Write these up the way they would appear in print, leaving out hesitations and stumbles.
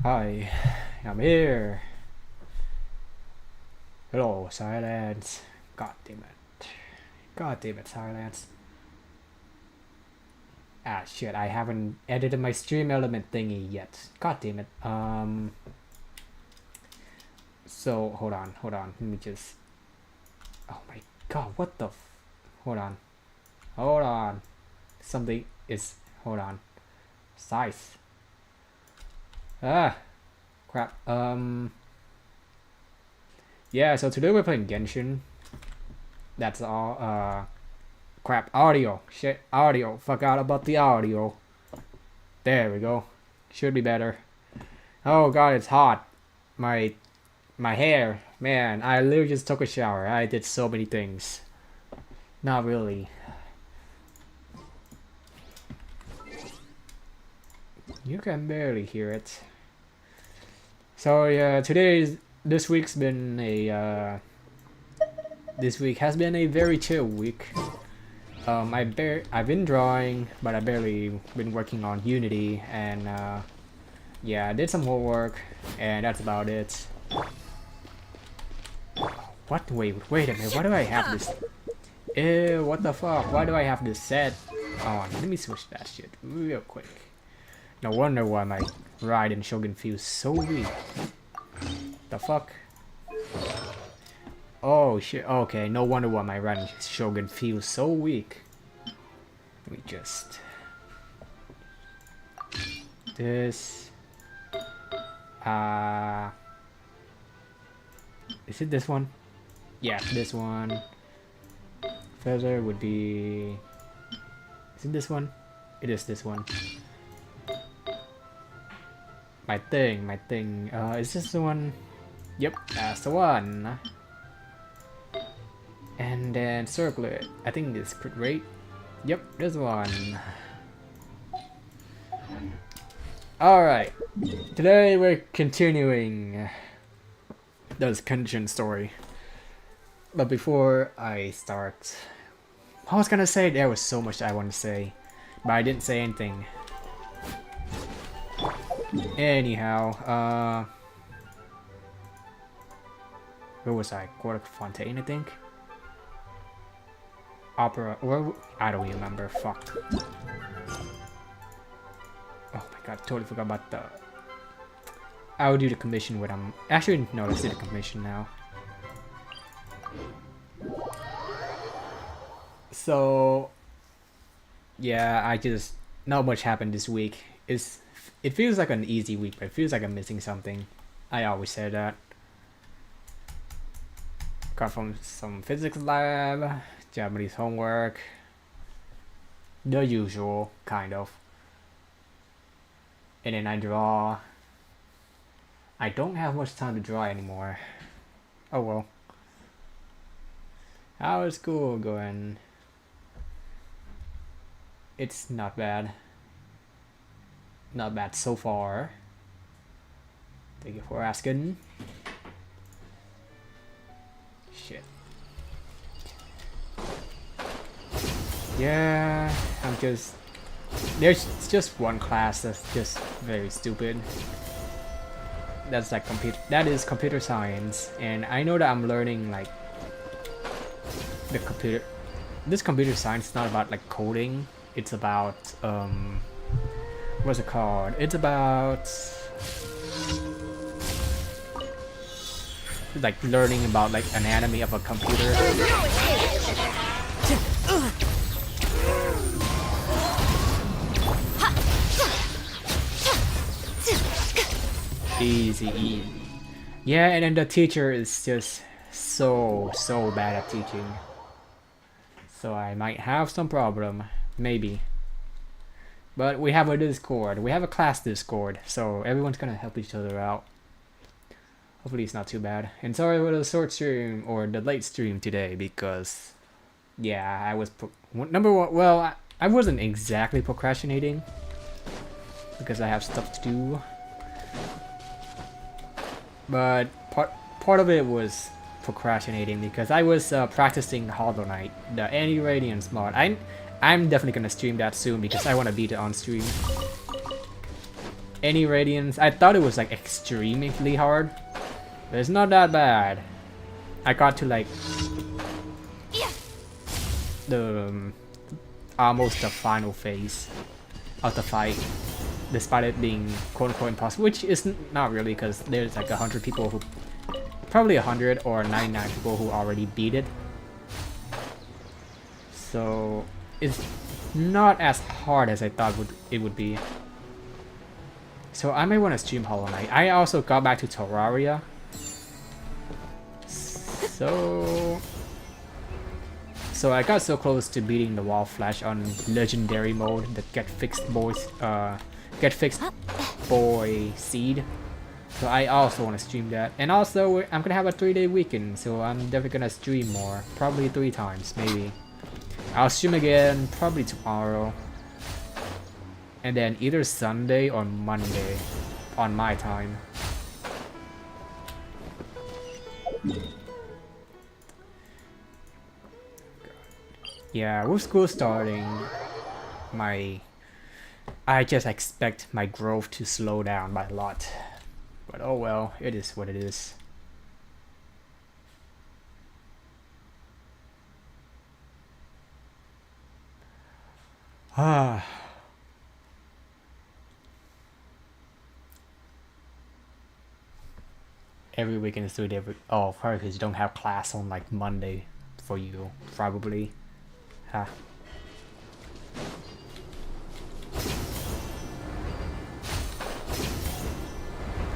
Hi, I'm here. Hello, silence. God damn it. God damn it, silence. Ah, shit, I haven't edited my stream element thingy yet. God damn it. So, hold on. Let me just... Oh my god, what the hold on. Hold on. Something is... Hold on. Size. Ah, crap. Yeah, so today we're playing Genshin. That's all. Crap. Audio. Shit. Audio. Forgot about the audio. There we go. Should be better. Oh god, it's hot. My hair. Man, I literally just took a shower. I did so many things. Not really. You can barely hear it. So yeah, this week's been a this week has been a very chill week. I've been drawing, but I barely been working on Unity, and yeah, I did some homework, and that's about it. What? Wait a minute. Why do I have this? Ew, what the fuck? Why do I have this set on? Let me switch that shit real quick. No wonder why my ride in Shogun feels so weak. The fuck? Oh shit, okay, no wonder why my ride in Shogun feels so weak. Let me just... This... Is it this one? Yeah, this one. Feather would be... Is it this one? It is this one. My thing. Is this the one? Yep, that's the one. And then circle it. I think it's pretty right. Yep, this one. Alright. Today we're continuing this Genshin story. But before I start, I was gonna say there was so much I want to say, but I didn't say anything. Anyhow, where was I? Court Fontaine, I think. Opera, or I don't remember. Fuck. Oh my god, totally forgot about the... I'll do the commission when I'm... Actually, no, let's do the commission now. So... Yeah, not much happened this week. It feels like an easy week, but it feels like I'm missing something. I always say that. Got from some physics lab, Japanese homework. The usual, kind of. And then I draw. I don't have much time to draw anymore. Oh well. How is school going? It's not bad. Not bad so far. Thank you for asking. Shit. Yeah, there's just one class that's just very stupid. That's like that is computer science, and I know that I'm learning like this computer science is not about like coding. It's about what's it called? It's about like learning about like anatomy of a computer. Easy. Yeah, and then the teacher is just so bad at teaching. So I might have some problem, maybe. But we have a Discord. We have a class Discord, so everyone's gonna help each other out. Hopefully it's not too bad. And sorry for the short stream or the late stream today because, yeah, I was number one. Well, I wasn't exactly procrastinating because I have stuff to do. But part of it was procrastinating because I was practicing Hollow Knight, the Anti-Radiance mod. I'm definitely gonna stream that soon because I want to beat it on stream. any radiance. I thought it was like extremely hard, but it's not that bad. I got to like the almost the final phase of the fight, despite it being quote-unquote impossible, which is not really, because there's like 100 people who, probably 100 or 99 people who already beat it. So it's not as hard as I thought it would be. So I may want to stream Hollow Knight. I also got back to Terraria. So I got so close to beating the Wall Flash on Legendary mode, the Get Fixed Boy Seed. So I also want to stream that. And also I'm gonna have a 3-day weekend, so I'm definitely gonna stream more. Probably 3 times, maybe. I'll stream again probably tomorrow. And then either Sunday or Monday on my time. Yeah, with school starting, I just expect my growth to slow down by a lot. But oh well, it is what it is. Ah. Every weekend is 3 days. Oh, probably because you don't have class on like Monday for you, probably. Huh.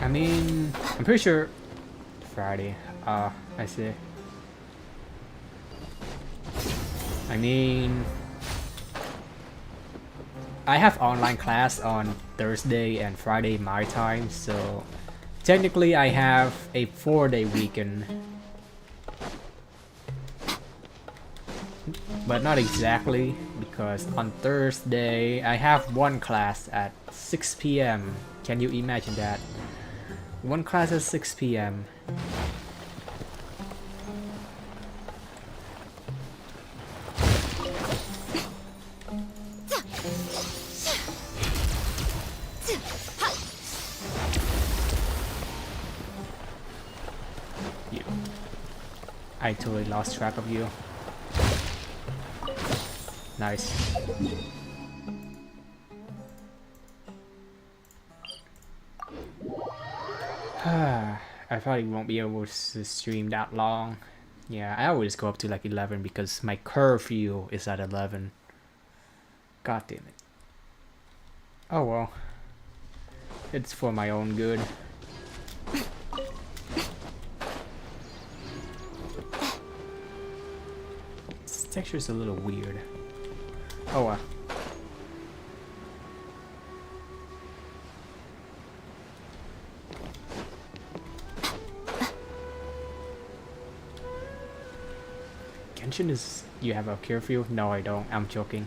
I mean, I'm pretty sure Friday. I see. I mean, I have online class on Thursday and Friday my time, so technically I have a 4-day weekend. But not exactly, because on Thursday I have one class at 6 p.m. Can you imagine that? One class at 6 p.m. You. I totally lost track of you. Nice. I probably won't be able to stream that long. Yeah, I always go up to like 11 because my curfew is at 11. God damn it. Oh well. It's for my own good. This texture's a little weird. Oh well. Genshin is... You have a curfew? No, I don't. I'm joking.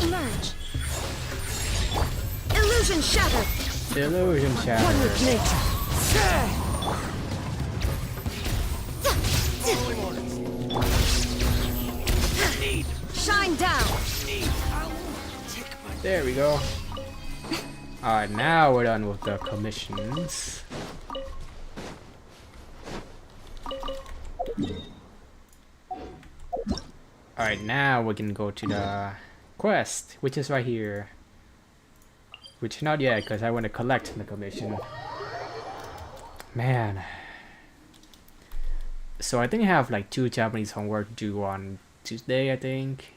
Emerge. Illusion shattered. Illusion shattered. One with nature. Shine down. There we go. Alright, now we're done with the commissions. Alright, now we can go to the quest, which is right here. Which not yet, because I want to collect the commission. Man. So I think I have like 2 Japanese homework due on Tuesday, I think.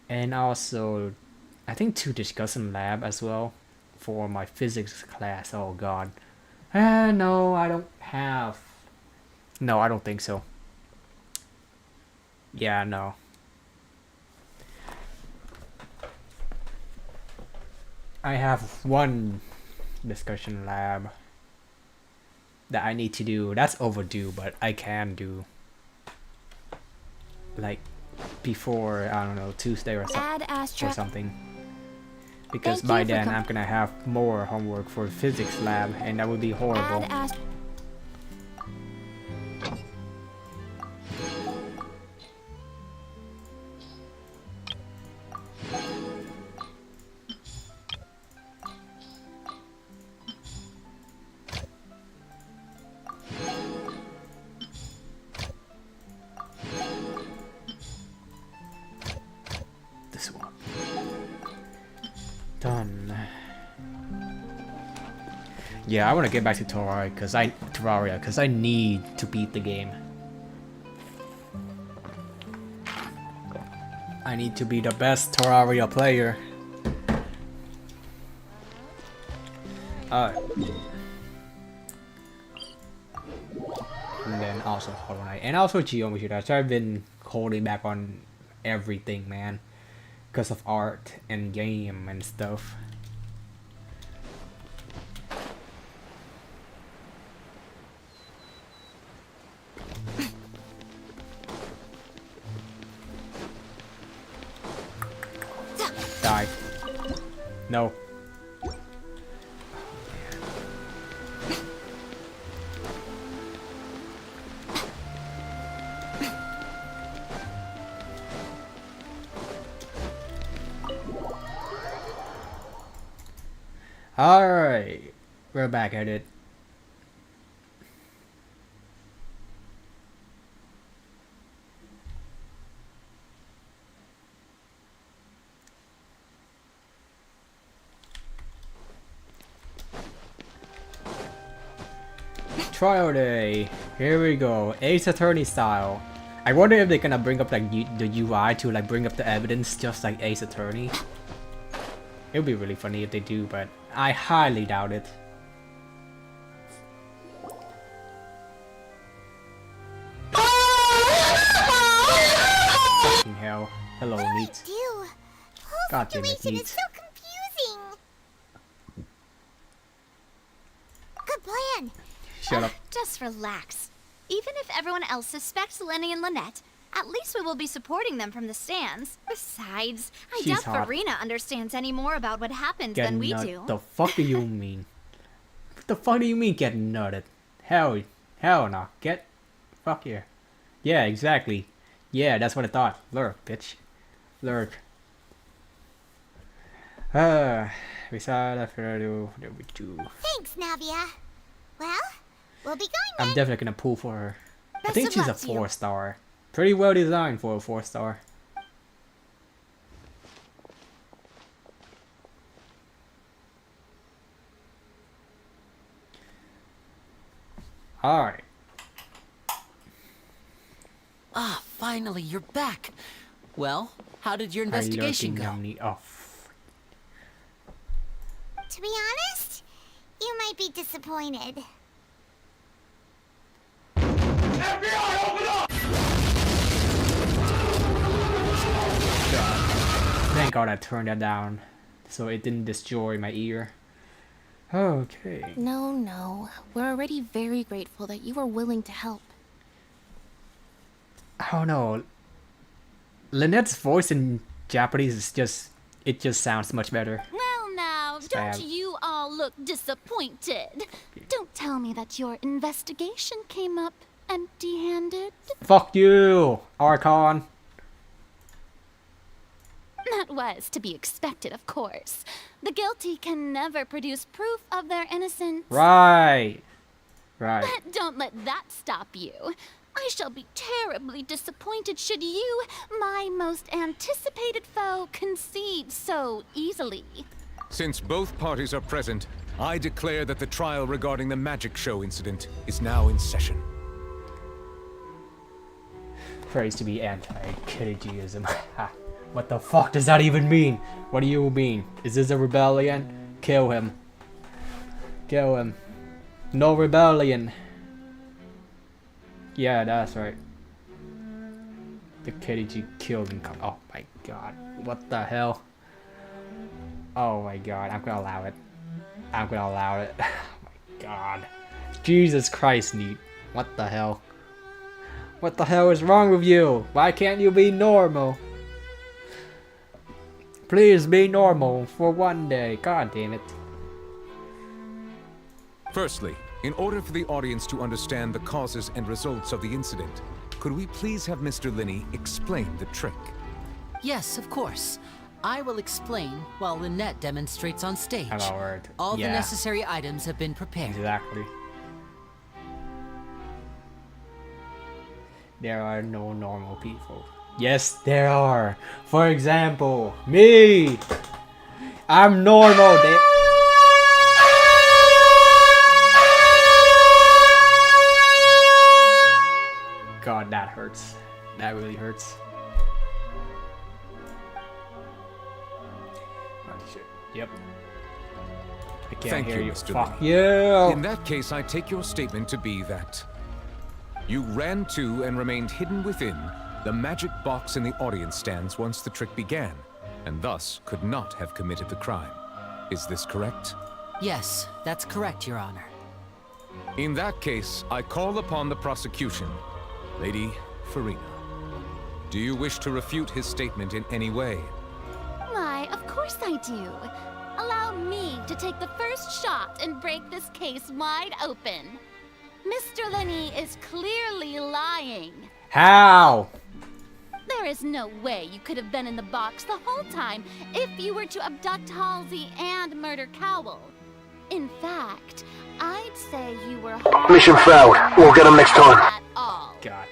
And also, I think 2 discussion lab as well for my physics class. Oh god. No, I don't have. No, I don't think so. Yeah, no. I have 1 discussion lab that I need to do. That's overdue, but I can do. Like, before, I don't know, Tuesday or, Ad or Astra. something. Because Thank by you for then I'm gonna have more homework for physics lab, and that would be horrible. Ad Astra. This one. Done. Yeah, I want to get back to Terraria because I need to beat the game. I need to be the best Terraria player. And then also Hollow Knight, and also Geometry Dash. I've been holding back on everything, man, because of art and game and stuff. Die. No. Alright, we're back at it. Trial day. Here we go. Ace Attorney style. I wonder if they're gonna bring up like the UI to like bring up the evidence just like Ace Attorney. It would be really funny if they do, but I highly doubt it. Fucking hell. Hello, Neat. God damn it, Neat. Is so confusing. Good plan. Shut up. Just relax. Even if everyone else suspects Lenny and Lynette, at least we will be supporting them from the stands. Besides, I She's doubt hot. Farina understands any more about what happened than we do. The fuck do you mean? What the fuck do you mean get nutted? Hell no. Fuck yeah. Yeah, exactly. Yeah, that's what I thought. Lurk, bitch. Lurk. Without further ado, there we do. Thanks, Navia. Well, we'll be going I'm then. definitely gonna pull for her. I Best think of she's a luck to you. 4-star. Pretty well designed for a 4-star. Alright. Ah, finally, you're back. Well, how did your investigation go? Oh, To be honest, you might be disappointed. thank God I turned that down so it didn't destroy my ear. Okay. No. We're already very grateful that you were willing to help. I don't know. Lynette's voice in Japanese is just... It just sounds much better. Well, now, bad. don't you all look disappointed. Don't tell me that your investigation came up empty-handed. Fuck you, Archon. That was to be expected, of course. The guilty can never produce proof of their innocence. Right. Right. But don't let that stop you. I shall be terribly disappointed should you, my most anticipated foe, concede so easily. Since both parties are present, I declare that the trial regarding the magic show incident is now in session. Praise to be anti-Kirijiism. What the fuck does that even mean? What do you mean? Is this a rebellion? Kill him. Kill him. No rebellion. Yeah, that's right. The Kiriji killed him. Oh my god. What the hell? Oh my god. I'm gonna allow it. I'm gonna allow it. Oh my god. Jesus Christ, Neat. What the hell? What the hell is wrong with you? Why can't you be normal? Please be normal for one day. God damn it. Firstly, in order for the audience to understand the causes and results of the incident, could we please have Mr. Linney explain the trick? Yes, of course. I will explain while Lynette demonstrates on stage. Hello, word. All Yeah. the necessary items have been prepared. Exactly. There are no normal people. Yes, there are. For example, me. I'm normal. God, that hurts. That really hurts. Oh, shit. Yep. I can't Thank hear you, you. Mr. Fuck Linney. you. In that case, I take your statement to be that you ran to and remained hidden within the magic box in the audience stands once the trick began, and thus could not have committed the crime. Is this correct? Yes, that's correct, Your Honor. In that case, I call upon the prosecution. Lady Farina, do you wish to refute his statement in any way? Why, of course I do. Allow me to take the first shot and break this case wide open. Mr. Linney is clearly lying. How? There is no way you could have been in the box the whole time if you were to abduct Halsey and murder Cowell. In fact, I'd say you were Mission failed. We'll get him next time. At all. God.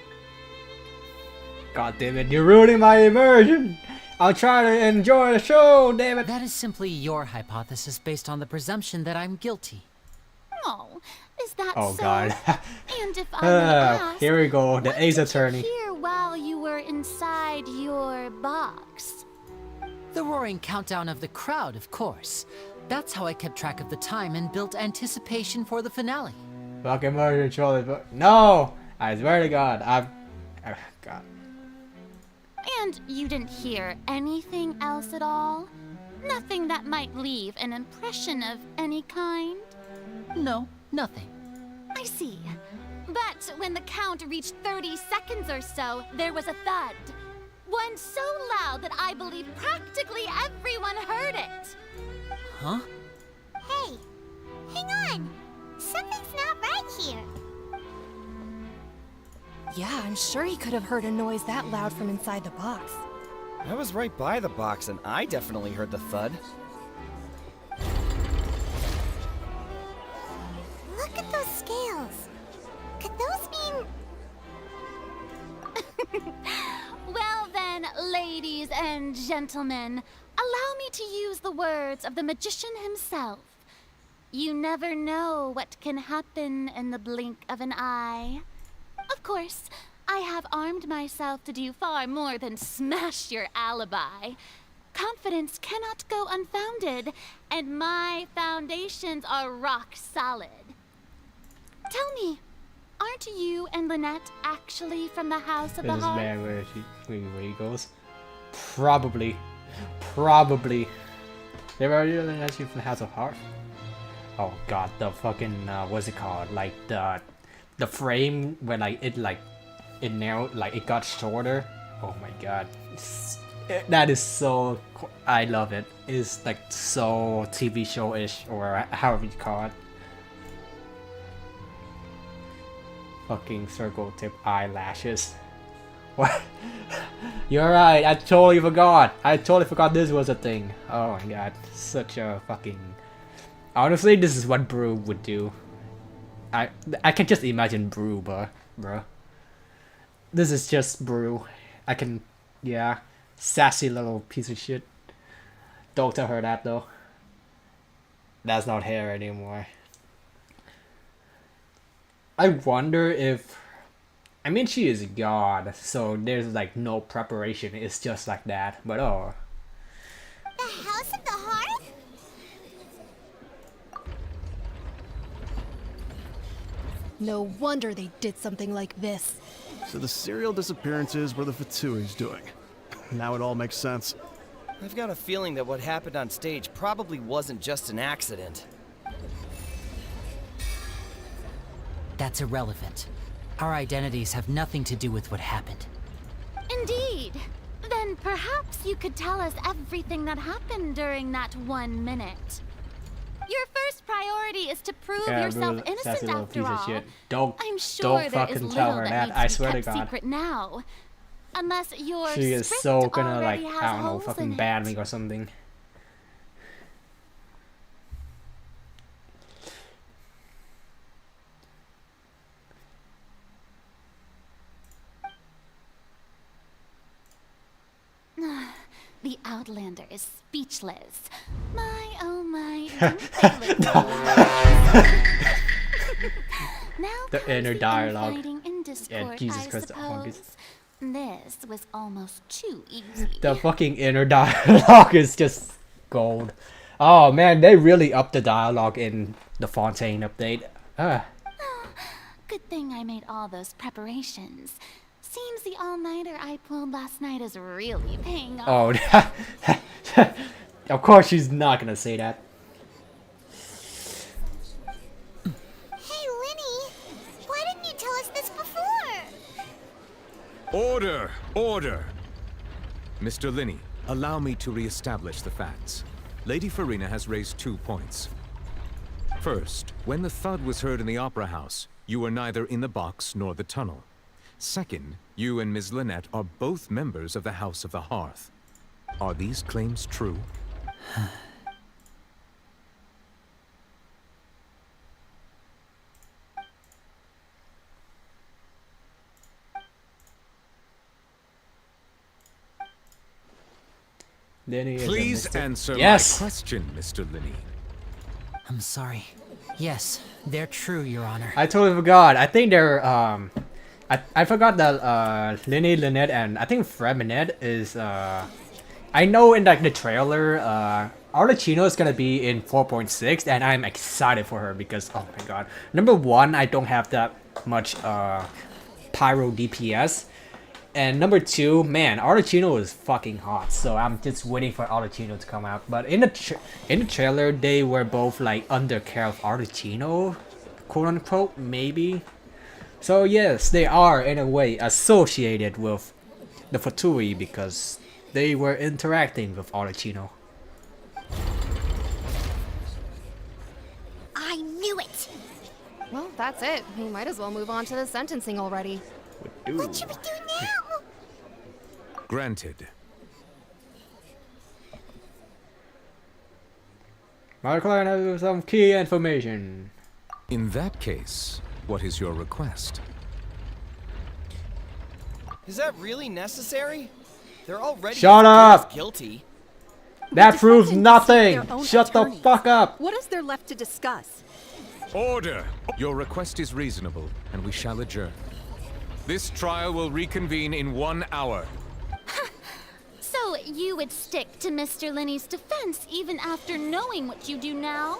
God damn it, you're ruining my immersion! I'll try to enjoy the show, damn it! That is simply your hypothesis based on the presumption that I'm guilty. Oh, is that Oh so? god. And if I may ask, Here we go, the what Ace did Attorney. you hear while you were inside your box? The roaring countdown of the crowd, of course. That's how I kept track of the time and built anticipation for the finale. Fucking murder Charlie, but no! I swear to God, God. And you didn't hear anything else at all? Nothing that might leave an impression of any kind? No, nothing. I see. But when the count reached 30 seconds or so, there was a thud. One so loud that I believe practically everyone heard it. Huh? Hey, hang on. Something's not right here. Yeah, I'm sure he could have heard a noise that loud from inside the box. I was right by the box and I definitely heard the thud. Look at those scales. Could those mean... Well then, ladies and gentlemen, allow me to use the words of the magician himself. You never know what can happen in the blink of an eye. Of course, I have armed myself to do far more than smash your alibi. Confidence cannot go unfounded, and my foundations are rock solid. Tell me, aren't you and Lynette actually from the House of the This Heart? man where he goes. Probably. Probably. They were really actually from the House of Heart. Oh god, the fucking what's it called? Like the frame when it now it got shorter. Oh my god. That is so I love it. It's like so TV show-ish or however you call it. Fucking circle tip eyelashes. What? You're right, I totally forgot. I totally forgot this was a thing. Oh my god. Such a fucking... Honestly, this is what Brew would do. I can just imagine Brew, bro. This is just Brew. I can... Yeah. Sassy little piece of shit. Don't tell her that though. That's not hair anymore. I wonder if... I mean, she is God, so there's like no preparation. It's just like that. But oh. The House of the Heart? No wonder they did something like this. So the serial disappearances were the Fatui's doing. Now it all makes sense. I've got a feeling that what happened on stage probably wasn't just an accident. That's irrelevant. Our identities have nothing to do with what happened. Indeed. Then perhaps you could tell us everything that happened during that 1 minute. Your first priority is to prove yourself innocent after all. I'm sure there is fucking little tell her that that. I needs to swear be to kept God. secret now. Unless your She is script so gonna like, already has I don't know, holes fucking in ban it. me or something. The Outlander is speechless. My, oh my, don't they look glorious? Now The comes inner dialogue. infighting and discord, Jesus I Christ, suppose. This was almost too easy. The fucking inner dialogue is just gold. Oh man, they really upped the dialogue in the Fontaine update. Good thing I made all those preparations. Seems the all-nighter I pulled last night is really paying off. Oh, of course she's not gonna say that. Hey, Linny, why didn't you tell us this before? Order! Order! Mr. Linney, allow me to re-establish the facts. Lady Farina has raised 2 points. First, when the thud was heard in the Opera House, you were neither in the box nor the tunnel. Second, you and Ms. Lynette are both members of the House of the Hearth. Are these claims true? Linney is a Please mystic. answer Yes! my question, Mr. Linney. I'm sorry. Yes, they're true, Your Honor. I totally forgot. I think they're I forgot that Linney, Lynette, and I think Fred Minette is I know in like the trailer Arlecchino is gonna be in 4.6 and I'm excited for her because oh my god. Number one, I don't have that much pyro DPS. And number two, man, Arlecchino is fucking hot, so I'm just waiting for Arlecchino to come out. But in the trailer, they were both like under care of Arlecchino, quote unquote, maybe. So yes, they are in a way associated with the Fatui because they were interacting with Arlecchino. I knew it! Well, that's it. We might as well move on to the sentencing already. What should we do now? Granted. My client has some key information. In that case, what is your request? Is that really necessary? They're already Shut as good up! as guilty. That proves Defendants nothing! seek their own Shut the attorneys. fuck up! What is there left to discuss? Order! Your request is reasonable, and we shall adjourn. This trial will reconvene in 1 hour. So you would stick to Mr. Linney's defense even after knowing what you do now?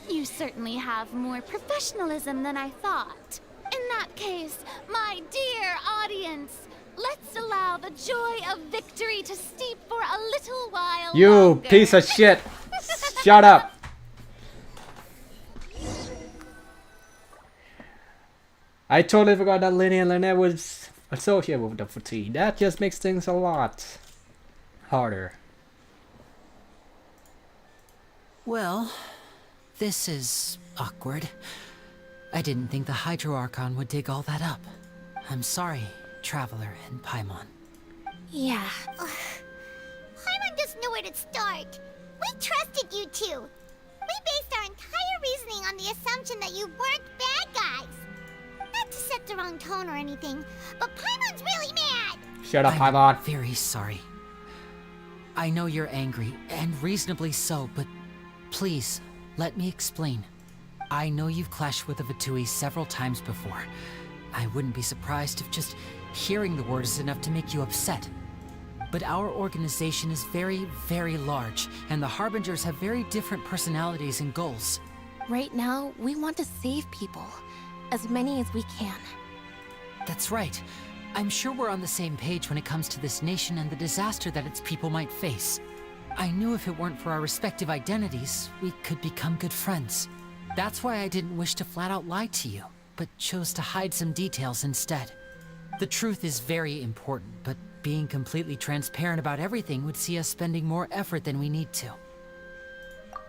You certainly have more professionalism than I thought. In that case, my dear audience, let's allow the joy of victory to steep for a little while You longer. piece of shit! Shut up! I totally forgot that Linney and Lynette was associated with the Fatui. That just makes things a lot harder. Well, this is awkward. I didn't think the Hydro Archon would dig all that up. I'm sorry, Traveler and Paimon. Yeah. Paimon doesn't know where to start. We trusted you two. We based our entire reasoning on the assumption that you weren't bad guys. Not to set the wrong tone or anything, but Paimon's really mad. Shut up, I'm Paimon. very sorry. I know you're angry, and reasonably so, but please, let me explain. I know you've clashed with the Fatui several times before. I wouldn't be surprised if just hearing the word is enough to make you upset. But our organization is very, very large, and the Harbingers have very different personalities and goals. Right now, we want to save people. As many as we can. That's right. I'm sure we're on the same page when it comes to this nation and the disaster that its people might face. I knew if it weren't for our respective identities, we could become good friends. That's why I didn't wish to flat out lie to you. but chose to hide some details instead. The truth is very important, but being completely transparent about everything would see us spending more effort than we need to.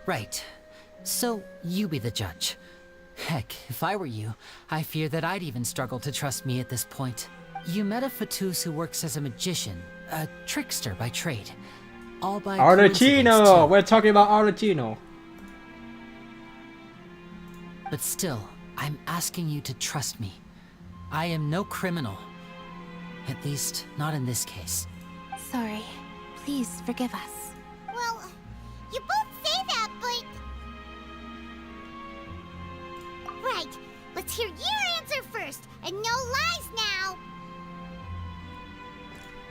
Right. So, you be the judge. Heck, if I were you, I fear that I'd even struggle to trust me at this point. You met a Fatus who works as a magician, a trickster by trade. All by coincidence, Arlecchino! too. We're talking about Arlecchino. But still, I'm asking you to trust me. I am no criminal. At least, not in this case. Sorry. Please forgive us. Well, you both say that, but... Right. Let's hear your answer first, and no lies now.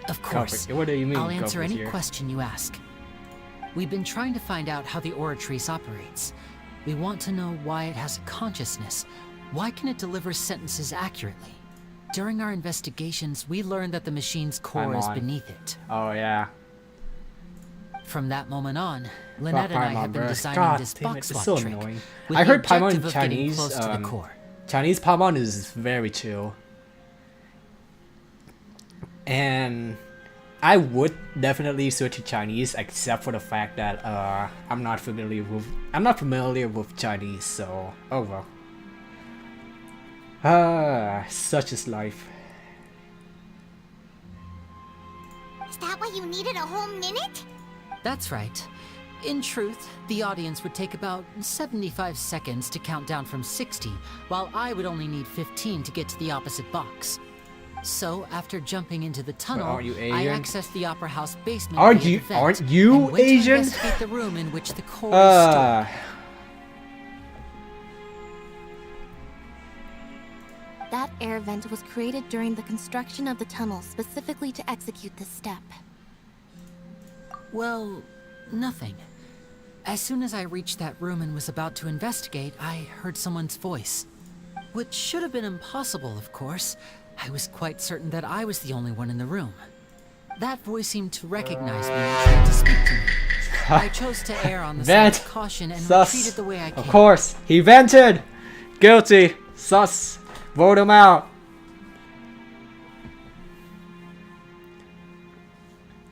Of course. What do you mean, I'll answer any here? question you ask. We've been trying to find out how the Oratrice operates. We want to know why it has a consciousness. Why can it deliver sentences accurately? During our investigations, we learned that the machine's core is beneath it. Oh, yeah. From that moment on, Lynette and I have been designing God this damn it, box it's lock so trick. annoying. with I the heard Paimon objective of getting Chinese, close to the core. Chinese Paimon is very chill. And I would definitely switch to Chinese, except for the fact that I'm not familiar with Chinese, so oh well. Such is life. Is that why you needed a whole minute? That's right. In truth, the audience would take about 75 seconds to count down from 60, while I would only need 15 to get to the opposite box. So, after jumping into the tunnel, aren't you I Asian? accessed the Opera House basement. Aren't via you- the vent, aren't you and went Asian? To investigate the room in which the core is stored. That air vent was created during the construction of the tunnel specifically to execute this step. Well, nothing. As soon as I reached that room and was about to investigate, I heard someone's voice. Which should have been impossible, of course. I was quite certain that I was the only one in the room. That voice seemed to recognize me and tried to speak to me. I chose to err on the side Vent. of caution and Sus. retreated the way I came. Of course, he vented. Guilty. Sus. Vote him out.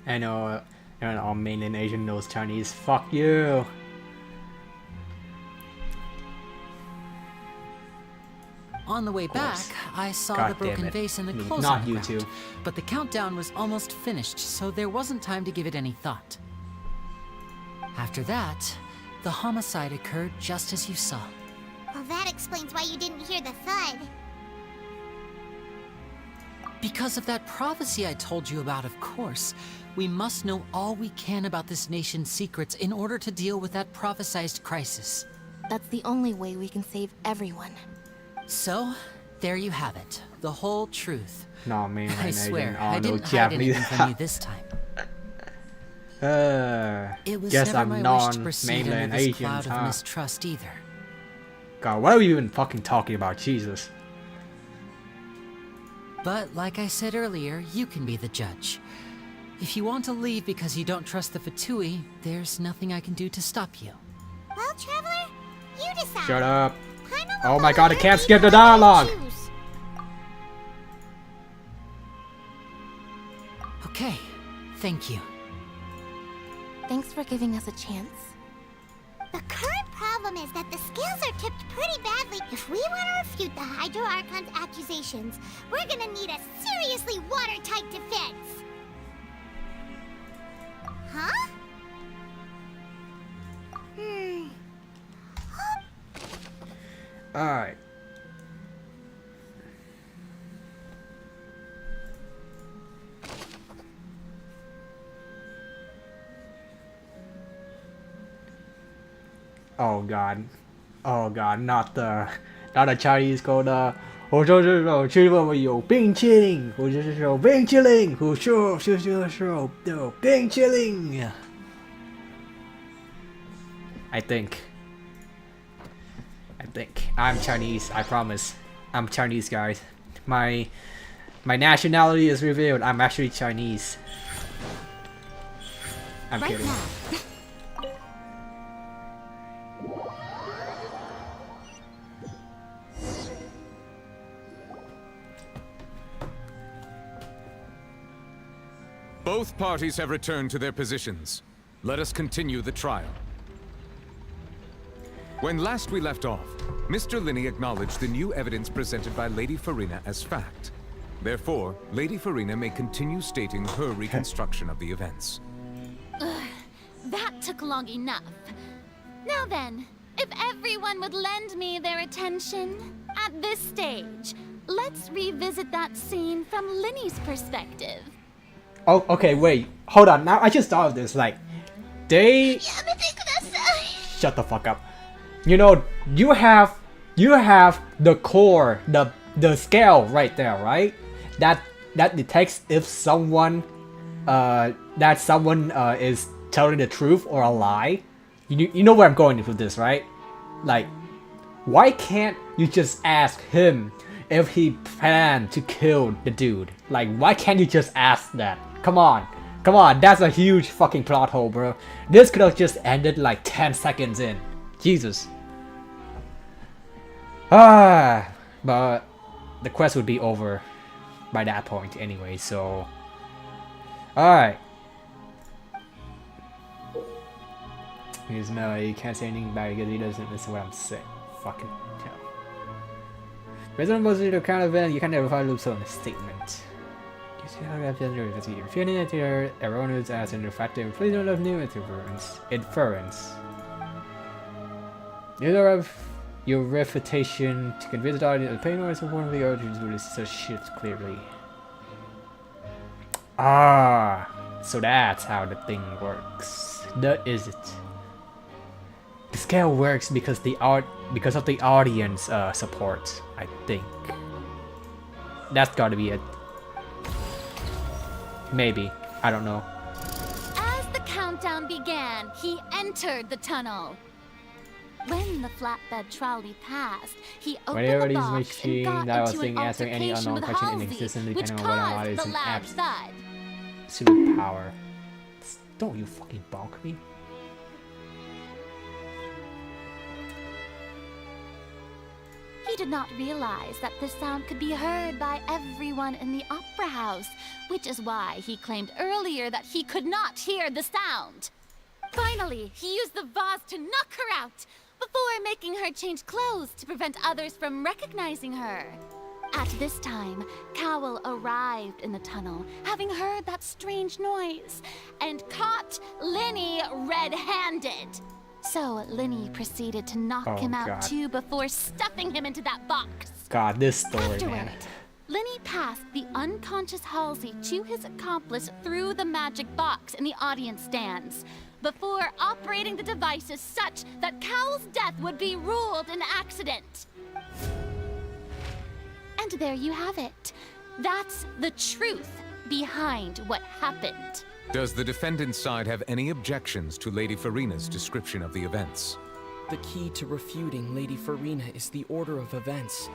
I know. All mainland Asian knows Chinese. Fuck you. On the way back, I saw God the damn broken it. vase and the Me, clothes not on the you ground. two. But the countdown was almost finished, so there wasn't time to give it any thought. After that, the homicide occurred just as you saw. Well, that explains why you didn't hear the thud. Because of that prophecy I told you about, of course. We must know all we can about this nation's secrets in order to deal with that prophesized crisis. That's the only way we can save everyone. So, there you have it. The whole truth. No, mainland I Asian. swear, Oh, I no didn't hide Japanese. anything from you this time. It was Guess never I'm my wish to proceed under non-mainland this Asian, cloud of huh? mistrust either. God, what are we even fucking talking about? Jesus. But like I said earlier, you can be the judge. If you want to leave because you don't trust the Fatui, there's nothing I can do to stop you. Well, Traveler, you decide. Shut up. Paimon Oh will my follow god, I your can't lead skip the wherever you dialogue. choose. Okay, thank you. Thanks for giving us a chance. The current problem is that the scales are tipped pretty badly. If we want to refute the Hydro Archon's accusations, we're gonna need a seriously watertight defense. Huh? Alright. Oh god. Oh god, not the Chinese called 我说是手吃我有冰淇淋，我就是手冰淇淋，我说是手有冰淇淋。I think I'm Chinese. I promise. I'm Chinese, guys. My nationality is revealed. I'm actually Chinese. I'm Right kidding. now. Both parties have returned to their positions. Let us continue the trial. When last we left off, Mr. Linney acknowledged the new evidence presented by Lady Farina as fact. Therefore, Lady Farina may continue stating her reconstruction of the events. That took long enough. Now then, if everyone would lend me their attention, at this stage, let's revisit that scene from Linney's perspective. Oh, okay, wait. Hold on. Now I just thought of this. Like, they... Shut the fuck up. You know, you have the core, the scale right there, right? That detects if someone is telling the truth or a lie. You know where I'm going with this, right? Like, why can't you just ask him if he planned to kill the dude? Like, why can't you just ask that? Come on, that's a huge fucking plot hole, bro. This could have just ended like 10 seconds in. Jesus. But the quest would be over by that point anyway, so... Alright. He's Melody, he can't say anything bad because he doesn't listen to what I'm saying. Fucking hell. Based on most of the kind of event, you can never find loops on a statement. You see how I've done it. If you're in your erroneous as an effective, please don't have new inference. Either of your refutation to convince the audience of the pain or one of the origins will such shit clearly. Ah, so that's how the thing works. That is it. The scale works because of the audience support, I think. That's gotta be it. Maybe. I don't know. As the countdown began, he entered the tunnel. When the flatbed trolley passed, he opened the box and got into an altercation with Halsey, which caused the loud thud. Superpower. Don't you fucking bonk me. He did not realize that the sound could be heard by everyone in the opera house, which is why he claimed earlier that he could not hear the sound. Finally, he used the vase to knock her out, before making her change clothes to prevent others from recognizing her. At this time, Cowell arrived in the tunnel, having heard that strange noise, and caught Linney red-handed. So Linney proceeded to knock him out too before stuffing him into that box. God, this story, Afterward, man. Linney passed the unconscious Halsey to his accomplice through the magic box in the audience stands, before operating the devices such that Cowell's death would be ruled an accident. And there you have it. That's the truth behind what happened. Does the defendant's side have any objections to Lady Farina's description of the events? The key to refuting Lady Farina is the order of events,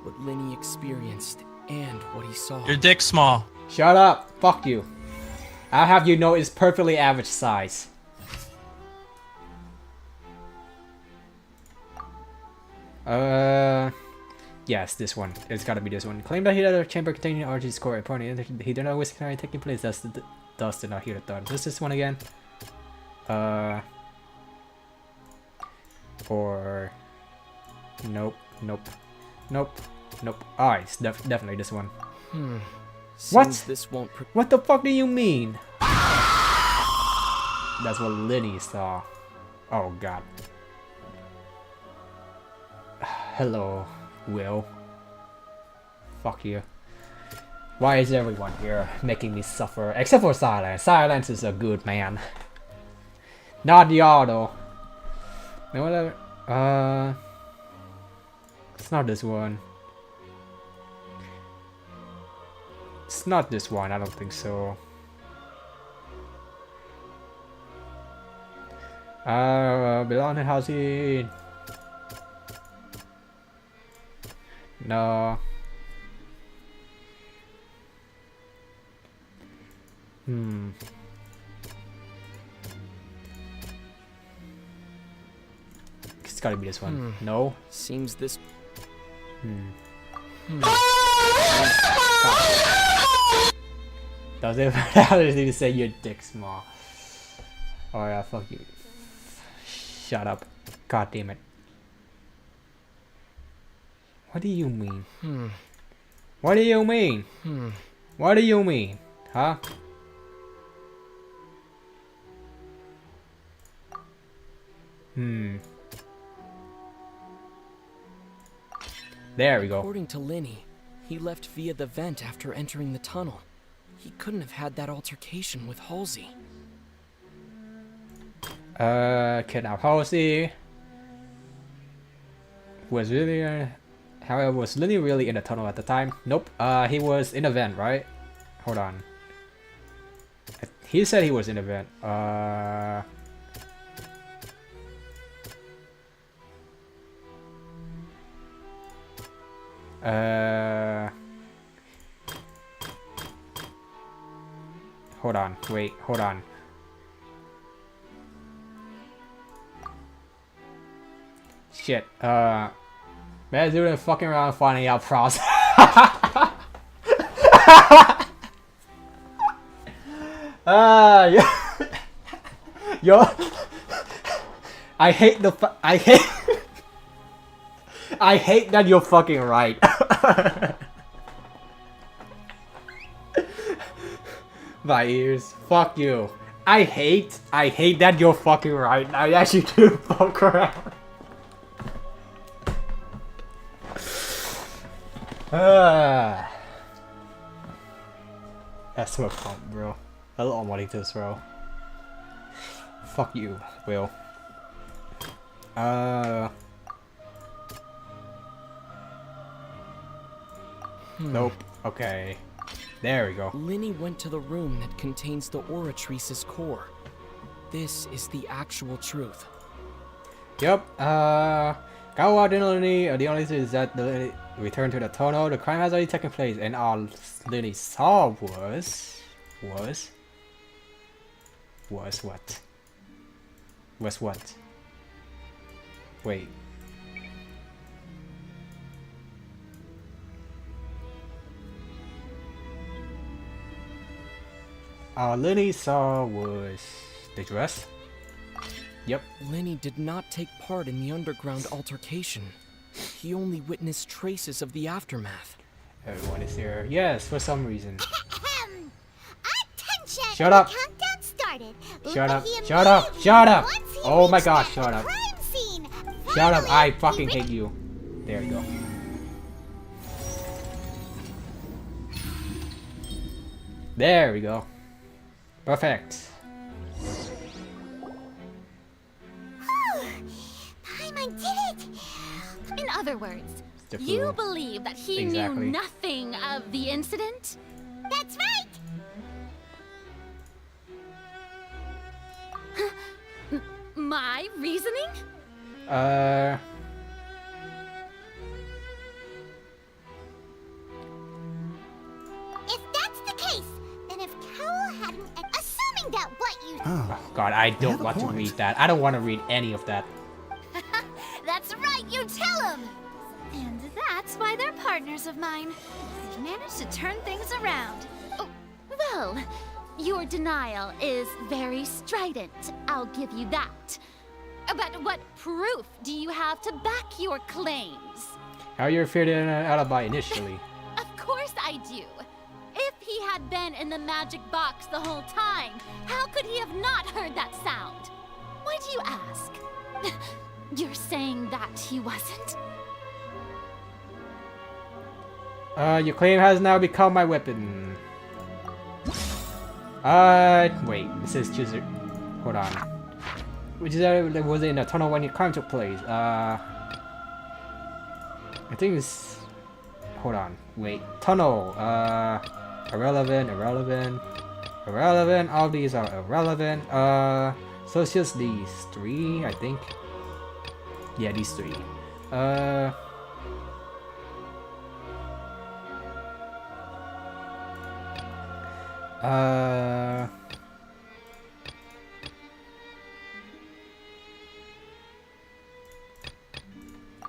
what Linney experienced, and what he saw. Your dick's small. Shut up. Fuck you. I'll have you know it's perfectly average size. Yes, this one. It's gotta be this one. Claim that he had a chamber containing RG's core opponent. He did not wish to taking place. Thus did not hear the thud. What's this one again? Or... Nope. Alright, it's definitely this one. What? This won't what the fuck do you mean? That's what Linney saw. Oh god. Hello, Will. Fuck you. Why is everyone here making me suffer? Except for Silence. Silence is a good man. Not y'all though. No, whatever. It's not this one. It's not this one, I don't think so. Belong in housing. No. It's gotta be this one. No? Seems this... Does it matter if you say your dick small? Oh yeah, fuck you. Shut up. God damn it. What do you mean? What do you mean? What do you mean? Huh? There we go. According to Linny, he left via the vent after entering the tunnel. He couldn't have had that altercation with Halsey. Kidnap Halsey. Was really however, was Linny really in the tunnel at the time? Nope. He was in a vent, right? Hold on. He said he was in a vent. Hold on. Wait. Hold on. Shit. Man, doing fucking around finding out process. Yeah. Yo. I hate I hate that you're fucking right. My ears. Fuck you. I hate that you're fucking right. I actually do fuck around. That's my pump, bro. I don't want this, bro. Fuck you, Will. Nope. Okay. There we go. Linny went to the room that contains the Oratrice's core. This is the actual truth. Yep. Gawa Linny, the only thing is that the return to the tunnel. The crime has already taken place, and all Linny saw was what? Was what? Wait. All Linny saw was the dress. Yep. Linny did not take part in the underground altercation. He only witnessed traces of the aftermath. Everyone is here. Yes, for some reason. Attention! Shut up! The countdown started. Shut up! He Shut up! Shut up! once he Oh my reached gosh! that Shut up! crime scene, Shut up! finally, I he fucking hate you. There you go. There we go. Perfect. Paimon did it! In other words, The you fool. believe that he Exactly. knew nothing of the incident? That's right! My reasoning? If that's the case, then if Carol hadn't... Assuming that what you... Oh God, I don't want to read that. I don't want to read any of that. That's right, you tell him! And that's why they're partners of mine. They've managed to turn things around. Oh, well, your denial is very strident, I'll give you that. But what proof do you have to back your claims? How you feared an alibi initially? Of course I do. If he had been in the magic box the whole time, how could he have not heard that sound? Why do you ask? You're saying that he wasn't? Your claim has now become my weapon. Wait, it says choose it. Hold on. Which is was in a tunnel when your crime took place. I think it's. Hold on. Wait. Tunnel. Irrelevant. All these are irrelevant. So it's just these three, I think. Yeah, these three.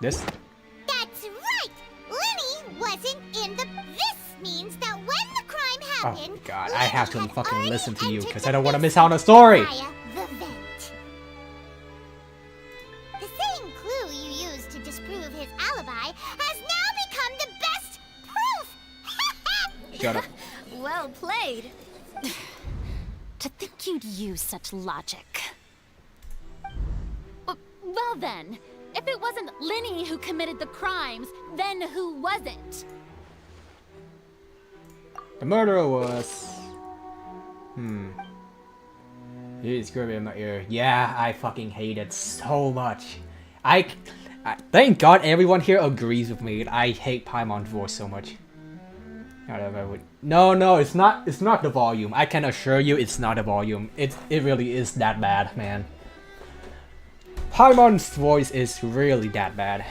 This? That's right! Linny wasn't in the... This means that when the crime happened, God, I have to Lenny had fucking already listen to you entered because the I don't want to miss basement out on the story. via the vent. The same clue you used to disprove his alibi has now become the best proof! Shut up. Well played. To think you'd use such logic. Well then, if it wasn't Linny who committed the crimes, then who was it? The murderer was... He's screaming in my ear. Yeah, I fucking hate it so much. I thank God everyone here agrees with me. I hate Paimon's voice so much. No, it's not the volume. I can assure you it's not the volume. It really is that bad, man. Paimon's voice is really that bad.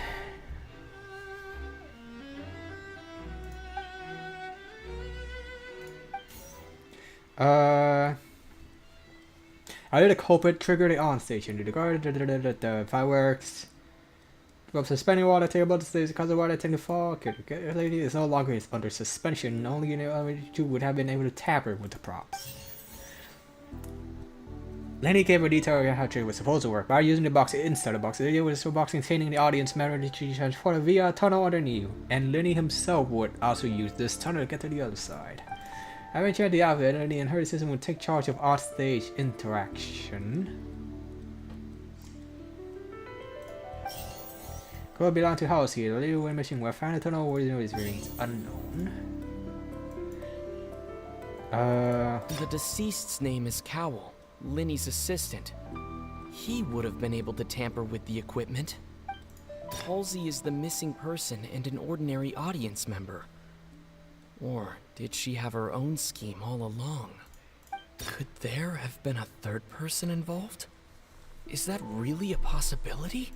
I did a culprit trigger the on station. Did the fireworks. From suspending water table to stage because of water tend to fall. Okay, the lady is no longer under suspension. Only you would have been able to tamper with the props. Lenny gave a detail on how it was supposed to work by using the box inside the box. The idea was a box containing the audience member to transport via a tunnel underneath, and Lenny himself would also use this tunnel to get to the other side. Having checked the outfit, Lenny and her assistant would take charge of off-stage interaction. Could belong to house here. The lady went missing. Where found the tunnel where his remains unknown. The deceased's name is Cowell, Linny's assistant. He would have been able to tamper with the equipment. Halsey is the missing person and an ordinary audience member. Or did she have her own scheme all along? Could there have been a third person involved? Is that really a possibility?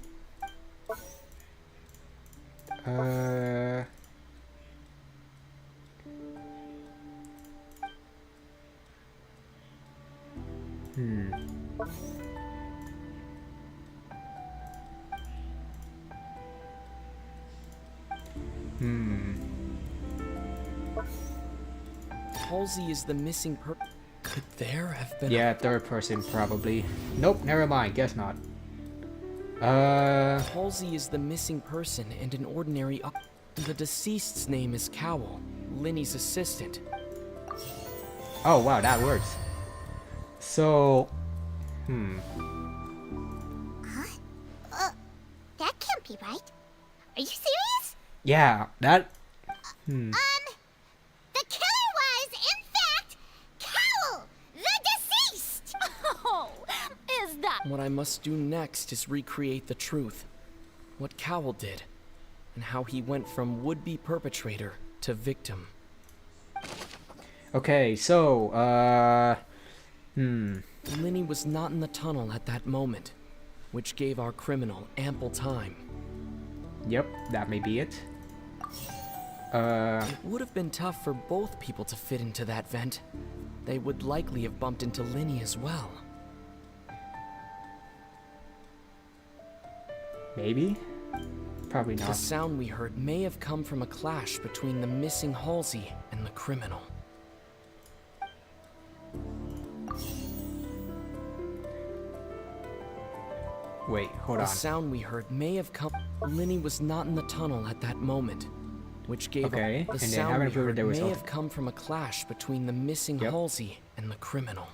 Halsey is the missing Could there have been third person probably. Nope, never mind. Guess not. Halsey is the missing person and an ordinary The deceased's name is Cowell, Linny's assistant. Oh wow, that works. So, That can't be right. Are you serious? yeah, that. The killer was, in fact, Cowell, the deceased! Oh, is that... What I must do next is recreate the truth. What Cowell did, and how he went from would-be perpetrator to victim. Okay, so, Linny was not in the tunnel at that moment, which gave our criminal ample time. Yep, that may be it. It would have been tough for both people to fit into that vent. They would likely have bumped into Linny as well. Maybe? Probably The not. sound we heard may have come from a clash between the missing Halsey and the criminal. Wait, hold The on. sound we heard may have come. Linny was not in the tunnel at that moment, which gave Okay, the and then sound having we proven heard there was may also- have come from a clash between the missing Halsey and the criminal.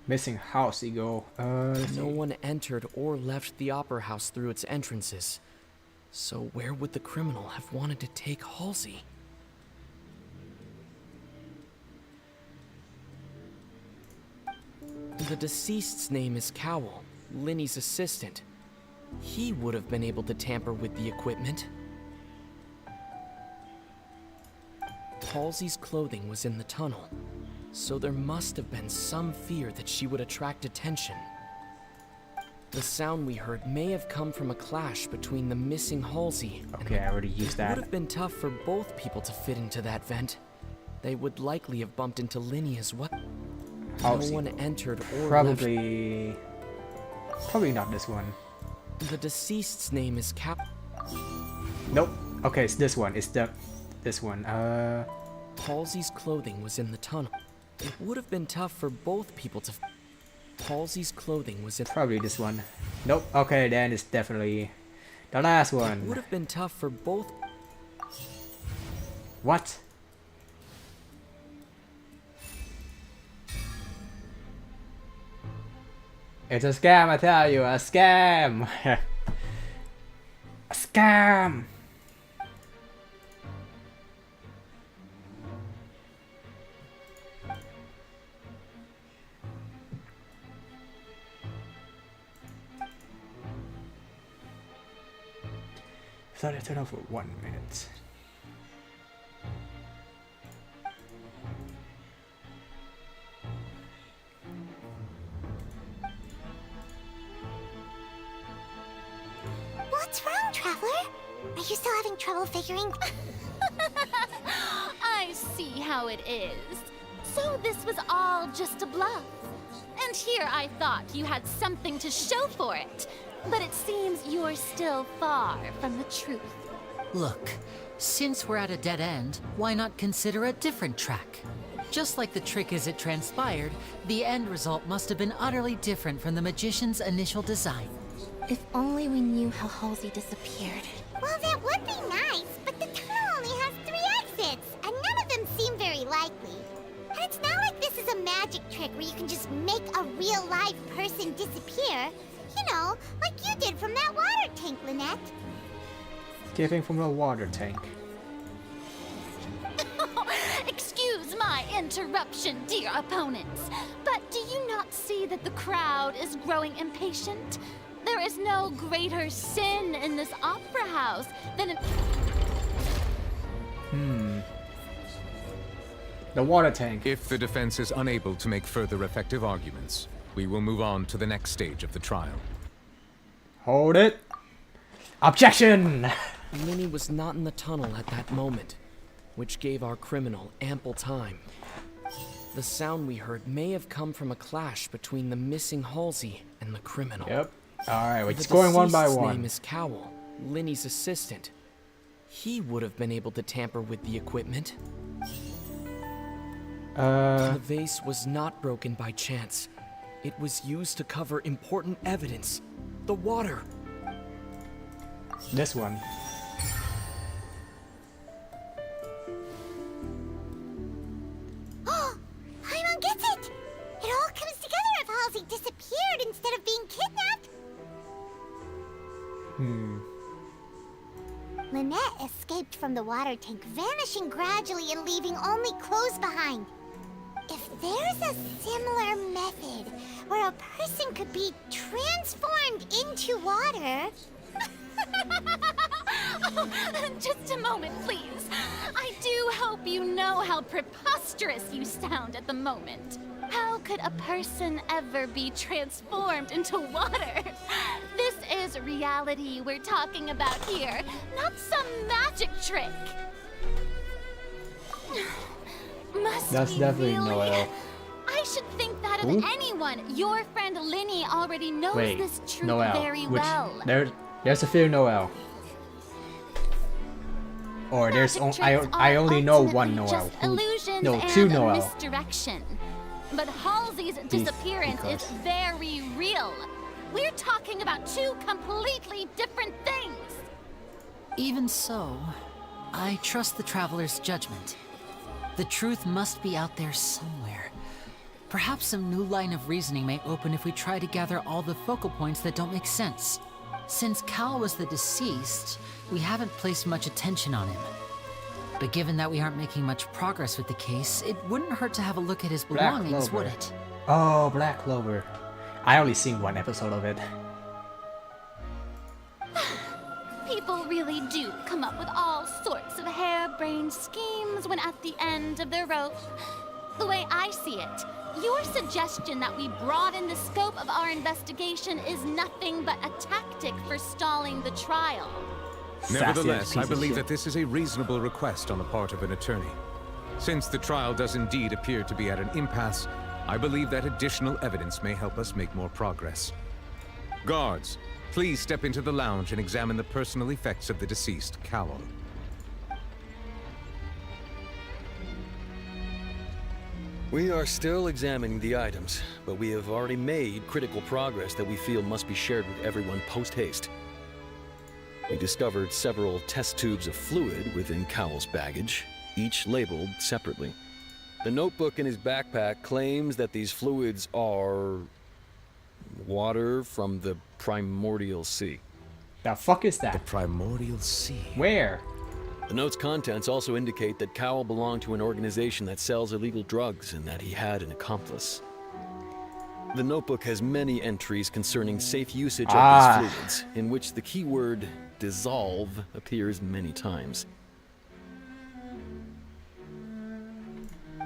Missing house, ego. No one entered or left the opera house through its entrances. So where would the criminal have wanted to take Halsey? The deceased's name is Cowell, Linny's assistant. He would have been able to tamper with the equipment. Halsey's clothing was in the tunnel, so there must have been some fear that she would attract attention. The sound we heard may have come from a clash between the missing Halsey and Okay, I already used It that. would have been tough for both people to fit into that vent. They would likely have bumped into Linny as well. Halsey. No one entered or Probably not this one. left. The deceased's name is Nope. Okay, it's this one. It's this one. Halsey's clothing was in the tunnel. It would have been tough for both people to... Halsey's clothing was in... Probably this one. Nope. Okay, then it's definitely the last It one. would have been tough for both... What? It's a scam, I tell you, a scam! A scam! I thought I turned off for 1 minute. What's wrong, Traveler? Are you still having trouble figuring? I see how it is. So this was all just a bluff. And here I thought you had something to show for it. But it seems you're still far from the truth. Look, since we're at a dead end, why not consider a different track? Just like the trick as it transpired, the end result must have been utterly different from the magician's initial design. If only we knew how Halsey disappeared. Well, that would be nice, but the tunnel only has 3 exits, and none of them seem very likely. And it's not like this is a magic trick where you can just make a real live person disappear. You know, like you did from that water tank, Lynette. Giving from the water tank. Excuse my interruption, dear opponents. But do you not see that the crowd is growing impatient? There is no greater sin in this opera house than an... The water tank. If the defense is unable to make further effective arguments, we will move on to the next stage of the trial. Hold it. Objection! Linny was not in the tunnel at that moment, which gave our criminal ample time. The sound we heard may have come from a clash between the missing Halsey and the criminal. Yep. Alright, we're The just going one by deceased's one. name is Cowell, Linny's assistant. He would have been able to tamper with the equipment. The vase was not broken by chance. It was used to cover important evidence. The water. This one. Oh, Paimon gets it! It all comes together if Halsey disappeared instead of being kidnapped. Lynette escaped from the water tank, vanishing gradually and leaving only clothes behind. If there's a similar method where a person could be transformed into water... Just a moment, please. I do hope you know how preposterous you sound at the moment. How could a person ever be transformed into water? This is reality we're talking about here, not some magic trick. Must That's we definitely really? Noelle. I should think that of Who? anyone. Your friend Linny already knows Wait, this truth Noelle. very Which, well. There's a few Noelle. Or there's Magic I tricks only are know one ultimately Noelle. just illusions No, and two Noelle. misdirection. But Halsey's disappearance is very real. We're talking about 2 completely different things. Even so, I trust the Traveler's judgment. The truth must be out there somewhere. Perhaps some new line of reasoning may open if we try to gather all the focal points that don't make sense. Since Cal was the deceased, we haven't placed much attention on him. But given that we aren't making much progress with the case, it wouldn't hurt to have a look at his Black belongings, would Clover. it? Oh, Black Clover. I only seen one episode of it. People really do come up with all sorts of harebrained schemes when at the end of their rope. The way I see it, your suggestion that we broaden the scope of our investigation is nothing but a tactic for stalling the trial. Nevertheless, Sassy I piece of believe shit. that this is a reasonable request on the part of an attorney. Since the trial does indeed appear to be at an impasse, I believe that additional evidence may help us make more progress. Guards, please step into the lounge and examine the personal effects of the deceased, Cowell. We are still examining the items, but we have already made critical progress that we feel must be shared with everyone post-haste. We discovered several test tubes of fluid within Cowell's baggage, each labeled separately. The notebook in his backpack claims that these fluids are water from the Primordial Sea. The fuck is that? The Primordial Sea. Where? The note's contents also indicate that Cowell belonged to an organization that sells illegal drugs and that he had an accomplice. The notebook has many entries concerning safe usage of these fluids, in which the keyword dissolve appears many times.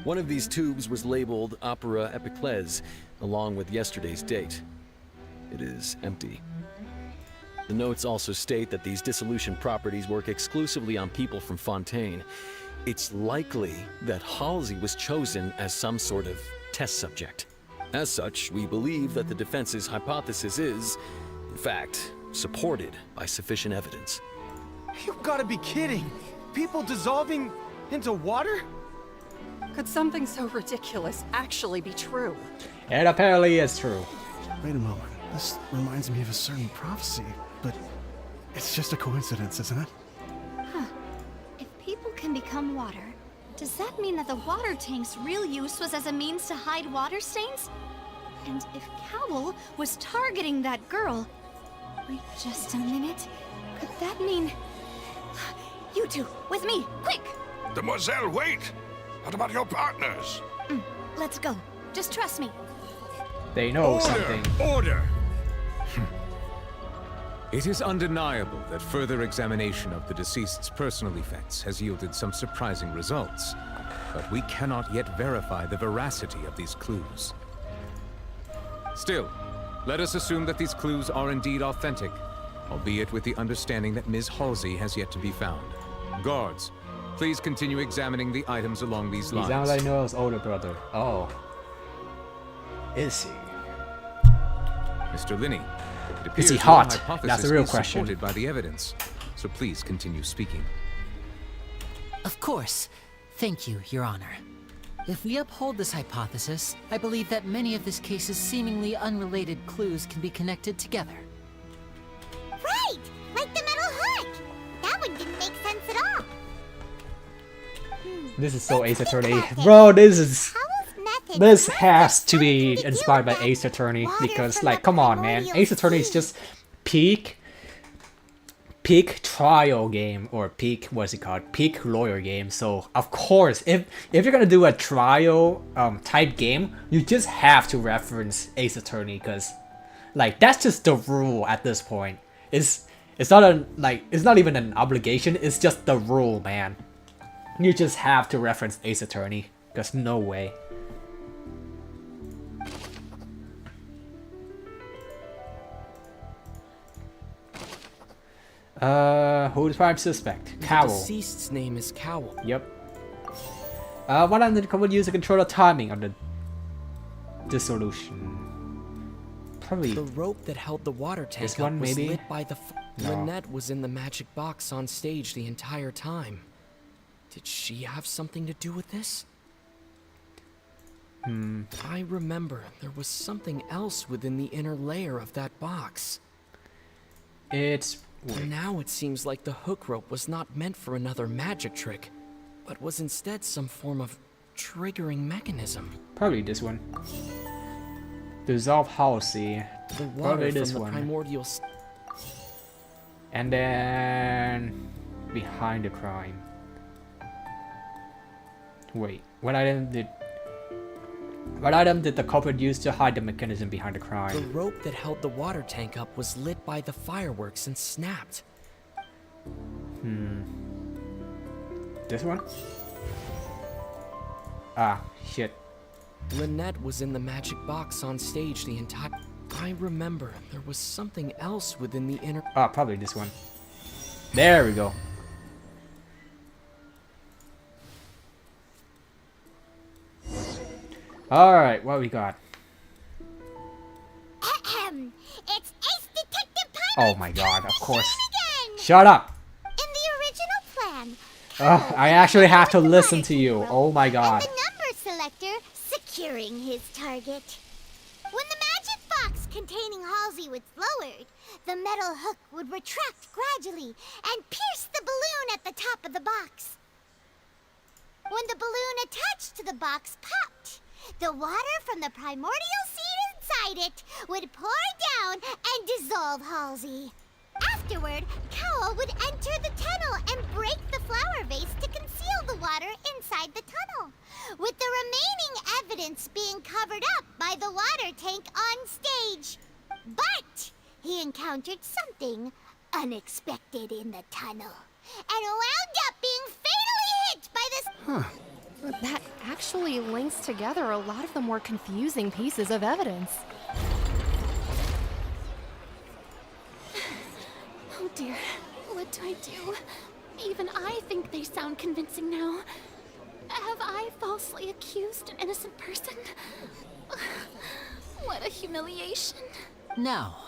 One of these tubes was labeled Opera Epiclese, along with yesterday's date. It is empty. The notes also state that these dissolution properties work exclusively on people from Fontaine. It's likely that Halsey was chosen as some sort of test subject. As such, we believe that the defense's hypothesis is, in fact, supported by sufficient evidence. You've got to be kidding! People dissolving into water? Could something so ridiculous actually be true? It apparently is true. Wait a moment. This reminds me of a certain prophecy, but it's just a coincidence, isn't it? Huh. If people can become water, does that mean that the water tank's real use was as a means to hide water stains? And if Cowell was targeting that girl... Wait just a minute. Could that mean... You two, with me, quick! Demoiselle, wait! What about your partners? Let's go. Just trust me. They know Order! something. Order! It is undeniable that further examination of the deceased's personal effects has yielded some surprising results, but we cannot yet verify the veracity of these clues. Still, let us assume that these clues are indeed authentic, albeit with the understanding that Ms. Halsey has yet to be found. Guards, please continue examining the items along these lines. He sounds like Noah's older brother. Oh. Is he? Mr. Linney, it appears Is he your hot? hypothesis That's the real is question. supported by the evidence, so please continue speaking. Of course. Thank you, Your Honor. If we uphold this hypothesis, I believe that many of this case's seemingly unrelated clues can be connected together. Right! Like the metal hook! That one didn't make sense at all. This is so Ace Attorney. Bro, this has to be inspired by Ace Attorney, because like, come on man, Ace Attorney is just peak trial game, or peak, what's it called, peak lawyer game. So of course, if you're gonna do a trial type game, you just have to reference Ace Attorney, because like that's just the rule at this point. It's not even an obligation, it's just the rule, man. You just have to reference Ace Attorney, because no way. Who's prime suspect? Cowell. The deceased's name is Cowell. Yep. What I'm going to use to control the timing of the dissolution. Probably the rope that held the water tank this one, up was maybe? lit by the No. Lynette was in the magic box on stage the entire time. Did she have something to do with this? I remember there was something else within the inner layer of that box. It's... Now it seems like the hook rope was not meant for another magic trick, but was instead some form of triggering mechanism. Probably this one. Dissolve Halsey. The water Probably from this the one. primordial... And then... behind the crime. Wait, what item did the culprit use to hide the mechanism behind the The crime? rope that held the water tank up was lit by the fireworks and snapped. This one? Ah, shit. Lynette was in the magic box on stage the entire... I remember there was something else within the inner... Ah, probably this one. There we go. Alright, what we got? It's Ace Detective Pilot! Oh my god, of course. Again! Shut up! In the original plan, I actually have to listen to you. Oh my god. the number selector target. When the magic box containing Halsey was lowered, the metal hook would retract gradually and pierce the balloon at the top of the box. When the balloon attached to the box popped, the water from the primordial seed inside it would pour down and dissolve Halsey. Afterward, Cowl would enter the tunnel and break the flower vase to conceal the water inside the tunnel, with the remaining evidence being covered up by the water tank on stage. But he encountered something unexpected in the tunnel, and wound up being fatally hit by this... That actually links together a lot of the more confusing pieces of evidence. Oh dear, what do I do? Even I think they sound convincing now. Have I falsely accused an innocent person? What a humiliation. Now,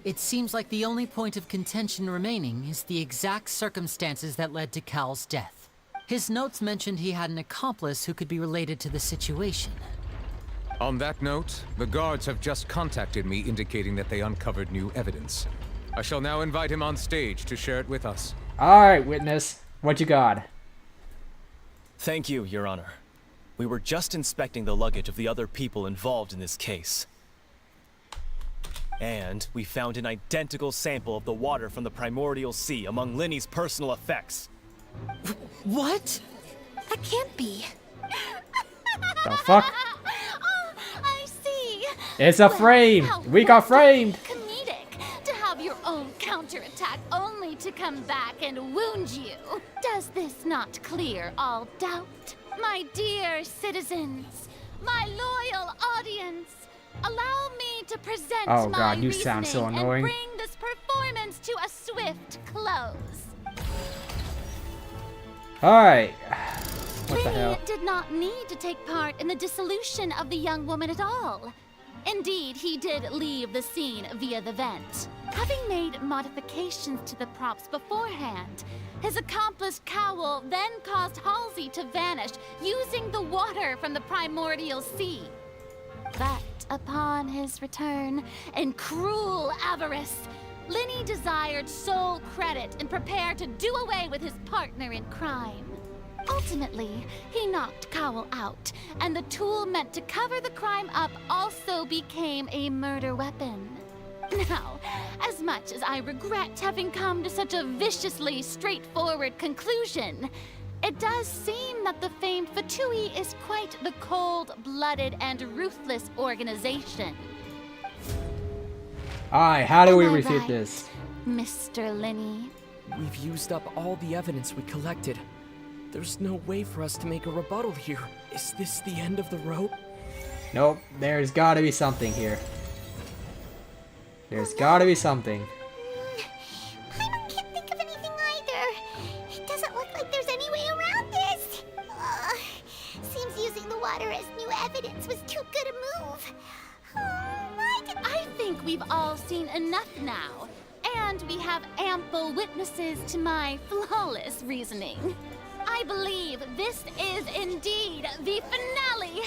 it seems like the only point of contention remaining is the exact circumstances that led to Cal's death. His notes mentioned he had an accomplice who could be related to the situation. On that note, the guards have just contacted me indicating that they uncovered new evidence. I shall now invite him on stage to share it with us. Alright, witness. What you got? Thank you, Your Honor. We were just inspecting the luggage of the other people involved in this case. And we found an identical sample of the water from the primordial sea among Linny's personal effects. What? That can't be. The fuck? Oh, I see. It's a frame. We got framed. Comedic to have your own counterattack only to come back and wound you. Does this not clear all doubt? My dear citizens, my loyal audience, allow me to present Oh my god, you sound so reasoning annoying. and bring this performance to a swift close. Alright. What the Linny hell? did not need to take part in the dissolution of the young woman at all. Indeed, he did leave the scene via the vent. Having made modifications to the props beforehand, his accomplice Cowl then caused Halsey to vanish using the water from the primordial sea. But upon his return, in cruel avarice, Linny desired sole credit and prepared to do away with his partner in crime. Ultimately, he knocked Cowl out, and the tool meant to cover the crime up also became a murder weapon. Now, as much as I regret having come to such a viciously straightforward conclusion, it does seem that the famed Fatui is quite the cold-blooded and ruthless organization. Alright, how do we Am I refute right, this? Mr. Linny? We've used up all the evidence we collected. There's no way for us to make a rebuttal here. Is this the end of the rope? Nope, there's gotta be something here. There's gotta be something. I can't think of anything either. It doesn't look like there's any way around this. Seems using the water as new evidence was too good a move. I think we've all seen enough now, and we have ample witnesses to my flawless reasoning. I believe this is indeed the finale.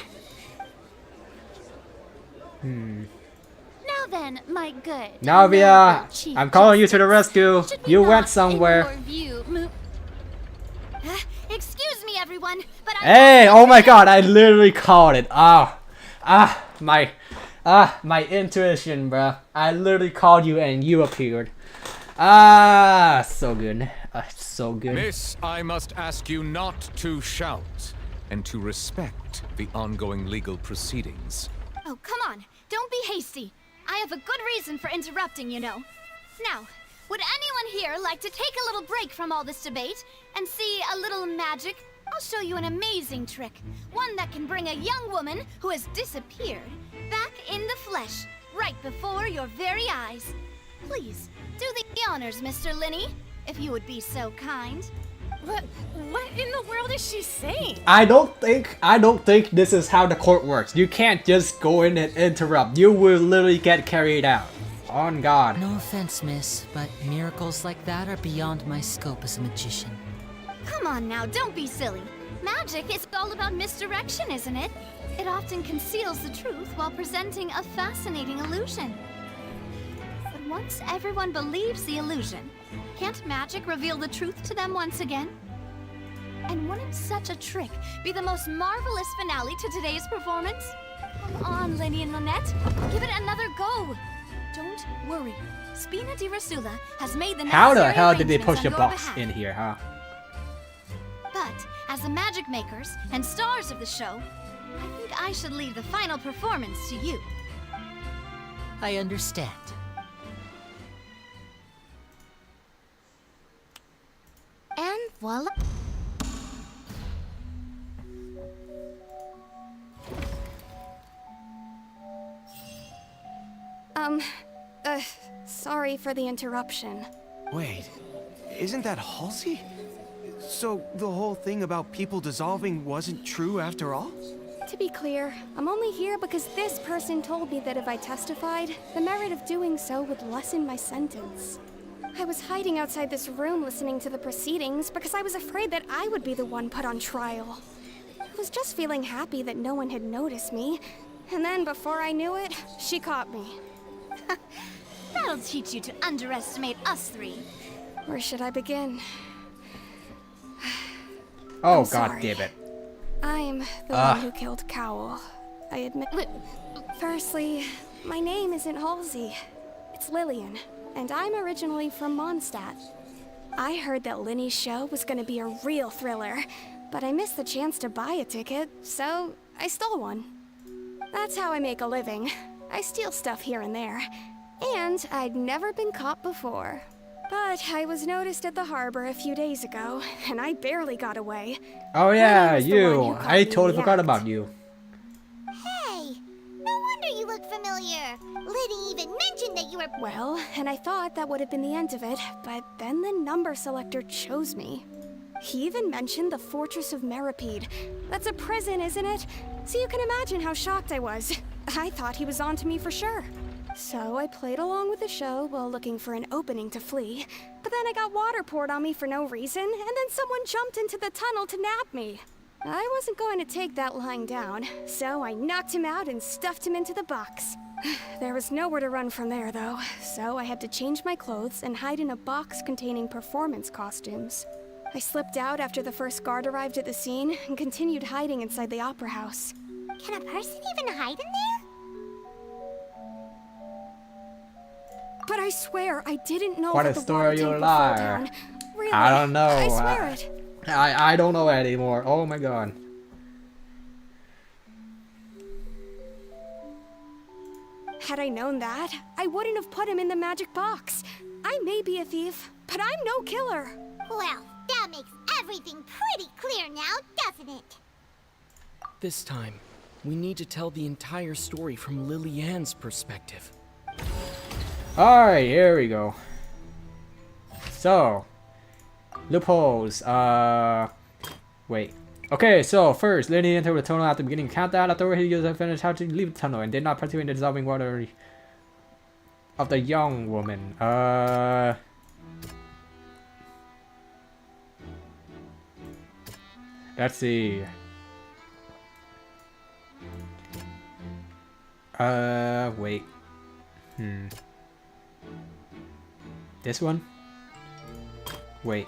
Now then, my good Navia, noble Chief I'm calling you to the Justice, rescue. should we You not, went in somewhere. your view, Excuse me, everyone, but Hey, oh my god, I literally called it. My intuition, bruh. I literally called you and you appeared. So good. So good. Miss, I must ask you not to shout and to respect the ongoing legal proceedings. Oh, come on. Don't be hasty. I have a good reason for interrupting, you know. Now, would anyone here like to take a little break from all this debate and see a little magic? I'll show you an amazing trick. One that can bring a young woman who has disappeared back in the flesh, right before your very eyes. Please, do the honors, Mr. Linny, if you would be so kind. What in the world is she saying? I don't think this is how the court works. You can't just go in and interrupt. You will literally get carried out. On God. No offense, miss, but miracles like that are beyond my scope as a magician. Come on now, don't be silly. Magic is all about misdirection, isn't it? It often conceals the truth while presenting a fascinating illusion. But once everyone believes the illusion, can't magic reveal the truth to them once again? And wouldn't such a trick be the most marvelous finale to today's performance? Come on, Lenny and Lynette. Give it another go. Don't worry. Spina di Rasula has made the How the necessary hell did they arrangements push a on your box behalf. in here, huh? But as the magic makers and stars of the show, I think I should leave the final performance to you. I understand. And voila. Sorry for the interruption. Wait, isn't that Halsey? So the whole thing about people dissolving wasn't true after all? To be clear, I'm only here because this person told me that if I testified, the merit of doing so would lessen my sentence. I was hiding outside this room listening to the proceedings because I was afraid that I would be the one put on trial. I was just feeling happy that no one had noticed me, and then before I knew it, she caught me. That'll teach you to underestimate us three. Where should I begin? Oh, I'm god sorry. damn it. I'm the one who killed Cowell. I admit. Firstly, my name isn't Halsey. It's Lillian, and I'm originally from Mondstadt. I heard that Linny's show was gonna be a real thriller, but I missed the chance to buy a ticket, so I stole one. That's how I make a living. I steal stuff here and there. And I'd never been caught before. But I was noticed at the harbor a few days ago, and I barely got away. Oh yeah, was the one you. who caught I me in totally the forgot act. about you. Hey, no wonder you look familiar. Liddy even mentioned that you were. Well, and I thought that would have been the end of it, but then the number selector chose me. He even mentioned the Fortress of Meripede. That's a prison, isn't it? So you can imagine how shocked I was. I thought he was onto me for sure. So I played along with the show while looking for an opening to flee. But then I got water poured on me for no reason, and then someone jumped into the tunnel to nab me. I wasn't going to take that lying down, so I knocked him out and stuffed him into the box. There was nowhere to run from there, though, so I had to change my clothes and hide in a box containing performance costumes. I slipped out after the first guard arrived at the scene and continued hiding inside the opera house. Can a person even hide in there? But I swear, I didn't know What that a the story water you tank would fall lie. down. Really, I don't know. I swear it. I don't know anymore. Oh my god. Had I known that, I wouldn't have put him in the magic box. I may be a thief, but I'm no killer. Well, that makes everything pretty clear now, doesn't it? This time, we need to tell the entire story from Lillian's perspective. Alright, here we go. So, loopholes. Wait. Okay, so first, Lenny entered the tunnel at the beginning countdown. After he used to finish how to leave the tunnel and did not participate in the dissolving water of the young woman. Let's see. Wait. This one? Wait.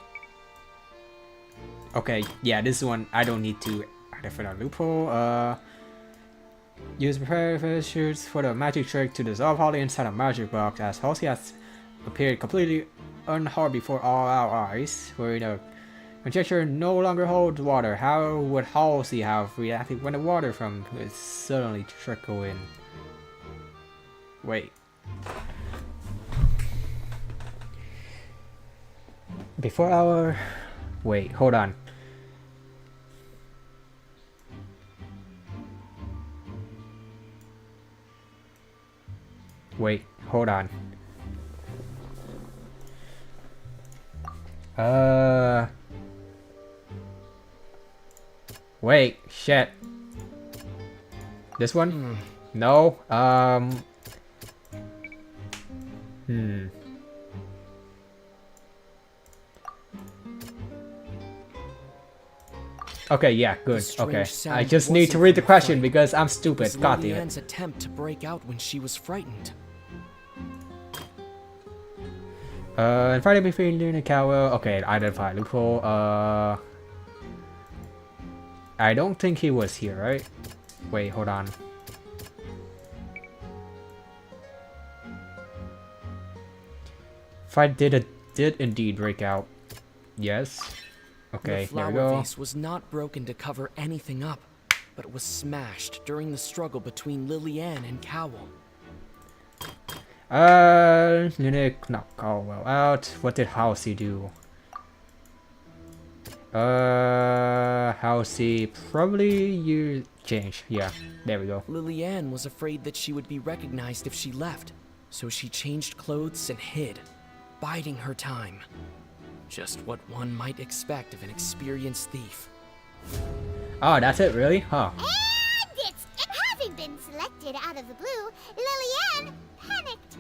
Okay, yeah, this one I don't need to add for the loophole. Use prepare shoots for the magic trick to dissolve Holly inside a magic box, as Halsey has appeared completely unharmed before all our eyes. Where the conjecture no longer holds water. How would Halsey have reacted when the water from it suddenly trickle in? Wait. Before our... Wait, hold on. Wait, hold on. Wait, shit. This one? No, Okay, yeah, The good. strange Okay. I sound just need to wasn't read the from question fright. because I'm It stupid. was God damn it. Lily-Ann's attempt to break out when she was frightened. In Friday between Luna and Cowell. Okay, identify loophole. I don't think he was here, right? Wait, hold on. Fight did indeed break out. Yes. Okay, The there we flower go. vase was not broken to cover anything up, but was smashed during the struggle between Lily-Ann and Cowell. Luna knocked Caldwell out. What did Halsey do? Halsey probably you change. Yeah, there we go. Lily-Ann was afraid that she would be recognized if she left, so she changed clothes and hid, biding her time. Just what one might expect of an experienced thief. Oh, that's it, really? Huh. And it's having been selected out of the blue, Lily-Ann panicked.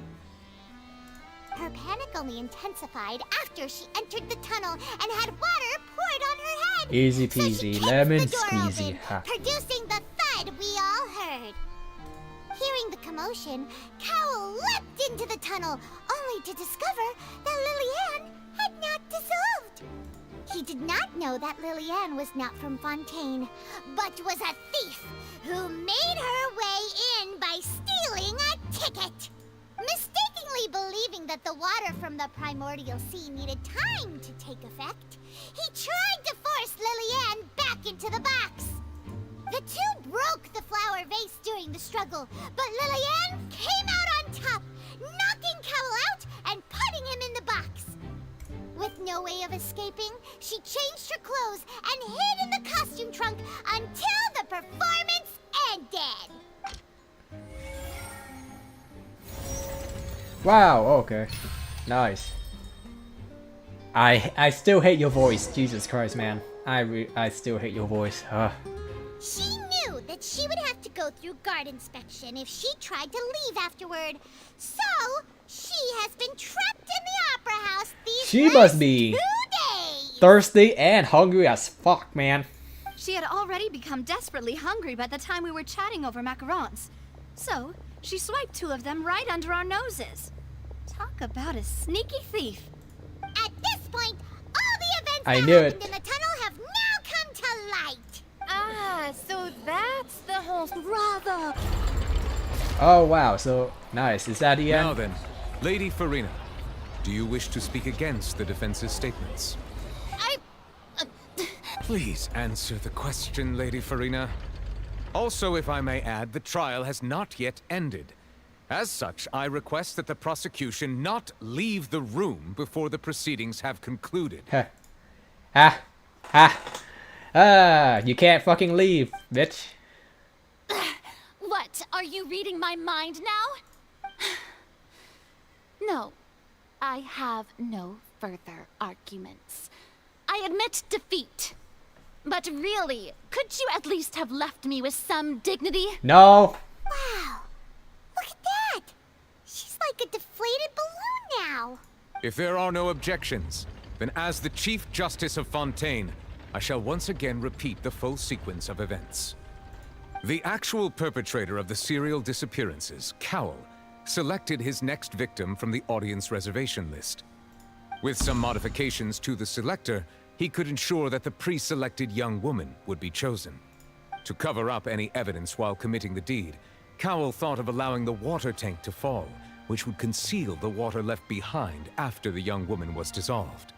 Her panic only intensified after she entered the tunnel and had water poured on her head. Easy So she peasy, kicked lemon the door squeezy. open, Ha. producing the thud we all heard. Hearing the commotion, Cowell leapt into the tunnel, only to discover that Lily-Ann had not dissolved. He did not know that Lily-Ann was not from Fontaine, but was a thief who made her way in by stealing a ticket. Mistakenly believing that the water from the primordial sea needed time to take effect, he tried to force Lily-Ann back into the box. The two broke the flower vase during the struggle, but Lily-Ann came out on top, knocking Cowell out and putting him in the box. With no way of escaping, she changed her clothes and hid in the costume trunk until the performance ended. Wow, okay. Nice. I still hate your voice. Jesus Christ, man. I still hate your voice. She knew that she would have to go through guard inspection if she tried to leave afterward. So, she has been trapped in the opera house these She last must be 2 days. thirsty and hungry as fuck, man. She had already become desperately hungry by the time we were chatting over macarons. So, she swiped 2 of them right under our noses. Talk about a sneaky thief. At this point, all the events I that knew happened it. in the tunnel have now come to light. Ah, so that's the whole bravo. Oh wow, so nice. Is that the end? Now then, Lady Farina, do you wish to speak against the defense's statements? Please answer the question, Lady Farina. Also, if I may add, the trial has not yet ended. As such, I request that the prosecution not leave the room before the proceedings have concluded. You can't fucking leave, bitch. What? Are you reading my mind now? No, I have no further arguments. I admit defeat. But really, could you at least have left me with some dignity? No. Wow. Look at that. She's like a deflated balloon now. If there are no objections, then as the Chief Justice of Fontaine, I shall once again repeat the full sequence of events. The actual perpetrator of the serial disappearances, Cowell, selected his next victim from the audience reservation list. With some modifications to the selector, he could ensure that the pre-selected young woman would be chosen. To cover up any evidence while committing the deed, Cowell thought of allowing the water tank to fall, which would conceal the water left behind after the young woman was dissolved.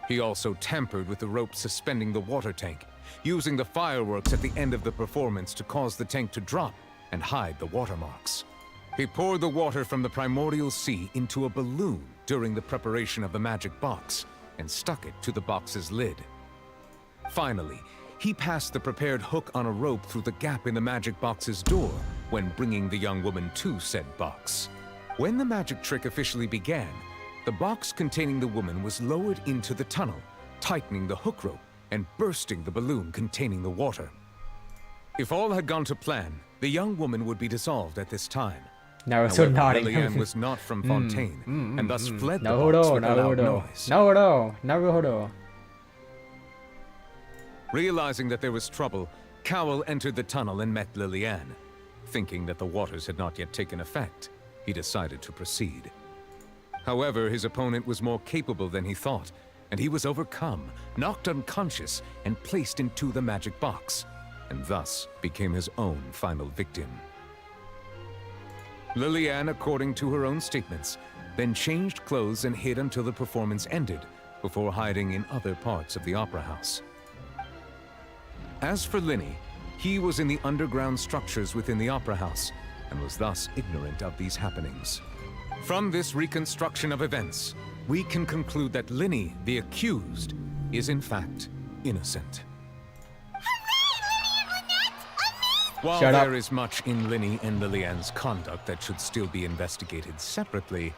He also tampered with the rope suspending the water tank, using the fireworks at the end of the performance to cause the tank to drop and hide the watermarks. He poured the water from the primordial sea into a balloon during the preparation of the magic box and stuck it to the box's lid. Finally, he passed the prepared hook on a rope through the gap in the magic box's door when bringing the young woman to said box. When the magic trick officially began, the box containing the woman was lowered into the tunnel, tightening the hook rope and bursting the balloon containing the water. If all had gone to plan, the young woman would be dissolved at this time. No, so However, nodding. Lily-Ann was not from Fontaine, and thus fled the Naruto, box with a loud Naruto, noise. Naruto, Naruto. Realizing that there was trouble, Cowell entered the tunnel and met Liliane. Thinking that the waters had not yet taken effect, he decided to proceed. However, his opponent was more capable than he thought, and he was overcome, knocked unconscious, and placed into the magic box, and thus became his own final victim. Liliane, according to her own statements, then changed clothes and hid until the performance ended, before hiding in other parts of the opera house. As for Linny, he was in the underground structures within the opera house, and was thus ignorant of these happenings. From this reconstruction of events, we can conclude that Linny, the accused, is in fact innocent. While there is much in Linny and Liliane's conduct that should still be investigated separately,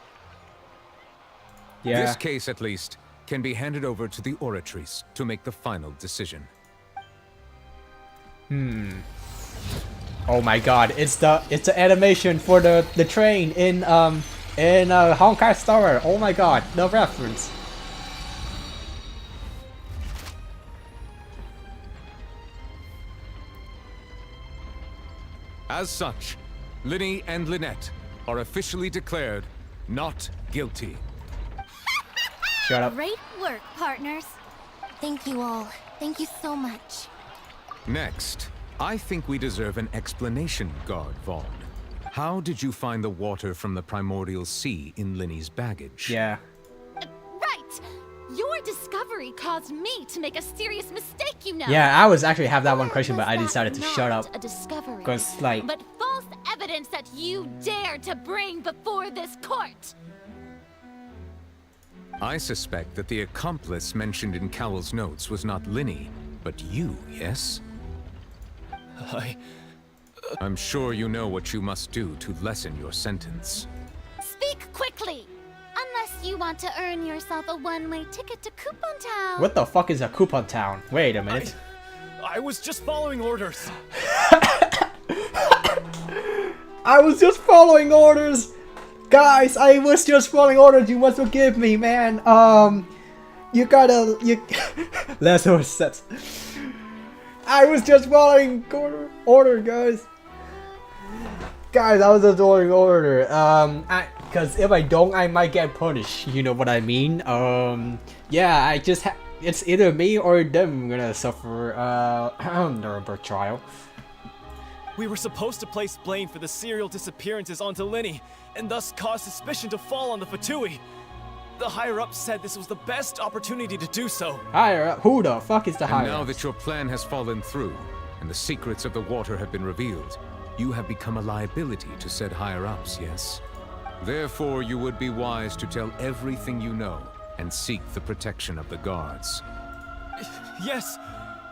this case, at least, can be handed over to the Oratrice to make the final decision. Oh my god, it's the animation for the train in Honkai Star. Oh my god, the reference. As such, Linny and Lynette are officially declared not guilty. Shut up. Great work, partners. Thank you all. Thank you so much. Next, I think we deserve an explanation, Guard Vaughn. How did you find the water from the primordial sea in Linny's baggage? Yeah. Right! Your discovery caused me to make a serious mistake, you know. Yeah, I was actually have that one question, but I decided to shut up. A discovery, because, like... but false evidence that you dared to bring before this court. I suspect that the accomplice mentioned in Cowell's notes was not Linny, but you, yes? I'm sure you know what you must do to lessen your sentence. Speak quickly! Unless you want to earn yourself a one-way ticket to Coupon Town. What the fuck is a Coupon Town? Wait a minute. I was just following orders. I was just following orders! Guys, I was just following orders. You must forgive me, man. You gotta... Last horse sets. I was just following order, guys. Guys, I was just following order. Because if I don't, I might get punished. You know what I mean? Yeah, it's either me or them gonna suffer, Nuremberg trial. We were supposed to place blame for the serial disappearances onto Linny, and thus cause suspicion to fall on the Fatui. The higher-ups said this was the best opportunity to do so. Higher-up? Who the fuck is the higher-up? Now that your plan has fallen through, and the secrets of the water have been revealed, you have become a liability to said higher-ups, yes? Therefore, you would be wise to tell everything you know, and seek the protection of the guards. Yes,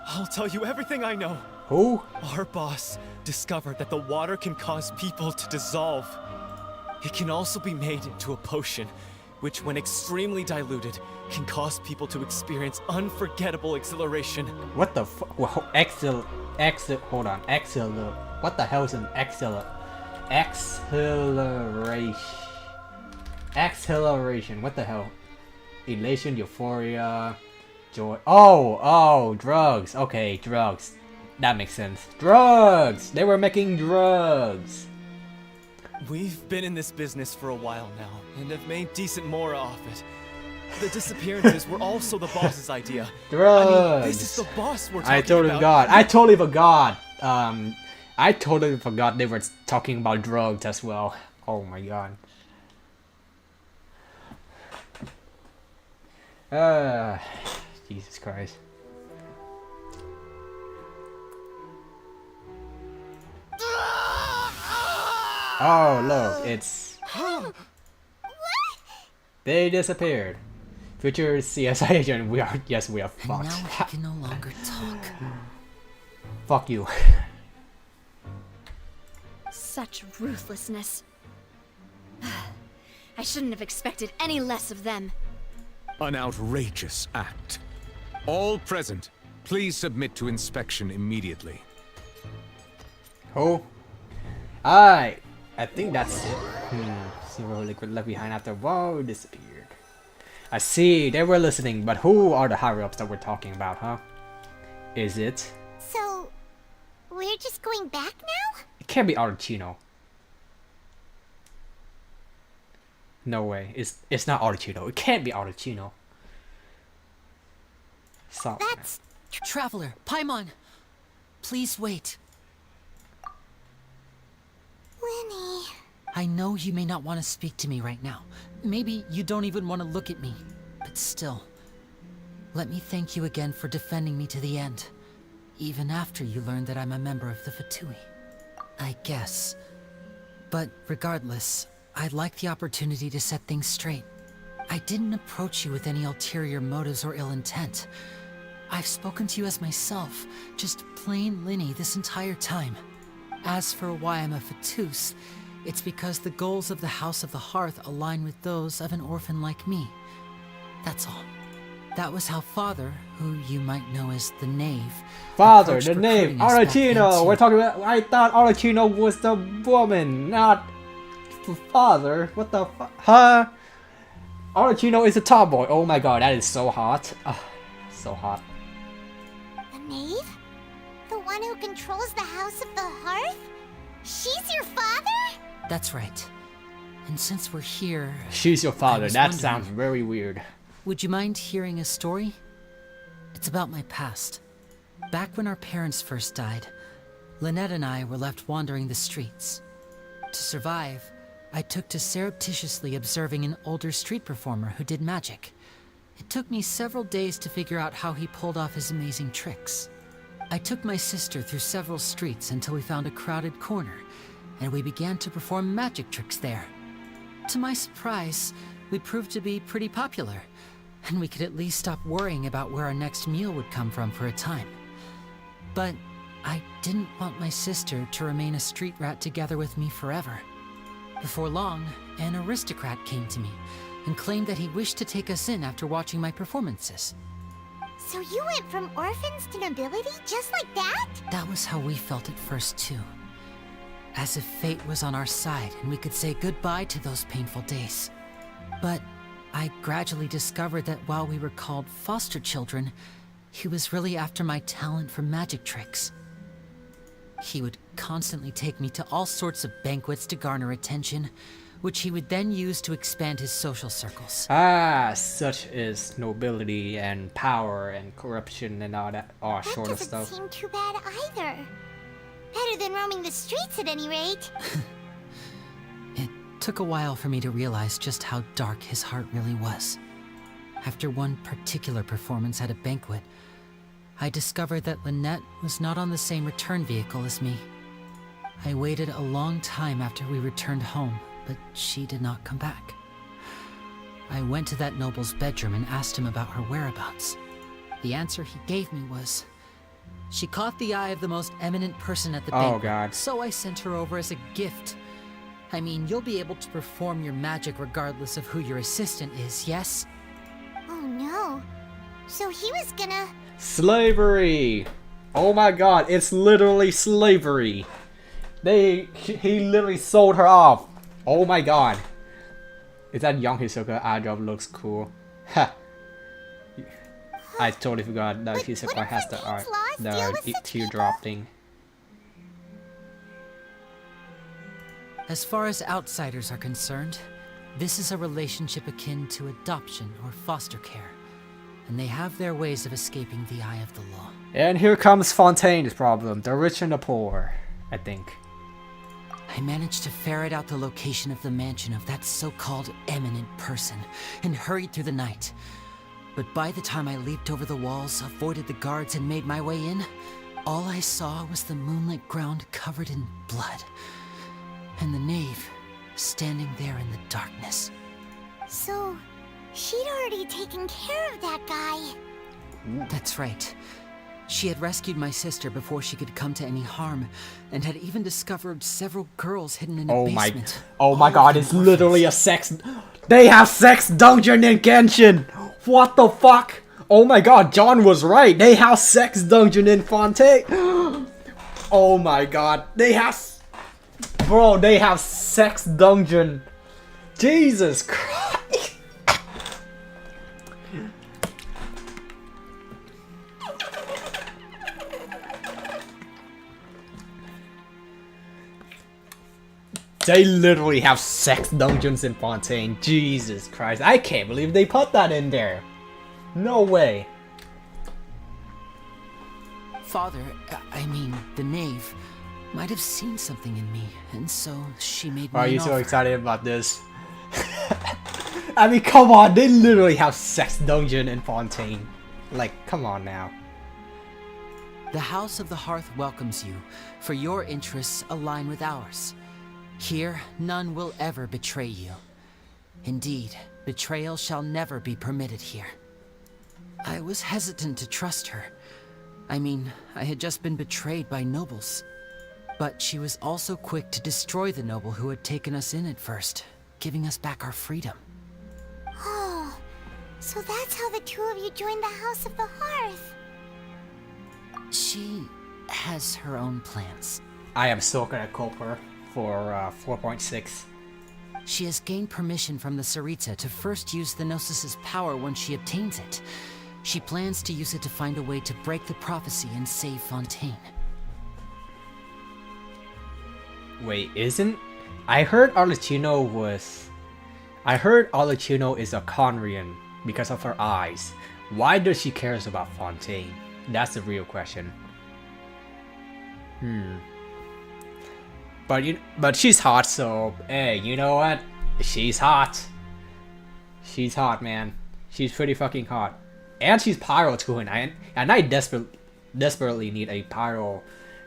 I'll tell you everything I know. Who? Our boss discovered that the water can cause people to dissolve. It can also be made into a potion, which when extremely diluted, can cause people to experience unforgettable exhilaration. What the fuck? Hold on. What the hell is an exhilaration? What the hell? Elation, euphoria, joy. Oh, drugs. Okay, drugs. That makes sense. Drugs! They were making drugs. We've been in this business for a while now, and have made decent more off it. The disappearances were also the boss's idea. Drugs! I mean, this is the boss we're talking about. I totally forgot. I totally forgot they were talking about drugs as well. Oh my god. Jesus Christ. Oh, look, it's... They disappeared. Future CSI agent, we are fucked. And now he can no longer talk. Fuck you. Such ruthlessness. I shouldn't have expected any less of them. An outrageous act. All present, please submit to inspection immediately. Oh. Alright. I think that's it. Zero liquid left behind after Whoa disappeared. I see, they were listening, but who are the higher-ups that we're talking about, huh? Is it? So, we're just going back now? It can't be Arlecchino. No way. It's not Arlecchino. It can't be Arlecchino. So. That's... Traveler, Paimon! Please wait. Lenny... I know you may not want to speak to me right now. Maybe you don't even want to look at me. But still, let me thank you again for defending me to the end. Even after you learned that I'm a member of the Fatui. I guess. But regardless, I'd like the opportunity to set things straight. I didn't approach you with any ulterior motives or ill intent. I've spoken to you as myself, just plain Linny this entire time. As for why I'm a Fatus, it's because the goals of the House of the Hearth align with those of an orphan like me. That's all. That was how Father, who you might know as the Knave... Father, the Knave, Arlecchino! We're talking about... I thought Arlecchino was the woman, not... Father. What the fuck? Huh? Arlecchino is a tomboy. Oh my god, that is so hot. So hot. The Knave? The one who controls the House of the Hearth? She's your father? That's right. And since we're here... She's your father. That sounds very weird. Would you mind hearing a story? It's about my past. Back when our parents first died, Lynette and I were left wandering the streets. To survive, I took to surreptitiously observing an older street performer who did magic. It took me several days to figure out how he pulled off his amazing tricks. I took my sister through several streets until we found a crowded corner, and we began to perform magic tricks there. To my surprise, we proved to be pretty popular, and we could at least stop worrying about where our next meal would come from for a time. But I didn't want my sister to remain a street rat together with me forever. Before long, an aristocrat came to me and claimed that he wished to take us in after watching my performances. So you went from orphans to nobility just like that? That was how we felt at first too. As if fate was on our side and we could say goodbye to those painful days. But I gradually discovered that while we were called foster children, he was really after my talent for magic tricks. He would constantly take me to all sorts of banquets to garner attention, which he would then use to expand his social circles. Such as nobility and power and corruption and all that sort of stuff. That doesn't seem too bad either. Better than roaming the streets at any rate. It took a while for me to realize just how dark his heart really was. After one particular performance at a banquet, I discovered that Lynette was not on the same return vehicle as me. I waited a long time after we returned home, but she did not come back. I went to that noble's bedroom and asked him about her whereabouts. The answer he gave me was, she caught the eye of the most eminent person at the banquet, God. so I sent her over as a gift. I mean, you'll be able to perform your magic regardless of who your assistant is, yes? Oh no. So he was gonna... Slavery! Oh my god, it's literally slavery. He literally sold her off. Oh my god. Is that young Hisoka? Our job looks cool. Ha! I totally forgot that Hisoka has the teardrop thing. As far as outsiders are concerned, this is a relationship akin to adoption or foster care, and they have their ways of escaping the eye of the law. And here comes Fontaine's problem, the rich and the poor, I think. I managed to ferret out the location of the mansion of that so-called eminent person and hurried through the night. But by the time I leaped over the walls, avoided the guards, and made my way in, all I saw was the moonlit ground covered in blood, and the knave standing there in the darkness. So, she'd already taken care of that guy. That's right. She had rescued my sister before she could come to any harm, and had even discovered several girls hidden in a basement. Oh my god, it's literally a sex... They have sex dungeon in Genshin! What the fuck? Oh my god, John was right. They have sex dungeon in Fontaine. Oh my god, they have... Bro, they have sex dungeon. Jesus Christ. They literally have sex dungeons in Fontaine. Jesus Christ. I can't believe they put that in there. No way. Father, I mean, the knave, might have seen something in me, and so she made me Are an you so offer. excited about this? I mean, come on. They literally have sex dungeon in Fontaine. Like, come on now. The House of the Hearth welcomes you, for your interests align with ours. Here, none will ever betray you. Indeed, betrayal shall never be permitted here. I was hesitant to trust her. I mean, I had just been betrayed by nobles. But she was also quick to destroy the noble who had taken us in at first, giving us back our freedom. Oh, so that's how the two of you joined the House of the Hearth. She has her own plans. I am so gonna cope her for 4.6. She has gained permission from the Sarita to first use the Gnosis' power when she obtains it. She plans to use it to find a way to break the prophecy and save Fontaine. Wait, isn't... I heard Arlecchino was... I heard Arlecchino is a Conrian because of her eyes. Why does she cares about Fontaine? That's the real question. But she's hot, so hey, you know what? She's hot. She's hot, man. She's pretty fucking hot. And she's pyro too, and I desperately need a pyro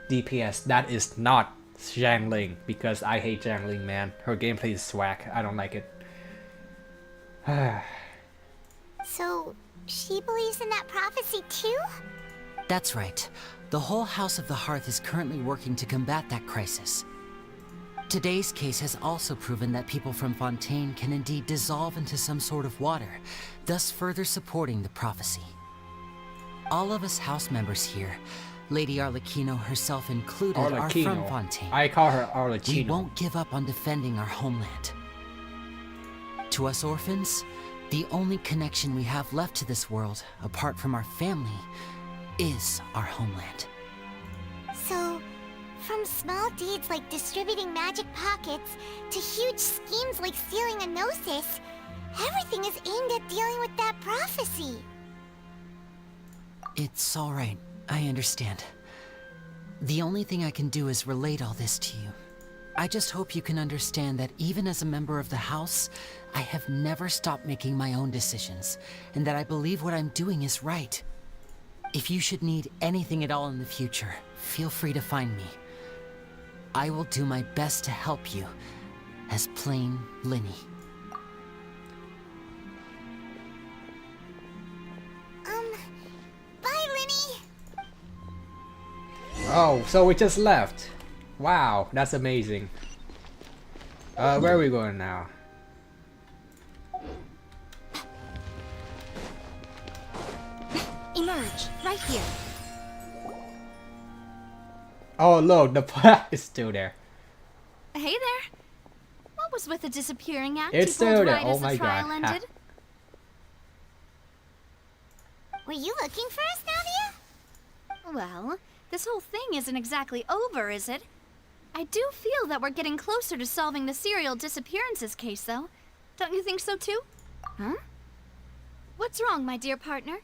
DPS that is not Xiangling, because I hate Xiangling, man. Her gameplay is swag. I don't like it. So, she believes in that prophecy too? That's right. The whole House of the Hearth is currently working to combat that crisis. Today's case has also proven that people from Fontaine can indeed dissolve into some sort of water, thus further supporting the prophecy. All of us house members here, Lady Arlecchino herself included, are from Fontaine. I call her Arlecchino. We won't give up on defending our homeland. To us orphans, the only connection we have left to this world, apart from our family, is our homeland. So, from small deeds like distributing magic pockets to huge schemes like stealing a Gnosis, everything is aimed at dealing with that prophecy. It's all right. I understand. The only thing I can do is relate all this to you. I just hope you can understand that even as a member of the House, I have never stopped making my own decisions, and that I believe what I'm doing is right. If you should need anything at all in the future, feel free to find me. I will do my best to help you, as plain Linny. Bye, Linny! Oh, so we just left. Wow, that's amazing. Where are we going now? Emerge, right here. Oh look, the plant is still there. Hey there. What was with the disappearing act It's you pulled still there. right Oh as my the trial God. ended? Were you looking for us, Navia? Well, this whole thing isn't exactly over, is it? I do feel that we're getting closer to solving the serial disappearances case, though. Don't you think so, too? Huh? What's wrong, my dear partner?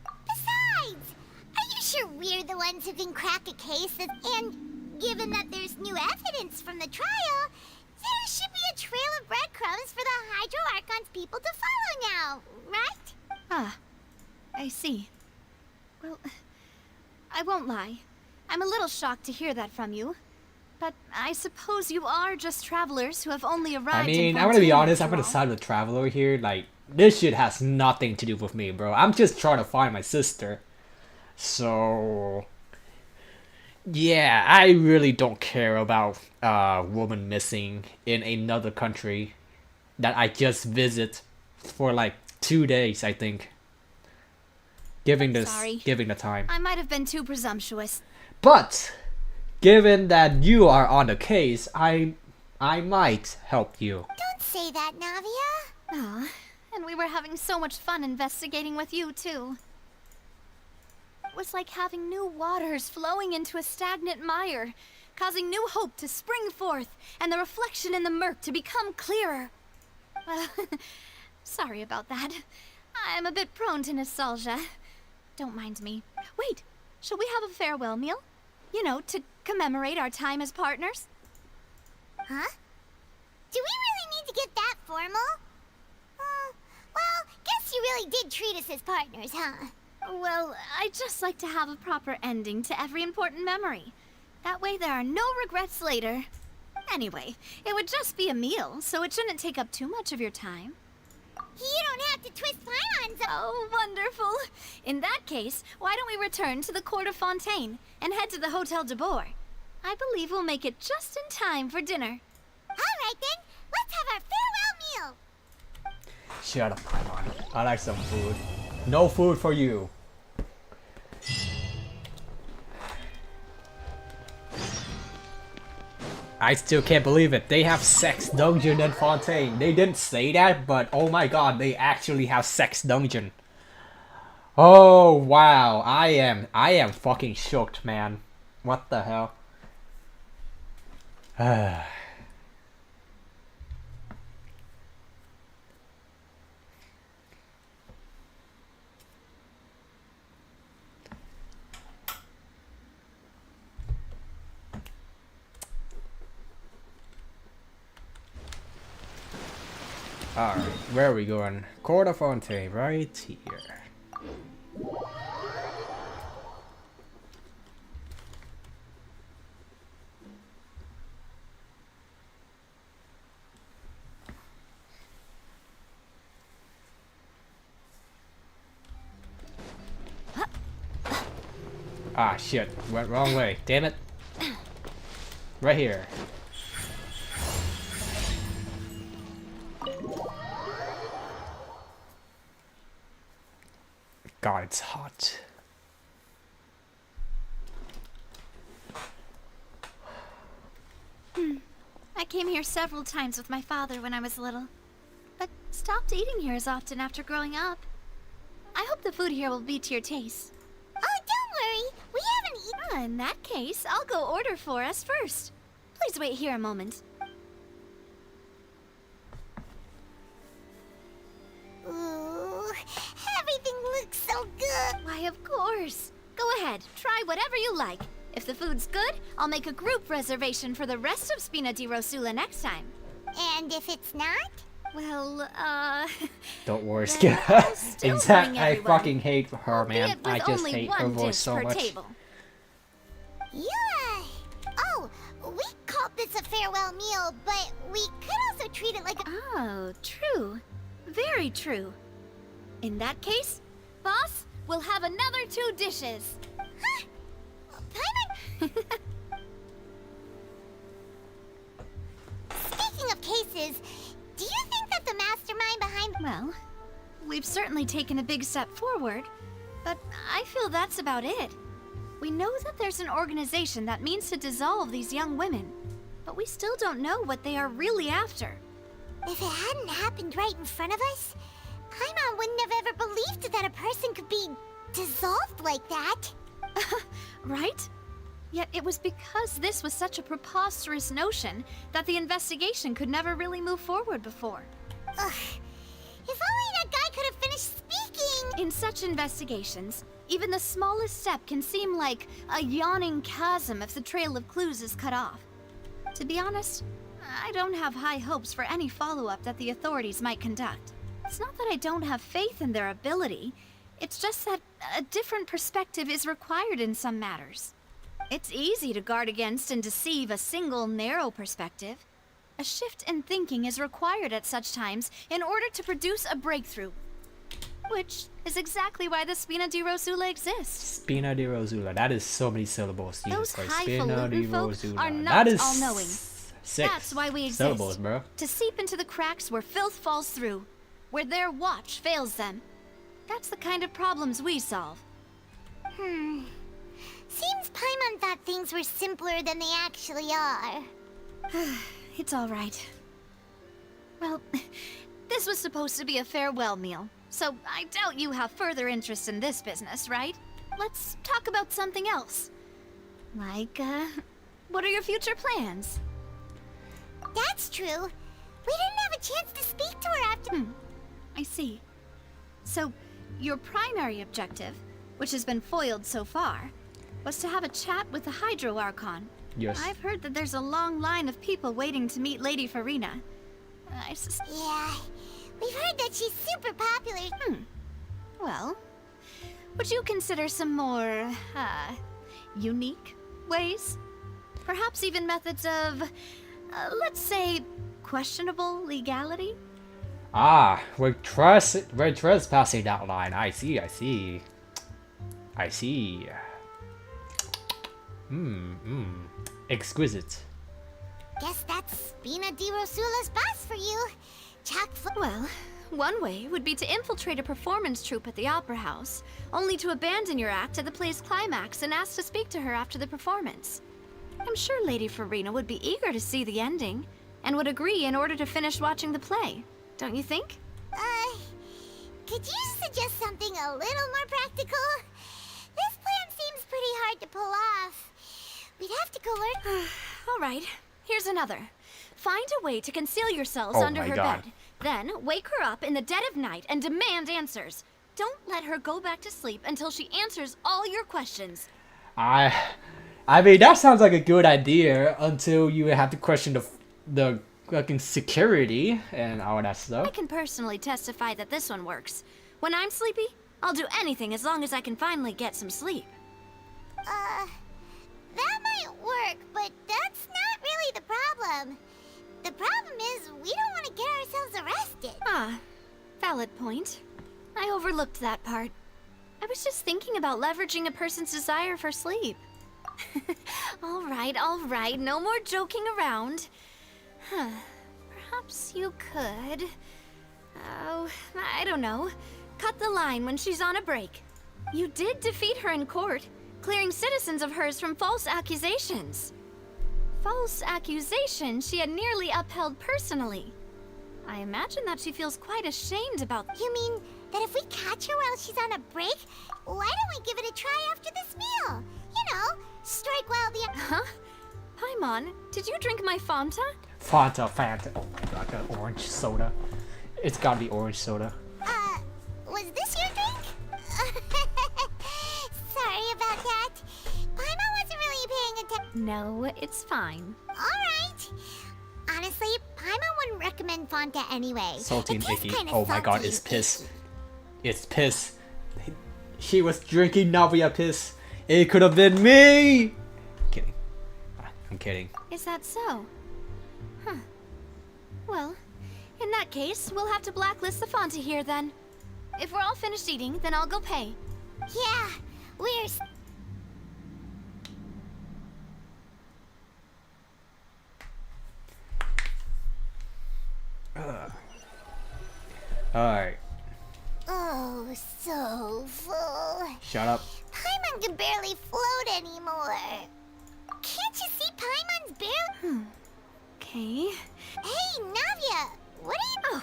Besides, are you sure we're the ones who can crack a case? And given that there's new evidence from the trial, there should be a trail of breadcrumbs for the Hydro Archon's people to follow now, right? Ah, I see. Well, I won't lie. I'm a little shocked to hear that from you. But I suppose you are just travelers who have only arrived I mean, in I'm gonna be Fontaine honest, I'm after gonna all. side with Traveler here. Like, this shit has nothing to do with me, bro. I'm just trying to find my sister. So... yeah, I really don't care about a woman missing in another country that I just visit for like 2 days, I think. Giving the time. I might have been too presumptuous. But given that you are on the case, I might help you. Don't say that, Navia. Aw, and we were having so much fun investigating with you, too. was like having new waters flowing into a stagnant mire, causing new hope to spring forth, and the reflection in the murk to become clearer. Well, sorry about that. I'm a bit prone to nostalgia. Don't mind me. Wait, shall we have a farewell meal? You know, to commemorate our time as partners? Huh? Do we really need to get that formal? Well, guess you really did treat us as partners, huh? Well, I just like to have a proper ending to every important memory. That way there are no regrets later. Anyway, it would just be a meal, so it shouldn't take up too much of your time. You don't have to twist Paimon's. Oh, wonderful. In that case, why don't we return to the Court of Fontaine and head to the Hotel de Boer? I believe we'll make it just in time for dinner. All right then, let's have our farewell meal. Shut up, Paimon. I like some food. No food for you. I still can't believe it. They have sex dungeon in Fontaine. They didn't say that, but oh my god, they actually have sex dungeon. Oh wow, I am fucking shocked, man. What the hell? Alright, where are we going? Court of Fontaine, right here. Ah shit, went wrong way, damn it. Right here. God, it's hot. I came here several times with my father when I was little, but stopped eating here as often after growing up. I hope the food here will be to your taste. Oh, don't worry. We haven't eaten. In that case, I'll go order for us first. Please wait here a moment. Ooh, everything looks so good. Why, of course. Go ahead, try whatever you like. If the food's good, I'll make a group reservation for the rest of Spina di Rosula next time. And if it's not? Well, don't worry, Skip. Exactly. I fucking hate her, man. I just hate her voice so much. Table. Yeah. Oh, we called this a farewell meal, but we could also treat it like a... Oh, true. Very true. In that case, boss, we'll have another 2 dishes. Huh? Paimon? Speaking of cases, do you think that the mastermind behind... Well, we've certainly taken a big step forward, but I feel that's about it. We know that there's an organization that means to dissolve these young women, but we still don't know what they are really after. If it hadn't happened right in front of us, Paimon wouldn't have ever believed that a person could be dissolved like that. Right? Yet it was because this was such a preposterous notion that the investigation could never really move forward before. Ugh. If only that guy could have finished speaking! In such investigations, even the smallest step can seem like a yawning chasm if the trail of clues is cut off. To be honest, I don't have high hopes for any follow-up that the authorities might conduct. It's not that I don't have faith in their ability, it's just that a different perspective is required in some matters. It's easy to guard against and deceive a single narrow perspective. A shift in thinking is required at such times in order to produce a breakthrough. Which is exactly why the Spina di Rosula exists. Spina di Rosula. That is so many syllables. Those Spina di highfalutin folk Rosula. are not that is all-knowing. 6 That's why we exist. syllables, bro. To seep into the cracks where filth falls through, where their watch fails them. That's the kind of problems we solve. Seems Paimon thought things were simpler than they actually are. It's all right. Well, this was supposed to be a farewell meal, so I doubt you have further interest in this business, right? let's talk about something else. Like, what are your future plans? That's true. We didn't have a chance to speak to her after. I see. So, your primary objective, which has been foiled so far, was to have a chat with the Hydro Archon. Yes. I've heard that there's a long line of people waiting to meet Lady Farina. Yeah, we've heard that she's super popular. Well, would you consider some more, unique ways? Perhaps even methods of, let's say, questionable legality? Ah, we're trespassing that line. I see. Exquisite. Guess that's Spina di Rosula's boss for you. Well, one way would be to infiltrate a performance troupe at the Opera House, only to abandon your act at the play's climax and ask to speak to her after the performance. I'm sure Lady Farina would be eager to see the ending, and would agree in order to finish watching the play. Don't you think? Could you suggest something a little more practical? This plan seems pretty hard to pull off. We'd have to go learn. All right, here's another. Find a way to conceal yourselves under her bed. Then wake her up in the dead of night and demand answers. Don't let her go back to sleep until she answers all your questions. I mean, that sounds like a good idea until you have to question the fucking security and all that stuff. I can personally testify that this one works. When I'm sleepy, I'll do anything as long as I can finally get some sleep. That might work, but that's not really the problem. The problem is we don't want to get ourselves arrested. Valid point. I overlooked that part. I was just thinking about leveraging a person's desire for sleep. All right, no more joking around. Perhaps you could... Oh, I don't know. Cut the line when she's on a break. You did defeat her in court, clearing citizens of hers from false accusations. False accusations she had nearly upheld personally. I imagine that she feels quite ashamed about... You mean that if we catch her while she's on a break, why don't we give it a try after this meal? You know, strike while the... Huh? Paimon, did you drink my Fanta? Fanta. Oh my god, that orange soda. It's gotta be orange soda. Was this your drink? Sorry about that. Paimon wasn't really paying attention. No, it's fine. Alright. Honestly, Paimon wouldn't recommend Fanta anyway. Salty and It tastes icky. kinda Oh my god, salty. it's piss. It's piss. She was drinking Navia piss. It could have been me! Kidding. I'm kidding. Is that so? Huh. Well, in that case, we'll have to blacklist the Fanta here then. If we're all finished eating, then I'll go pay. Yeah, we're... Alright. Oh, so full. Shut up. Paimon can barely float anymore. Can't you see Paimon's barely... Okay. Hey, Navia! What are you... Oh,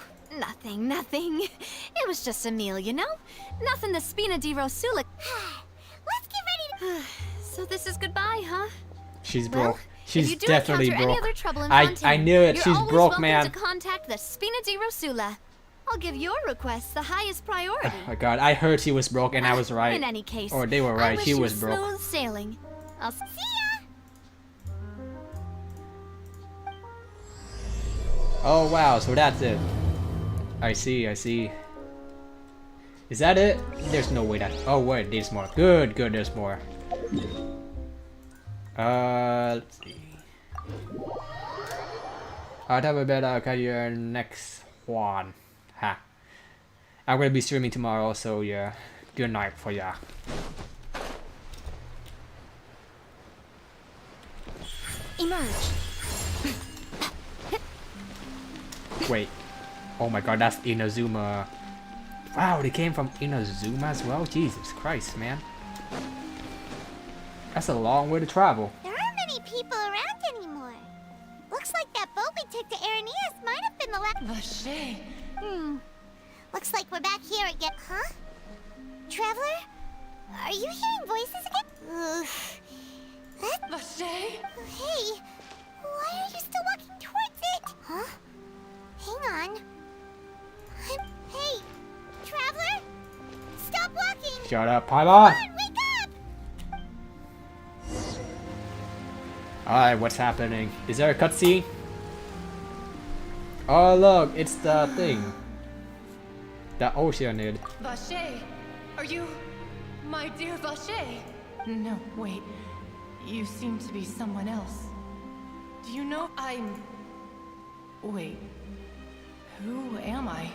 nothing. It was just a meal, you know? Nothing the Spina di Rosula... Let's get ready to... So this is goodbye, huh? She's Well, broke. She's if you do definitely encounter broke. any other trouble in I Fontaine, knew it. you're She's always broke, welcome man. to contact the Spina di Rosula. I'll give your request the highest priority. Oh my god, I heard she was broke and I was right. In any case, or they were right, I wish she you was broke. smooth sailing. I'll see ya. Oh wow, so that's it. I see. Is that it? There's no way that... Oh wait, there's more. Good, there's more. Let's see. Alright, have a better career next one. Ha. I'm gonna be streaming tomorrow, so yeah. Good night for ya. Emerge. Wait. Oh my god, that's Inazuma. Wow, they came from Inazuma as well? Jesus Christ, man. That's a long way to travel. There aren't many people around anymore. Looks like that boat we took to Araneas might have been the last... Looks like we're back here again. Huh? Traveler? Are you hearing voices again? Vache? Hey, why are you still walking towards it? Huh? Hang on. Hey, traveler? Stop walking! Shut up, Paimon! Come on, wake up! Alright, what's happening? Is there a cutscene? Oh look, it's the thing. The Oceanid. Vache? Are you... my dear Vache? No, wait. You seem to be someone else. Do you know I'm... Wait. Who am I?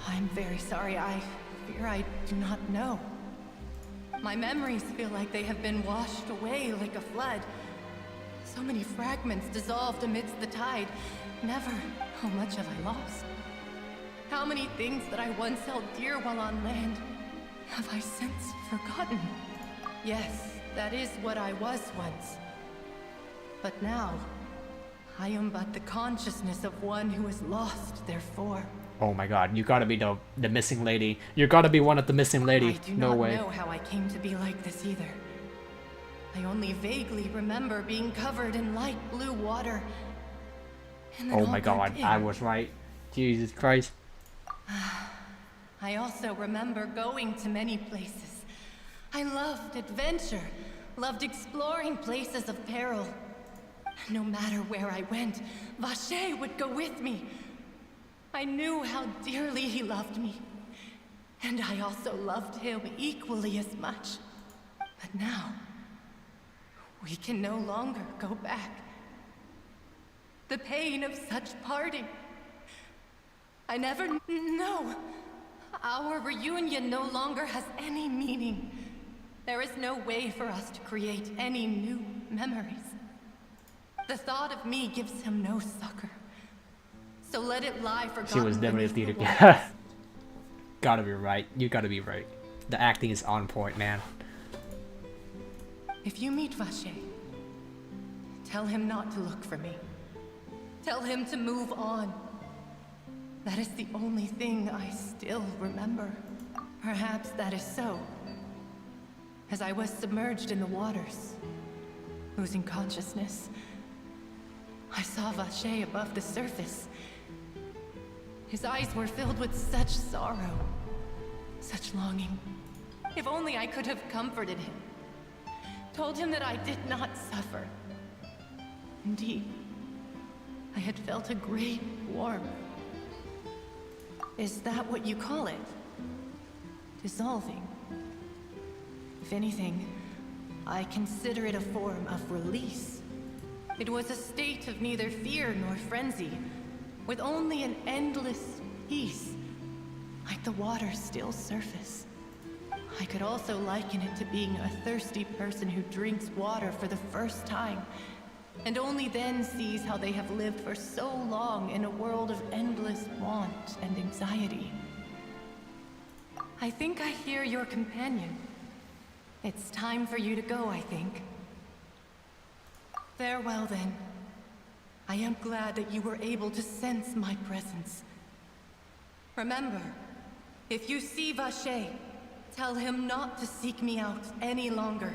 I'm very sorry. I fear I do not know. My memories feel like they have been washed away like a flood. So many fragments dissolved amidst the tide. Never. How much have I lost? How many things that I once held dear while on land have I since forgotten? Yes, that is what I was once. But now, I am but the consciousness of one who is lost, therefore. Oh my god, you gotta be the missing lady. You gotta be one of the missing lady. I do No not way. know how I came to be like this either. I only vaguely remember being covered in light blue water. And then Oh all my god, blurred I in. was right. Jesus Christ. I also remember going to many places. I loved adventure, loved exploring places of peril. No matter where I went, Vache would go with me. I knew how dearly he loved me. And I also loved him equally as much. But now, we can no longer go back. The pain of such parting. I never know. Our reunion no longer has any meaning. There is no way for us to create any new memories. The thought of me gives him no succor. So let it lie forgotten. She was definitely a beneath theater the kid. waters. Gotta be right. You gotta be right. The acting is on point, man. If you meet Vache, tell him not to look for me. Tell him to move on. That is the only thing I still remember. Perhaps that is so. As I was submerged in the waters, losing consciousness, I saw Vache above the surface. His eyes were filled with such sorrow, such longing. If only I could have comforted him, told him that I did not suffer. Indeed, I had felt a great warmth. Is that what you call it? Dissolving? If anything, I consider it a form of release. It was a state of neither fear nor frenzy, with only an endless peace, like the water's still surface. I could also liken it to being a thirsty person who drinks water for the first time, and only then sees how they have lived for so long in a world of endless want and anxiety. I think I hear your companion. It's time for you to go, I think. Farewell, then. I am glad that you were able to sense my presence. Remember, if you see Vache, tell him not to seek me out any longer.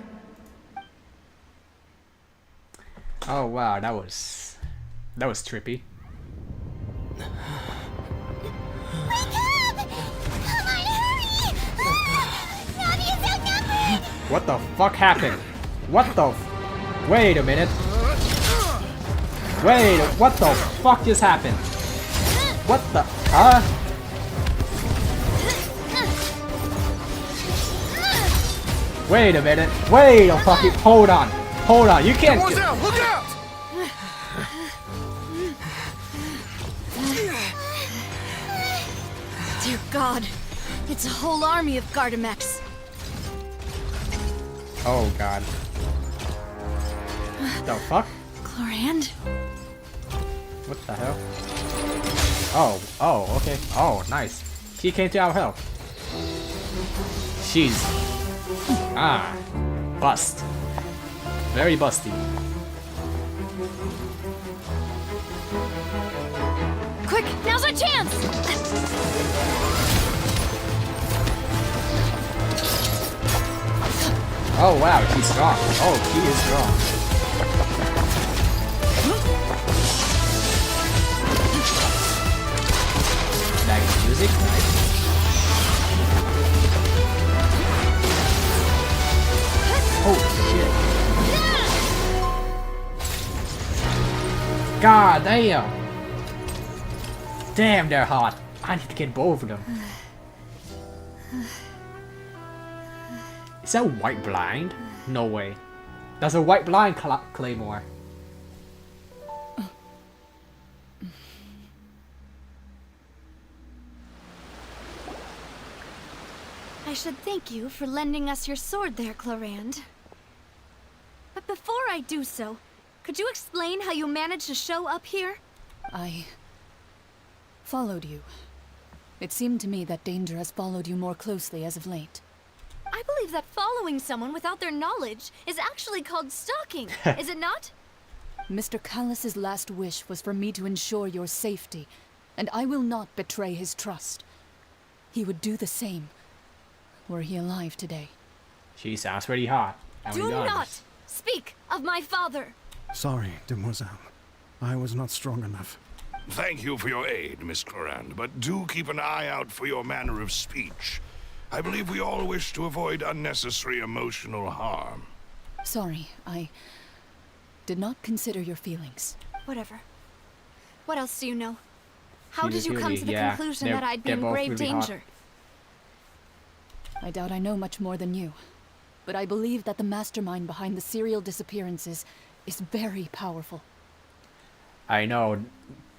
Oh wow, that was trippy. Wake up! Come on, hurry! Navi is outnumbered! What the fuck happened? What the Wait a minute. Wait, what the fuck just happened? What the Wait a minute. Wait a fucking hold on. Hold on. You can't Someone's out! Look out! Dear God, it's a whole army of Gardamex. Oh god. The fuck? Chlorand? What the hell? Oh, okay. Oh, nice. She came to our help. She's... bust. Very busty. Quick, now's our chance! Oh wow, she's strong. Oh, she is strong. Back to music, nice. Oh shit. God damn. Damn, they're hot. I need to get both of them. Is that white blind? No way. That's a white blind claymore. I should thank you for lending us your sword there, Clarand. But before I do so, could you explain how you managed to show up here? I followed you. It seemed to me that danger has followed you more closely as of late. I believe that following someone without their knowledge is actually called stalking, is it not? Mr. Callus's last wish was for me to ensure your safety, and I will not betray his trust. He would do the same, were he alive today. She sounds pretty hot. Do not speak of my father! Sorry, demoiselle. I was not strong enough. Thank you for your aid, Miss Clarand, but do keep an eye out for your manner of speech. I believe we all wish to avoid unnecessary emotional harm. Sorry, I did not consider your feelings. Whatever. What else do you know? How She's did you come to the conclusion that I'd be in grave danger? I doubt I know much more than you, but I believe that the mastermind behind the serial disappearances is very powerful. I know.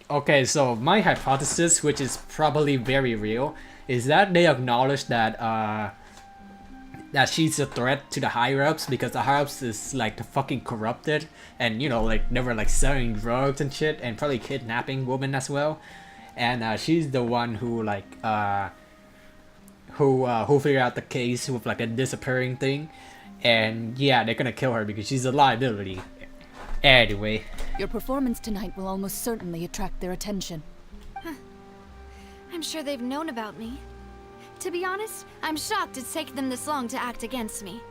Okay, so my hypothesis, which is probably very real, is that they acknowledge that that she's a threat to the higher-ups because the higher-ups is like fucking corrupted and, you know, like they were like selling drugs and shit and probably kidnapping women as well, and she's the one who like who figured out the case with like a disappearing thing, and yeah, they're gonna kill her because she's a liability. Anyway, your performance tonight will almost certainly attract their attention. I'm sure they've known about me. To be honest, I'm shocked it's taken them this long to act against me.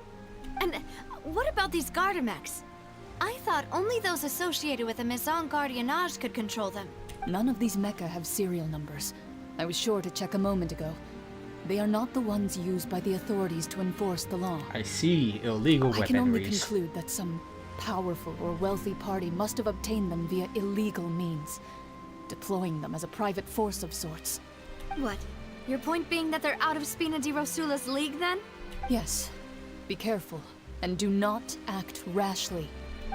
And what about these Gardamex? I thought only those associated with the Maison Gardiennage could control them. None of these mecha have serial numbers. I was sure to check a moment ago. They are not the ones used by the authorities to enforce the law. I see illegal weaponry. I can only conclude that some powerful or wealthy party must have obtained them via illegal means, deploying them as a private force of sorts. What? Your point being that they're out of Spina di Rosula's league, then? Yes. Be careful, and do not act rashly.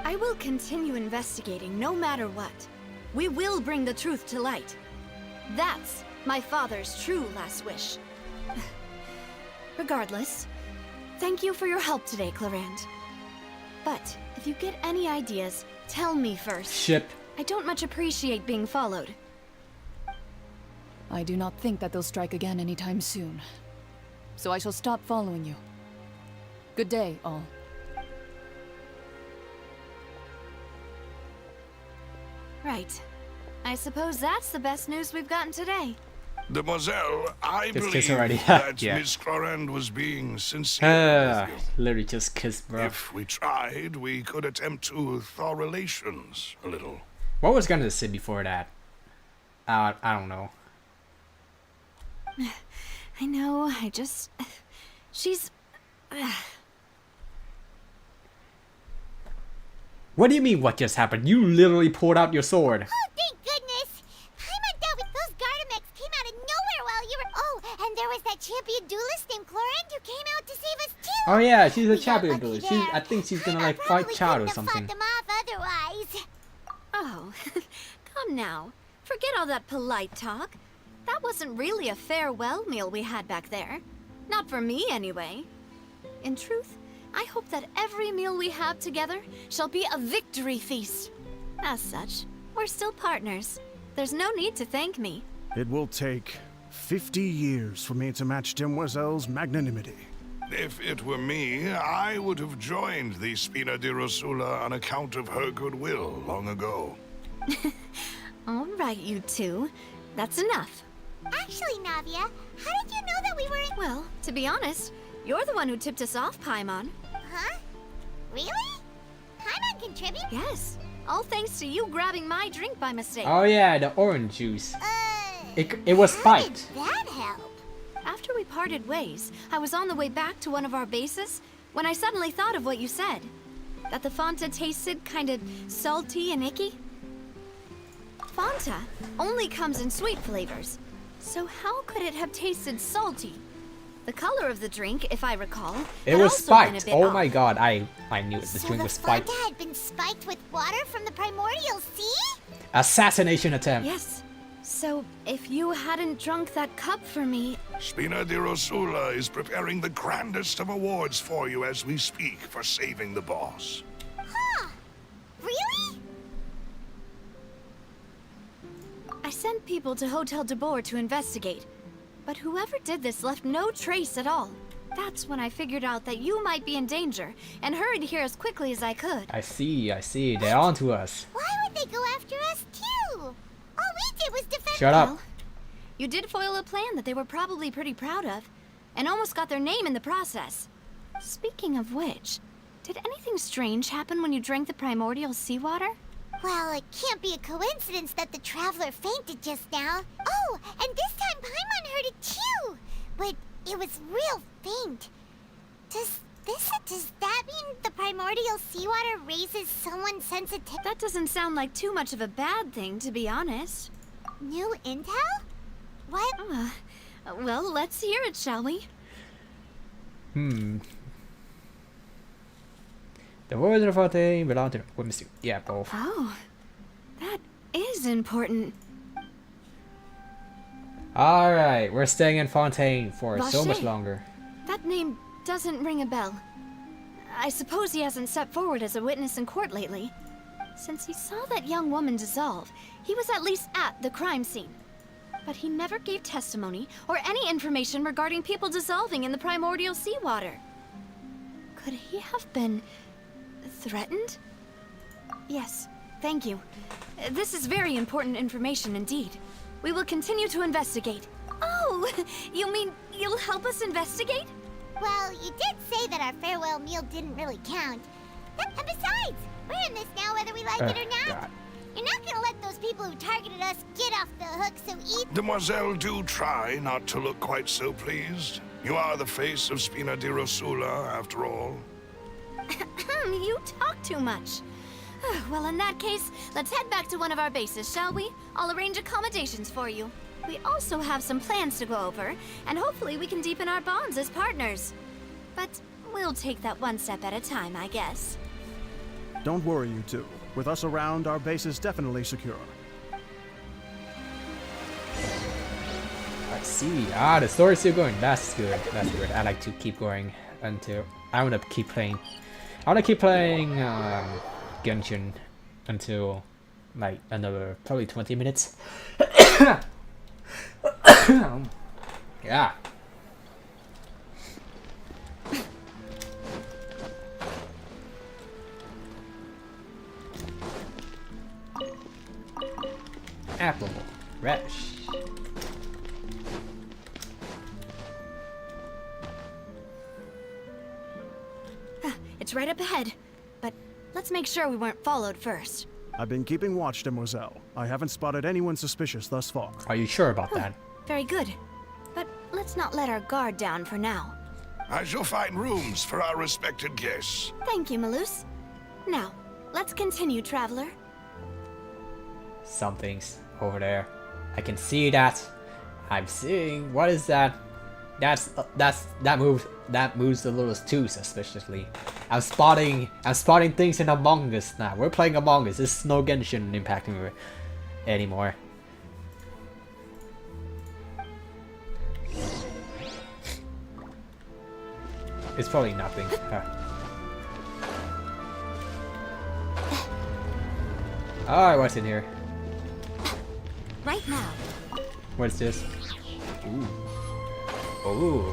I will continue investigating no matter what. We will bring the truth to light. That's my father's true last wish. Regardless, thank you for your help today, Clarand. But if you get any ideas, tell me first. Ship. I don't much appreciate being followed. I do not think that they'll strike again anytime soon. So I shall stop following you. Good day, all. Right. I suppose that's the best news we've gotten today. Demoiselle, I Just believe kiss already. that Yeah. Miss Clarand was being sincere. with you. Literally just kiss, bro. If we tried, we could attempt to thaw relations a little. What was gonna say before that? I don't know. I know, she's... What do you mean what just happened? You literally pulled out your sword. Oh, thank goodness! Paimon dealt with those Gardamex came out of nowhere while you were... Oh, and there was that champion duelist named Clarand who came out to save us too! Oh yeah, she's a champion duelist. I think she's gonna like fight Chad or something. Fought them off otherwise. Oh, come now. Forget all that polite talk. That wasn't really a farewell meal we had back there. Not for me, anyway. In truth, I hope that every meal we have together shall be a victory feast. As such, we're still partners. There's no need to thank me. It will take 50 years for me to match Demoiselle's magnanimity. If it were me, I would have joined the Spina di Rosula on account of her goodwill long ago. All right, you two. That's enough. Actually, Navia, how did you know that we were in... Well, to be honest, you're the one who tipped us off, Paimon. Huh? Really? Paimon contribute? Yes. All thanks to you grabbing my drink by mistake. Oh yeah, the orange juice. It was spiked. That help? After we parted ways, I was on the way back to one of our bases when I suddenly thought of what you said. That the Fanta tasted kind of salty and icky. Fanta only comes in sweet flavors. So how could it have tasted salty? The color of the drink, if I recall, It had was also been a spiked. bit Oh off. my god, I knew it. This So drink the was spiked. Fanta had been spiked with water from the primordial sea? Assassination attempt. Yes. So if you hadn't drunk that cup for me, Spina di Rosula is preparing the grandest of awards for you as we speak for saving the boss. Huh. Really? I sent people to Hotel de Boer to investigate. But whoever did this left no trace at all. That's when I figured out that you might be in danger and hurried here as quickly as I could. I see. They're on to us. Why would they go after us too? All we did was defend. Shut up. Well, you did foil a plan that they were probably pretty proud of, and almost got their name in the process. Speaking of which, did anything strange happen when you drank the primordial seawater? Well, it can't be a coincidence that the traveler fainted just now. Oh, and this time Paimon heard it too. But it was real faint. Does that mean the primordial seawater raises someone's sensitivity? That doesn't sound like too much of a bad thing, to be honest. New intel? What? Well, let's hear it, shall we? The words of Fontaine belong to Whimsy. Yeah, both. Oh, that is important. Alright, we're staying in Fontaine for so much Vacher. longer. That name doesn't ring a bell. I suppose he hasn't stepped forward as a witness in court lately. Since he saw that young woman dissolve, he was at least at the crime scene. But he never gave testimony or any information regarding people dissolving in the primordial seawater. Could he have been threatened? Yes, thank you. This is very important information indeed. We will continue to investigate. Oh, you mean you'll help us investigate? Well, you did say that our farewell meal didn't really count. And besides, we're in this now whether we like it or not. God. You're not gonna let those people who targeted us get off the hook, so eat. Demoiselle, do try not to look quite so pleased. You are the face of Spina di Rosula, after all. You talk too much. Well, in that case, let's head back to one of our bases, shall we? I'll arrange accommodations for you. We also have some plans to go over, and hopefully we can deepen our bonds as partners. But we'll take that one step at a time, I guess. Don't worry, you two. With us around, our base is definitely secure. I see. Ah, the story's still going. That's good. That's good. I like to keep going until I want to keep playing. I want to keep playing Genshin until like another probably 20 minutes. Yeah. Apple Relish. It's right up ahead, but let's make sure we weren't followed first. I've been keeping watch, Demoiselle. I haven't spotted anyone suspicious thus far. Are you sure about that? Very good. But let's not let our guard down for now. I shall find rooms for our respected guests. Thank you, Malus. Now, let's continue, traveler. Something's over there. I can see that. I'm seeing. What is that? That moves a little too suspiciously. I'm spotting things in Among Us now. We're playing Among Us. This is no Genshin impacting me anymore. It's probably nothing. Alright, what's in here? Right now. What's this? Ooh. Ooh.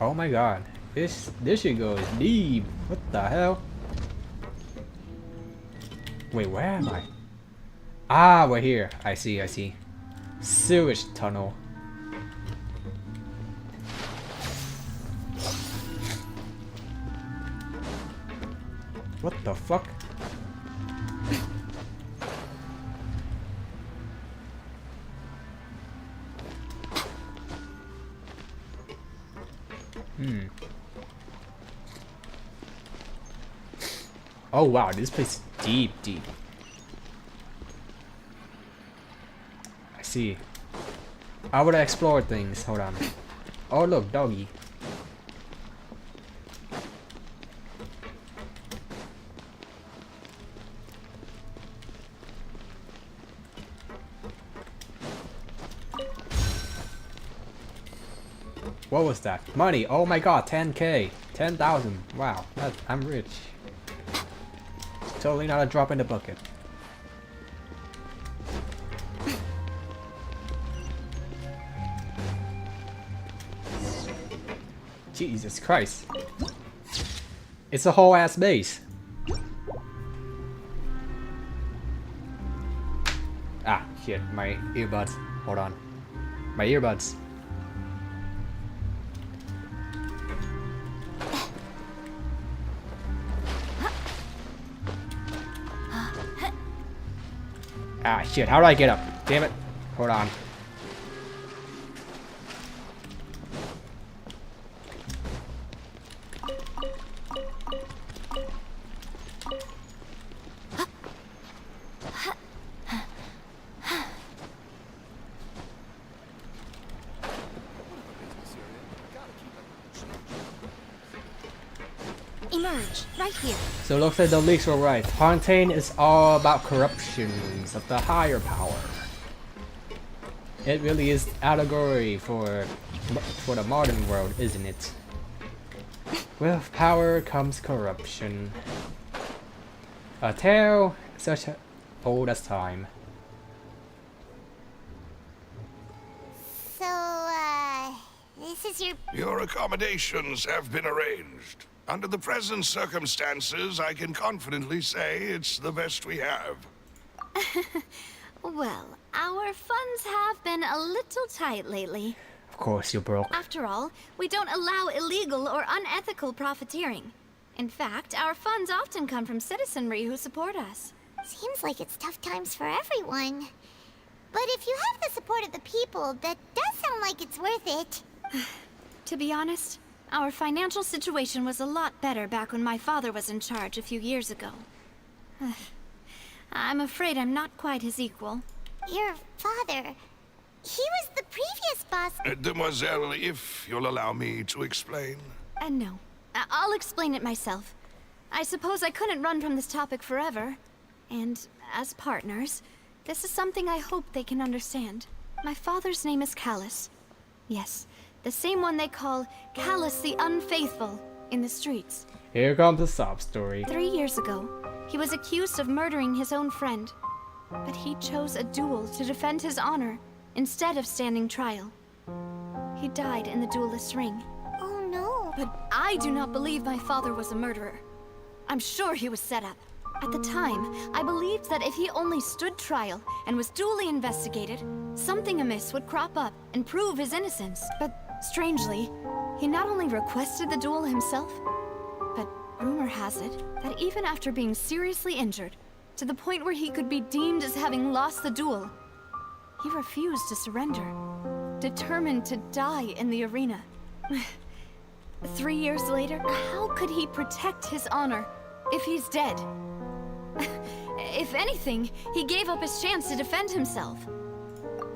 Oh my god. This shit goes deep. What the hell? Wait, where am I? Ah, we're here. I see. Sewage tunnel. What the fuck? Oh wow, this place is deep, deep. I see. I would explore things. Hold on. Oh look, doggy. What was that? Money! Oh my god, 10k! 10,000! Wow, I'm rich. Totally not a drop in the bucket. Jesus Christ. It's a whole ass base. Ah, shit, my earbuds. Hold on. My earbuds. Ah, shit, how do I get up? Damn it. Hold on. Emerge, right here. So it looks like the leaks were right. Fontaine is all about corruptions of the higher power. It really is allegory for the modern world, isn't it? With power comes corruption. A tale such old as time. So, this is Your accommodations have been arranged. Under the present circumstances, I can confidently say it's the best we have. Well, our funds have been a little tight lately. Of course you're broke. After all, we don't allow illegal or unethical profiteering. In fact, our funds often come from citizenry who support us. Seems like it's tough times for everyone. But if you have the support of the people, that does sound like it's worth it. To be honest, our financial situation was a lot better back when my father was in charge a few years ago. I'm afraid I'm not quite his equal. Your father... he was the previous boss. Demoiselle, if you'll allow me to explain. No. I'll explain it myself. I suppose I couldn't run from this topic forever. And as partners, this is something I hope they can understand. My father's name is Callus. Yes, the same one they call Callus the Unfaithful in the streets. Here comes the sob story. 3 years ago, he was accused of murdering his own friend. But he chose a duel to defend his honor instead of standing trial. He died in the duelist's ring. Oh no. But I do not believe my father was a murderer. I'm sure he was set up. At the time, I believed that if he only stood trial and was duly investigated, something amiss would crop up and prove his innocence. But strangely, he not only requested the duel himself, but rumor has it that even after being seriously injured, to the point where he could be deemed as having lost the duel, he refused to surrender, determined to die in the arena. 3 years later, how could he protect his honor if he's dead? If anything, he gave up his chance to defend himself.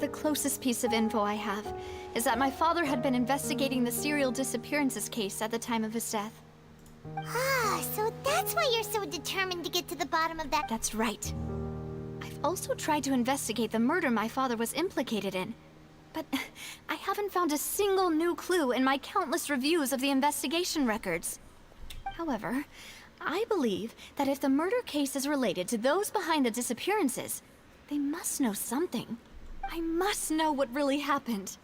The closest piece of info I have is that my father had been investigating the serial disappearances case at the time of his death. Ah, so that's why you're so determined to get to the bottom of that. That's right. I've also tried to investigate the murder my father was implicated in, but I haven't found a single new clue in my countless reviews of the investigation records. However, I believe that if the murder case is related to those behind the disappearances, they must know something. I must know what really happened.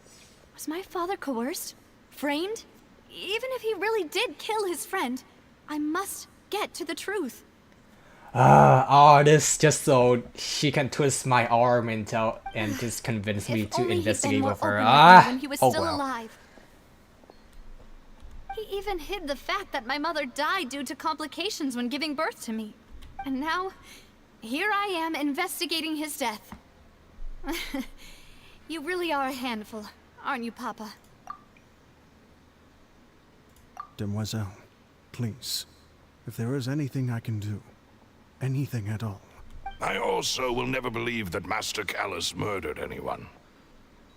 Was my father coerced? Framed? Even if he really did kill his friend, I must get to the truth. Oh, this just so she can twist my arm and just convince me to investigate with her. When he was still well. alive. He even hid the fact that my mother died due to complications when giving birth to me. And now, here I am investigating his death. You really are a handful, aren't you, Papa? Demoiselle, please, if there is anything I can do, anything at all. I also will never believe that Master Callus murdered anyone.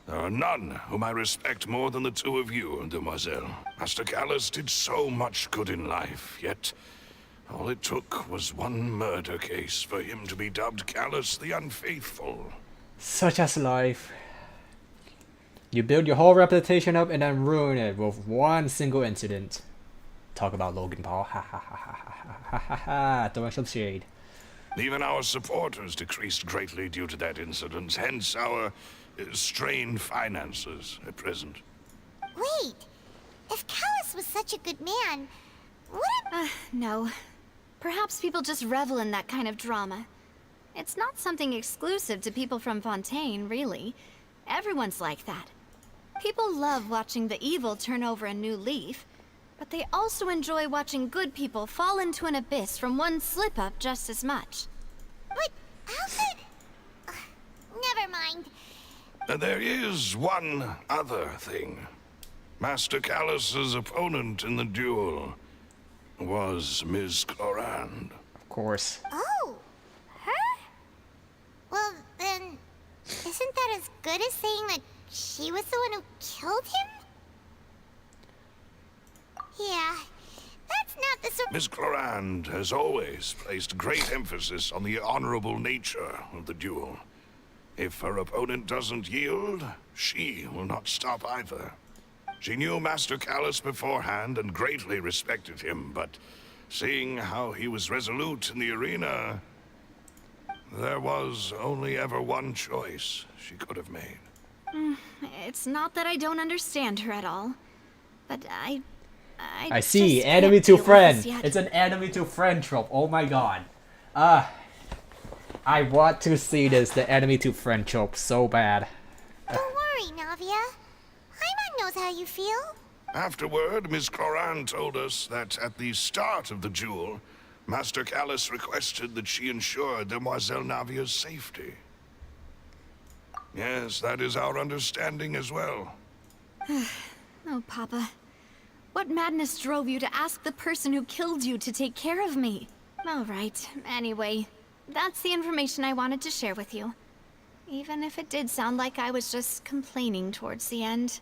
There are none whom I respect more than the two of you, Demoiselle. Master Callus did so much good in life, yet all it took was one murder case for him to be dubbed Callus the Unfaithful. Such as life. You build your whole reputation up and then ruin it with one single incident. Talk about Logan Paul. Ha ha ha ha ha ha ha ha. Throwing some shade. Even our supporters decreased greatly due to that incident, hence our strained finances at present. Wait, if Callus was such a good man, what no. Perhaps people just revel in that kind of drama. It's not something exclusive to people from Fontaine, really. Everyone's like that. People love watching the evil turn over a new leaf, but they also enjoy watching good people fall into an abyss from one slip-up just as much. But how could... never mind. There is one other thing. Master Callus's opponent in the duel was Ms. Clorand. Of course. Oh, her? Well, then, isn't that as good as saying that she was the one who killed him? Yeah, that's not the sort... Ms. Clorand has always placed great emphasis on the honorable nature of the duel. If her opponent doesn't yield, she will not stop either. She knew Master Callus beforehand and greatly respected him, but seeing how he was resolute in the arena, there was only ever one choice she could have made. It's not that I don't understand her at all, but I see. just Enemy can't to deal with friend. this yet. It's an enemy to friend trope. Oh my god. I want to see this, the enemy to friend trope, so bad. Don't worry, Navia. Paimon knows how you feel. Afterward, Ms. Clorand told us that at the start of the duel, Master Callus requested that she ensure Demoiselle Navia's safety. Yes, that is our understanding as well. Oh, Papa. What madness drove you to ask the person who killed you to take care of me? All right, anyway, that's the information I wanted to share with you. Even if it did sound like I was just complaining towards the end.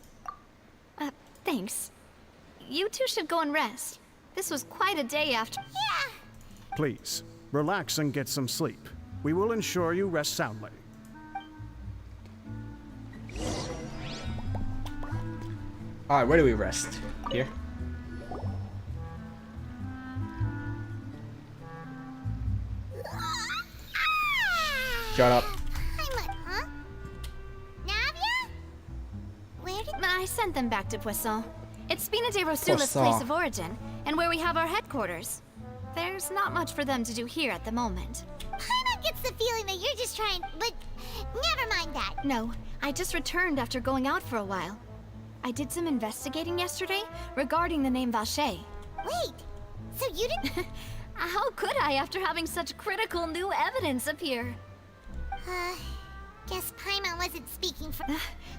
Thanks. You two should go and rest. This was quite a day after— Yeah! Please, relax and get some sleep. We will ensure you rest soundly. Alright, where do we rest? Here? Shut up. Paimon, huh? Navia? Where did... I sent them back to Poisson. It's Spina de Rosula's Poisson. place of origin, and where we have our headquarters. There's not much for them to do here at the moment. Paimon gets the feeling that you're just trying, but never mind that. No, I just returned after going out for a while. I did some investigating yesterday regarding the name Vache. Wait, so you didn't... How could I after having such critical new evidence appear? Guess Paimon wasn't speaking for...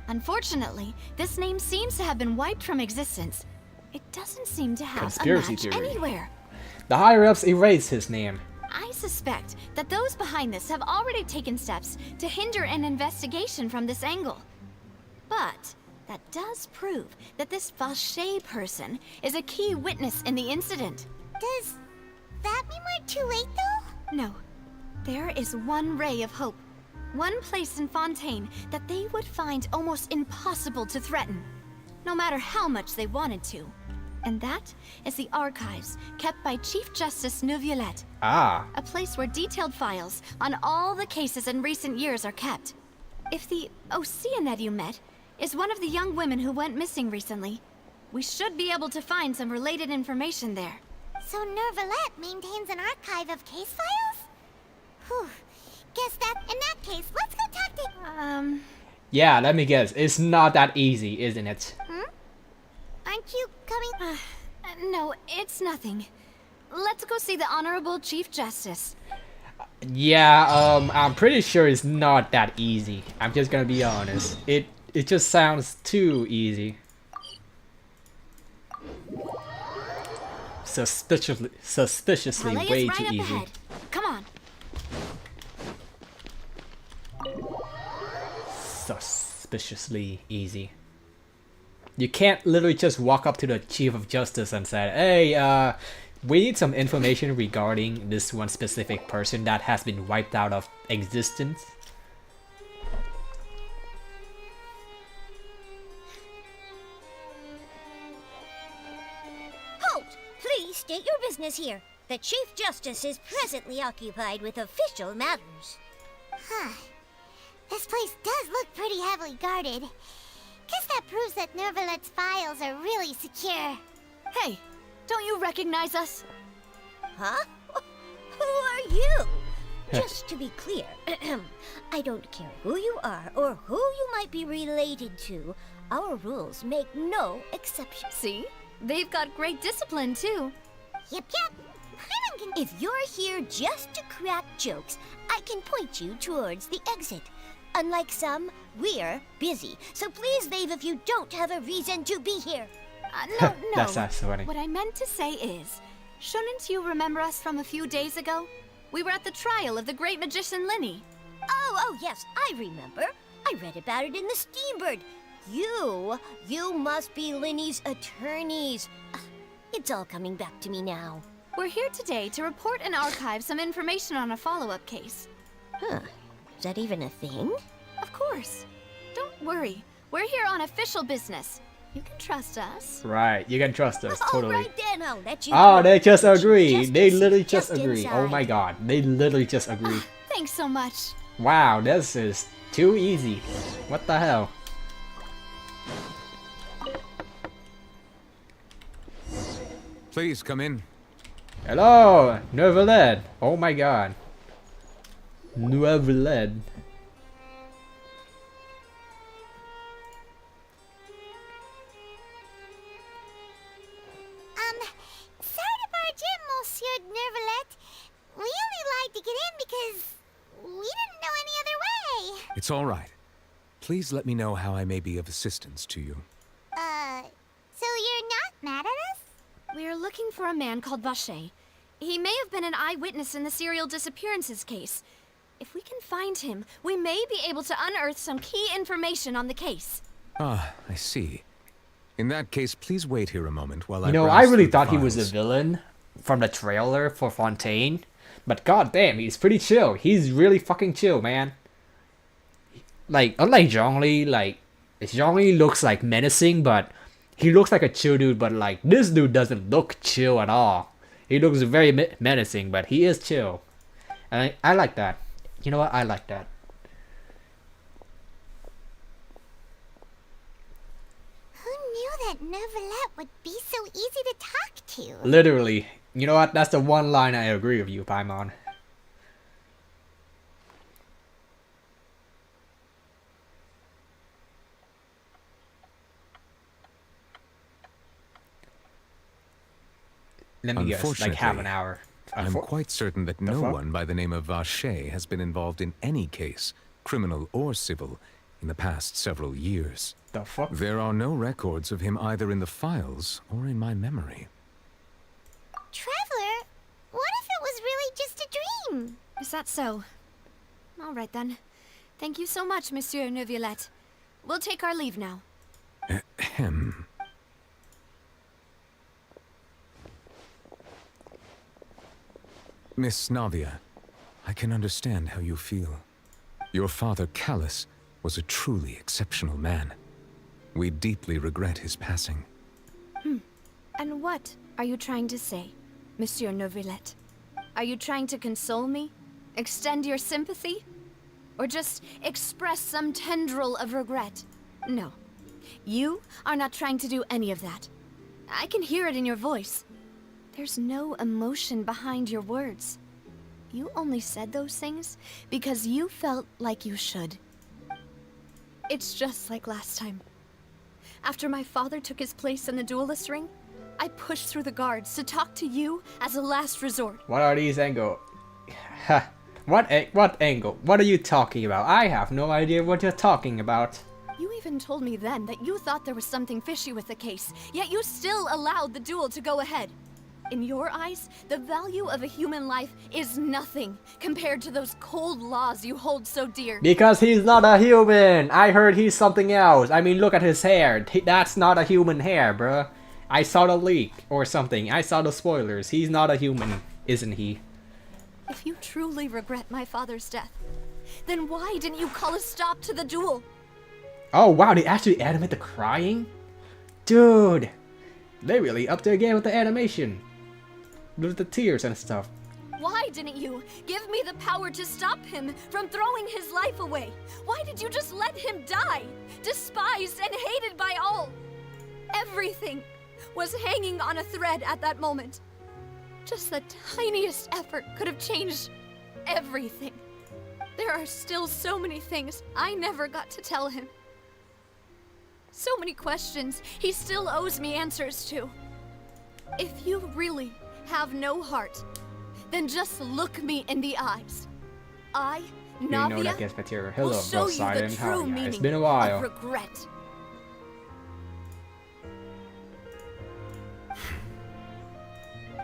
Unfortunately, this name seems to have been wiped from existence. It doesn't seem to have Conspiracy a match theory. anywhere. The higher-ups erased his name. I suspect that those behind this have already taken steps to hinder an investigation from this angle. But that does prove that this Vache person is a key witness in the incident. Does that mean we're too late, though? No. There is one ray of hope. One place in Fontaine that they would find almost impossible to threaten, no matter how much they wanted to. And that is the archives kept by Chief Justice Neuvillette. Ah. A place where detailed files on all the cases in recent years are kept. If the Oceanette you met is one of the young women who went missing recently, we should be able to find some related information there. So Neuvillette maintains an archive of case files? Whew. Guess that, in that case, let's go talk to... Yeah, let me guess. It's not that easy, isn't it? Aren't you coming... No, it's nothing. Let's go see the Honorable Chief Justice. Yeah, I'm pretty sure it's not that easy. I'm just gonna be honest. It just sounds too easy. Suspiciously Palais way is right too up easy. ahead. Come on. Suspiciously easy. You can't literally just walk up to the Chief of Justice and say, hey, we need some information regarding this one specific person that has been wiped out of existence. Halt! Please state your business here. The Chief Justice is presently occupied with official matters. Huh. This place does look pretty heavily guarded. Guess that proves that Nervalet's files are really secure. Hey, don't you recognize us? Huh? Who are you? Just to be clear, I don't care who you are or who you might be related to. Our rules make no exceptions. See? They've got great discipline, too. Yep. If you're here just to crack jokes, I can point you towards the exit. Unlike some, we're busy, so please leave if you don't have a reason to be here. No. That's funny. What I meant to say is, shouldn't you remember us from a few days ago? We were at the trial of the great magician Linny. Oh, yes, I remember. I read about it in the Steambird. You must be Linny's attorneys. It's all coming back to me now. We're here today to report and archive some information on a follow-up case. Huh. Is that even a thing? Of course. Don't worry. We're here on official business. You can trust us. Right, you can trust us, totally. Alright then, I'll let you Oh, go. they just agree. They Justice, literally just just agree. Oh inside. my god, they literally just agree. Thanks so much. Wow, this is too easy. What the hell? Please come in. Hello, Nervalet. Oh my god. Nervalet. Sorry to barge in, Monsieur Nervalet. We only lied to get in because we didn't know any other way. It's all right. Please let me know how I may be of assistance to you. So you're not mad at us? We're looking for a man called Vacher. He may have been an eyewitness in the serial disappearances case. If we can find him, we may be able to unearth some key information on the case. Ah, I see. In that case, please wait here a moment while I You know, browse I really through the thought he was a files. villain from the trailer for Fontaine. But goddamn, he's pretty chill. He's really fucking chill, man. Like, unlike Zhongli, like, Zhongli looks like menacing, but he looks like a chill dude, but like, this dude doesn't look chill at all. He looks very menacing, but he is chill. And I like that. You know what? I like that. Who knew that Nervalet would be so easy to talk to? Literally. You know what? That's the one line I agree with you, Paimon. Let me guess, like half an hour. I'm quite certain that no one by the name of Vacher has been involved in any case, criminal or civil, in the past several years. The fuck? There are no records of him either in the files or in my memory. Traveler, what if it was really just a dream? Is that so? All right then. Thank you so much, Monsieur Neuvillette. We'll take our leave now. Ahem. Miss Navia, I can understand how you feel. Your father, Callus, was a truly exceptional man. We deeply regret his passing. And what are you trying to say, Monsieur Neuvillette? Are you trying to console me? Extend your sympathy? Or just express some tendril of regret? No. You are not trying to do any of that. I can hear it in your voice. There's no emotion behind your words. You only said those things because you felt like you should. It's just like last time. After my father took his place in the duelist ring, I pushed through the guards to talk to you as a last resort. What are these angles? What angle? What are you talking about? I have no idea what you're talking about. You even told me then that you thought there was something fishy with the case, yet you still allowed the duel to go ahead. In your eyes, the value of a human life is nothing compared to those cold laws you hold so dear. Because he's not a human! I heard he's something else. I mean, look at his hair. That's not a human hair, bruh. I saw the leak or something. I saw the spoilers. He's not a human, isn't he? If you truly regret my father's death, then why didn't you call a stop to the duel? Oh wow, they actually animate the crying? Dude! They really upped their game with the animation. With the tears and stuff. Why didn't you give me the power to stop him from throwing his life away? Why did you just let him die? Despised and hated by all. Everything was hanging on a thread at that moment. Just the tiniest effort could have changed everything. There are still so many things I never got to tell him. So many questions he still owes me answers to. If you really have no heart, then just look me in the eyes. I, Navia, you know that gets material. Hello, will show you the true meaning it's been a while. of regret.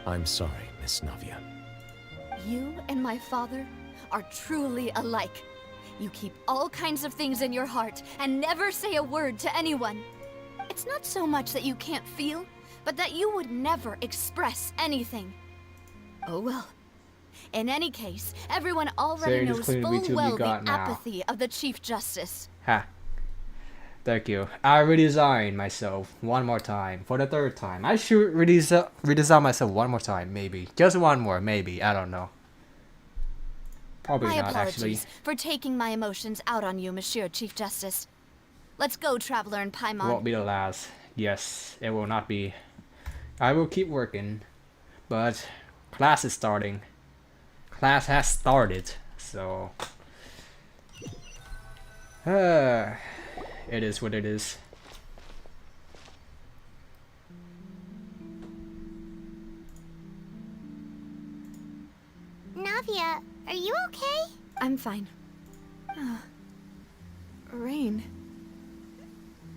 I'm sorry, Miss Navia. You and my father are truly alike. You keep all kinds of things in your heart and never say a word to anyone. It's not so much that you can't feel, but that you would never express anything. Oh well. In any case, everyone already knows full well the apathy of the Chief Justice. Ha. Thank you. I redesigned myself one more time. For the third time. I should redesign myself one more time, maybe. Just one more, maybe. I don't know. Probably My not, apologies actually. for taking my emotions out on you, Monsieur Chief Justice. Let's go, Traveler and Paimon. Won't be the last. Yes, it will not be. I will keep working. But class is starting. Class has started, so... it is what it is. Navia, are you okay? I'm fine. Rain.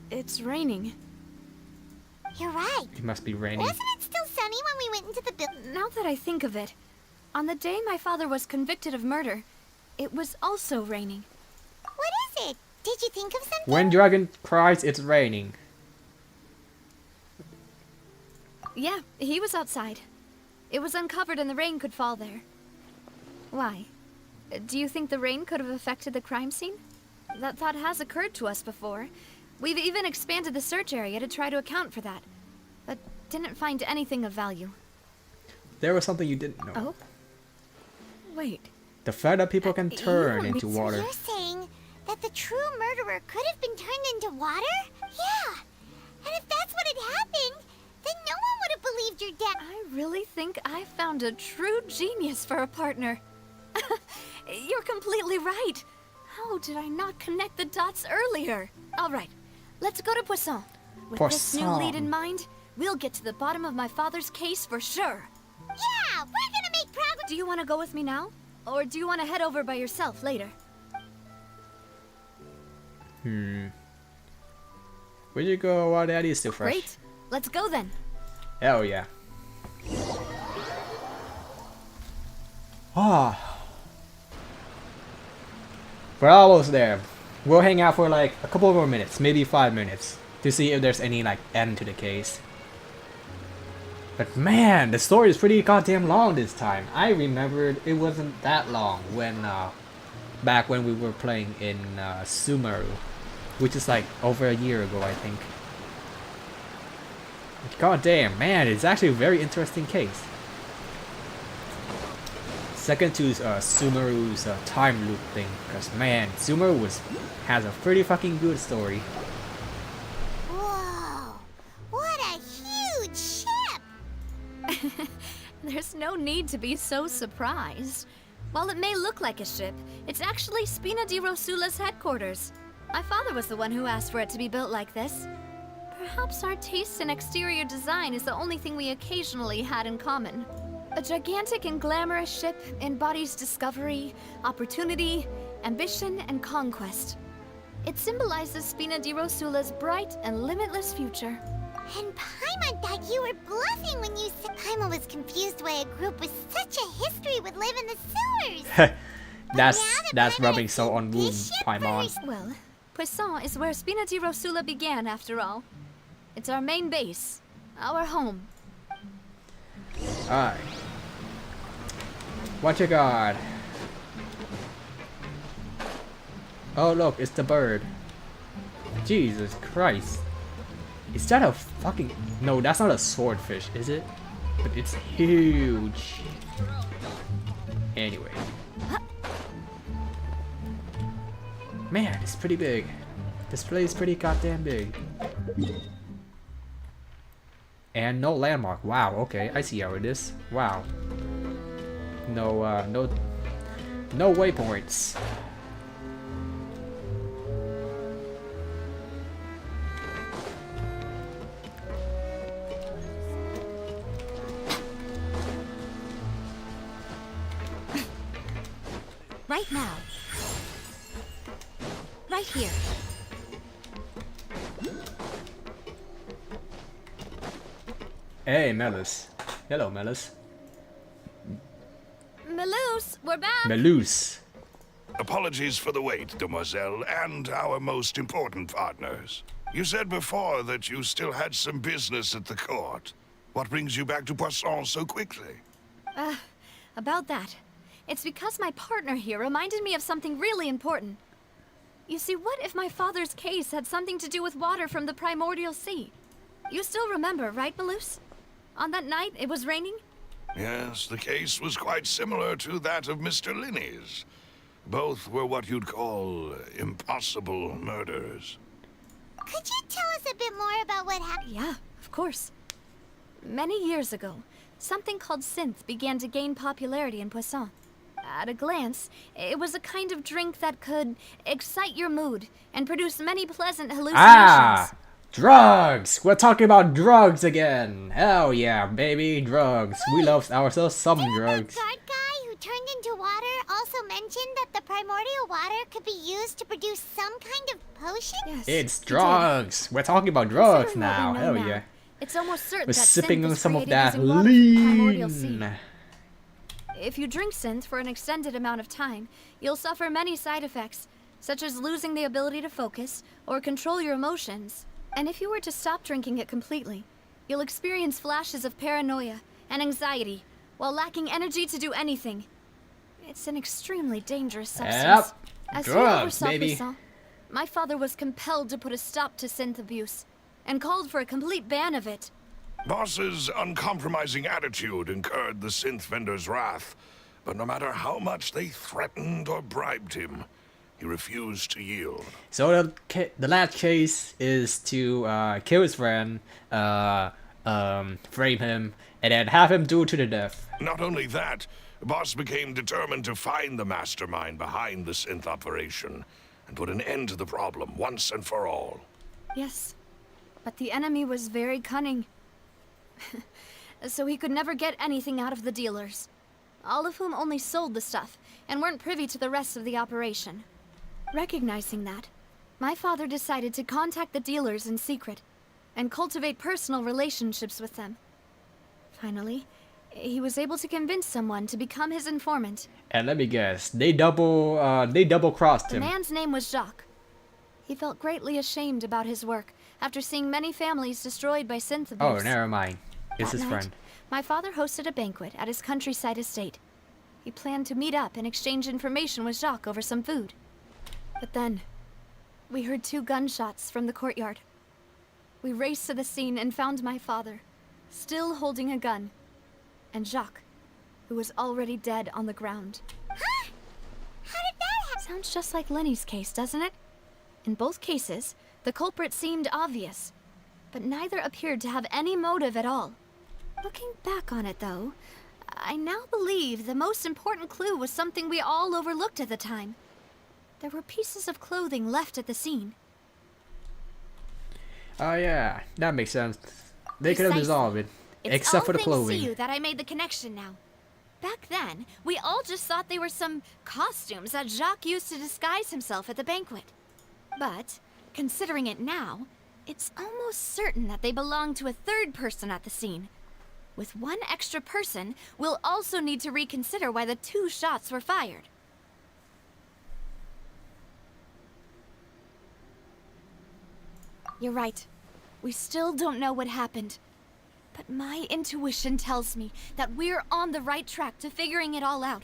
It's raining. You're right. It must be raining. Wasn't it still sunny when we went into the building? Now that I think of it, on the day my father was convicted of murder, it was also raining. What is it? Did you think of something? When dragon cries, it's raining. Yeah, he was outside. It was uncovered and the rain could fall there. Why? Do you think the rain could have affected the crime scene? That thought has occurred to us before. We've even expanded the search area to try to account for that, but didn't find anything of value. There was something you didn't know. Oh? Wait. The fact that people can turn into water. You're saying that the true murderer could have been turned into water? Yeah. And if that's what had happened, then no one would have believed your death. I really think I found a true genius for a partner. You're completely right. How did I not connect the dots earlier? All right, let's go to Poisson. With this new lead in mind, we'll get to the bottom of my father's case for sure. Yeah, we're gonna make progress. Do you want to go with me now? Or do you want to head over by yourself later? Where'd you go while Daddy's still fresh? Great, let's go then. Hell yeah. Ah. We're almost there. We'll hang out for like a couple more minutes, maybe 5 minutes, to see if there's any like end to the case. But man, the story is pretty goddamn long this time. I remembered it wasn't that long when back when we were playing in Sumeru, which is like over a year ago, I think. God damn, man, it's actually a very interesting case. Second to Sumeru's time loop thing, because man, Sumeru has a pretty fucking good story. Whoa, what a huge ship! There's no need to be so surprised. While it may look like a ship, it's actually Spina di Rosula's headquarters. My father was the one who asked for it to be built like this. Perhaps our taste in exterior design is the only thing we occasionally had in common. A gigantic and glamorous ship embodies discovery, opportunity, ambition, and conquest. It symbolizes Spina di Rosula's bright and limitless future. And Paimon thought you were bluffing when you said Paimon was confused why a group with such a history would live in the sewers. that's rubbing salt on wound, Paimon. Well, Poisson is where Spina di Rosula began, after all. It's our main base, our home. Alright. What you got? Oh look, it's the bird. Jesus Christ. Is that a fucking... No, that's not a swordfish, is it? But it's huge. Anyway. Man, it's pretty big. This place is pretty goddamn big. And no landmark. Wow, okay, I see how it is. Wow. No waypoints. Right now. Right here. Hey, Melus. Hello, Melus. Melus, we're back! Melus. Apologies for the wait, demoiselle, and our most important partners. You said before that you still had some business at the court. What brings you back to Poisson so quickly? About that. It's because my partner here reminded me of something really important. You see, what if my father's case had something to do with water from the primordial sea? You still remember, right, Melus? On that night, it was raining? Yes, the case was quite similar to that of Mr. Linney's. Both were what you'd call impossible murders. Could you tell us a bit more about what happened? Yeah, of course. Many years ago, something called synth began to gain popularity in Poisson. At a glance, it was a kind of drink that could excite your mood and produce many pleasant hallucinations. Ah! Drugs! We're talking about drugs again! Hell yeah, baby, drugs. We love ourselves some drugs. The guard guy who turned into water also mentioned that the primordial water could be used to produce some kind of potion? Yes, it's drugs! We're talking about drugs now. Hell yeah. It's almost certain We're that sipping synth on was some of created that using water from the primordial sea. lean. If you drink synth for an extended amount of time, you'll suffer many side effects, such as losing the ability to focus or control your emotions. And if you were to stop drinking it completely, you'll experience flashes of paranoia and anxiety while lacking energy to do anything. It's an extremely dangerous substance. Yep. As you Drugs, oversaw baby. Poisson, my father was compelled to put a stop to synth abuse and called for a complete ban of it. Boss's uncompromising attitude incurred the synth vendor's wrath, but no matter how much they threatened or bribed him, he refused to yield. So the last case is to kill his friend, frame him, and then have him do to the death. Not only that, Boss became determined to find the mastermind behind the synth operation and put an end to the problem once and for all. Yes, but the enemy was very cunning. So he could never get anything out of the dealers, all of whom only sold the stuff and weren't privy to the rest of the operation. Recognizing that, my father decided to contact the dealers in secret and cultivate personal relationships with them. Finally, he was able to convince someone to become his informant. And let me guess, they double crossed The him. man's name was Jacques. He felt greatly ashamed about his work after seeing many families destroyed by synth abuse. Oh, never mind. It's That his night, friend. my father hosted a banquet at his countryside estate. He planned to meet up and exchange information with Jacques over some food. But then, we heard 2 gunshots from the courtyard. We raced to the scene and found my father, still holding a gun, and Jacques, who was already dead on the ground. Huh? How did that happen? Sounds just like Lenny's case, doesn't it? In both cases, the culprit seemed obvious, but neither appeared to have any motive at all. Looking back on it, though, I now believe the most important clue was something we all overlooked at the time. There were pieces of clothing left at the scene. Oh yeah, that makes sense. They could have dissolved it, It's except all for the thanks to clothing. you that I made the connection now. Back then, we all just thought they were some costumes that Jacques used to disguise himself at the banquet. But, considering it now, it's almost certain that they belong to a third person at the scene. With one extra person, we'll also need to reconsider why the 2 shots were fired. You're right. We still don't know what happened. But my intuition tells me that we're on the right track to figuring it all out.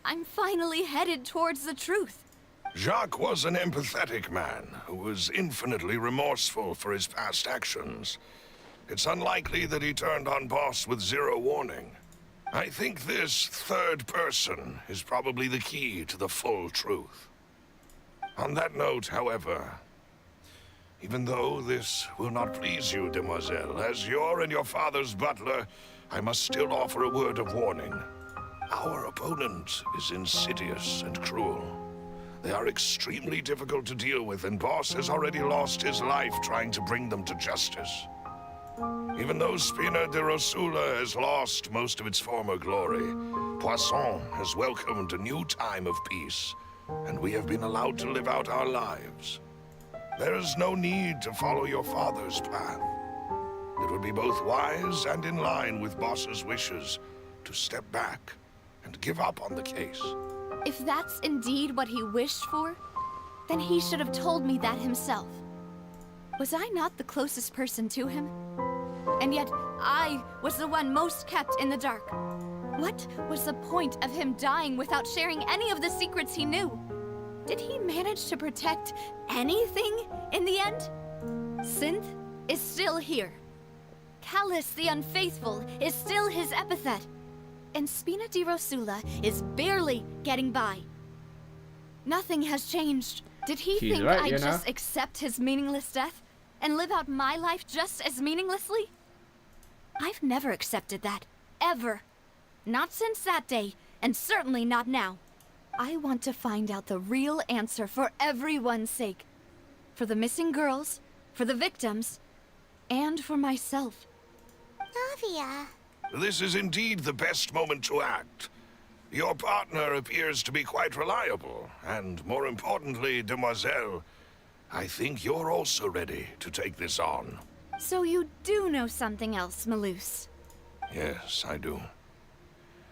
I'm finally headed towards the truth. Jacques was an empathetic man who was infinitely remorseful for his past actions. It's unlikely that he turned on Boss with 0 warning. I think this third person is probably the key to the full truth. On that note, however, even though this will not please you, demoiselle, as your and your father's butler, I must still offer a word of warning. Our opponent is insidious and cruel. They are extremely difficult to deal with, and Boss has already lost his life trying to bring them to justice. Even though Spina de Rosula has lost most of its former glory, Poisson has welcomed a new time of peace, and we have been allowed to live out our lives. There is no need to follow your father's path. It would be both wise and in line with Boss's wishes to step back and give up on the case. If that's indeed what he wished for, then he should have told me that himself. Was I not the closest person to him? And yet, I was the one most kept in the dark. What was the point of him dying without sharing any of the secrets he knew? Did he manage to protect anything in the end? Synth is still here. Callus the Unfaithful is still his epithet. And Spina di Rosula is barely getting by. Nothing has changed. Did he He's think right, I'd you know? just accept his meaningless death and live out my life just as meaninglessly? I've never accepted that. Ever. Not since that day, and certainly not now. I want to find out the real answer for everyone's sake. For the missing girls, for the victims, and for myself. Navia. This is indeed the best moment to act. Your partner appears to be quite reliable, and more importantly, demoiselle, I think you're also ready to take this on. So you do know something else, Malus? Yes, I do.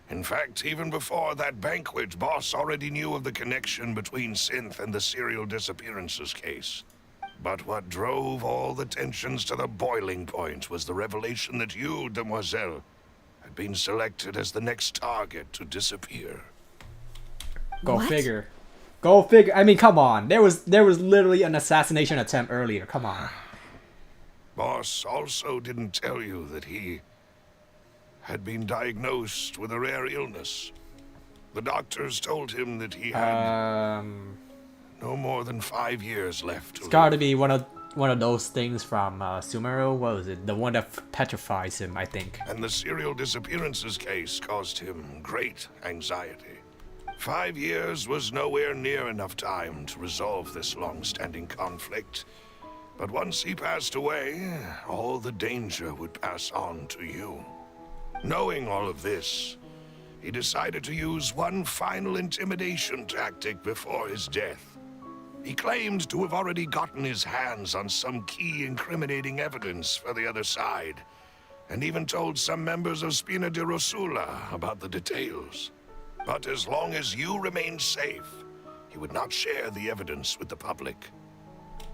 In fact, even before that banquet, Boss already knew of the connection between Synth and the serial disappearances case. But what drove all the tensions to the boiling point was the revelation that you, demoiselle, had been selected as the next target to disappear. Go figure. Go figure. I mean, come on. There was literally an assassination attempt earlier. Come on. Boss also didn't tell you that he had been diagnosed with a rare illness. The doctors told him that he had no more than 5 years left to It's got to be one of those things from Sumeru. What was it? The one that petrifies him, I think. And the serial disappearances case caused him great anxiety. 5 years was nowhere near enough time to resolve this long-standing conflict. But once he passed away, all the danger would pass on to you. Knowing all of this, he decided to use one final intimidation tactic before his death. He claimed to have already gotten his hands on some key incriminating evidence for the other side, and even told some members of Spina de Rosula about the details. But as long as you remained safe, he would not share the evidence with the public.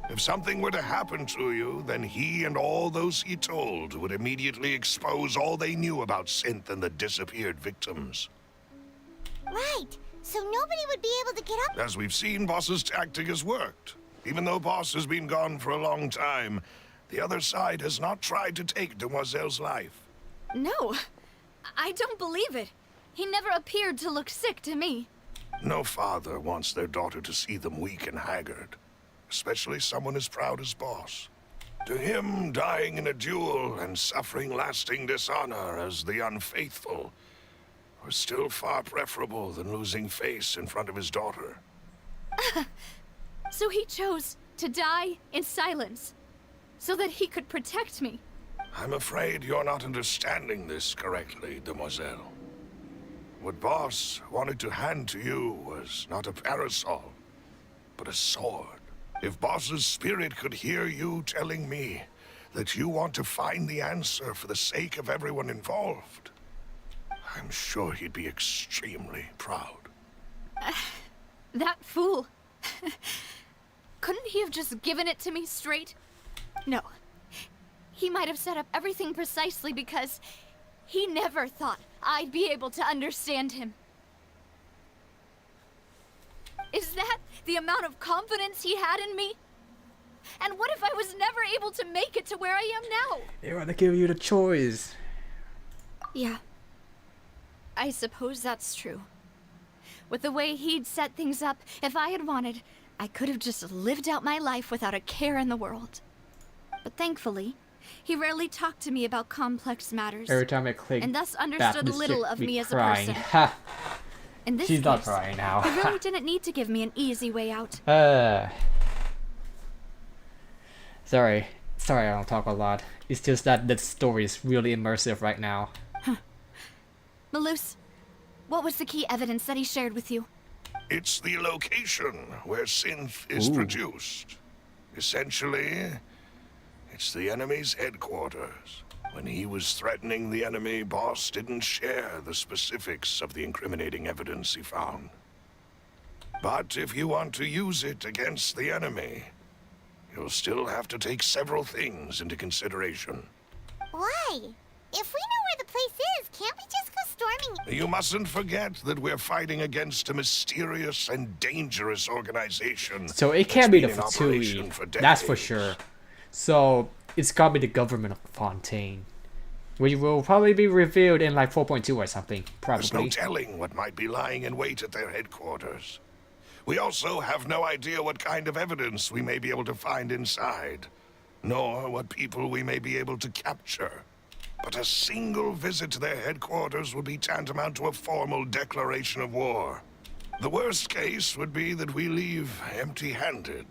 If something were to happen to you, then he and all those he told would immediately expose all they knew about Synth and the disappeared victims. Right. So nobody would be able to get up. As we've seen, Boss's tactic has worked. Even though Boss has been gone for a long time, the other side has not tried to take Demoiselle's life. No, I don't believe it. He never appeared to look sick to me. No father wants their daughter to see them weak and haggard, especially someone as proud as Boss. To him, dying in a duel and suffering lasting dishonor as the unfaithful was still far preferable than losing face in front of his daughter. So he chose to die in silence, so that he could protect me. I'm afraid you're not understanding this correctly, demoiselle. What Boss wanted to hand to you was not a parasol, but a sword. If Boss's spirit could hear you telling me that you want to find the answer for the sake of everyone involved, I'm sure he'd be extremely proud. That fool. Couldn't he have just given it to me straight? No. He might have set up everything precisely because he never thought I'd be able to understand him. Is that the amount of confidence he had in me? And what if I was never able to make it to where I am now? They want to give you the choice. Yeah. I suppose that's true. With the way he'd set things up, if I had wanted, I could have just lived out my life without a care in the world. But thankfully, he rarely talked to me about complex matters. Every time I click, and thus that understood this little chick of be me as crying. a person. Ha! In this She's case, not crying now. he really didn't need to give me an easy way out. Sorry I don't talk a lot. It's just that the story is really immersive right now. Malus, what was the key evidence that he shared with you? It's the location where synth is produced. Essentially, it's the enemy's headquarters. When he was threatening the enemy, Boss didn't share the specifics of the incriminating evidence he found. But if you want to use it against the enemy, you'll still have to take several things into consideration. Why? If we know where the place is, can't we just go storming? You mustn't forget that we're fighting against a mysterious and dangerous organization. So it can't be the that's been in operation Fatui, for that's for decades. sure. So it's gotta be the government of Fontaine, which will probably be revealed in like 4.2 or something, There's no probably. telling what might be lying in wait at their headquarters. We also have no idea what kind of evidence we may be able to find inside, nor what people we may be able to capture. But a single visit to their headquarters would be tantamount to a formal declaration of war. The worst case would be that we leave empty-handed,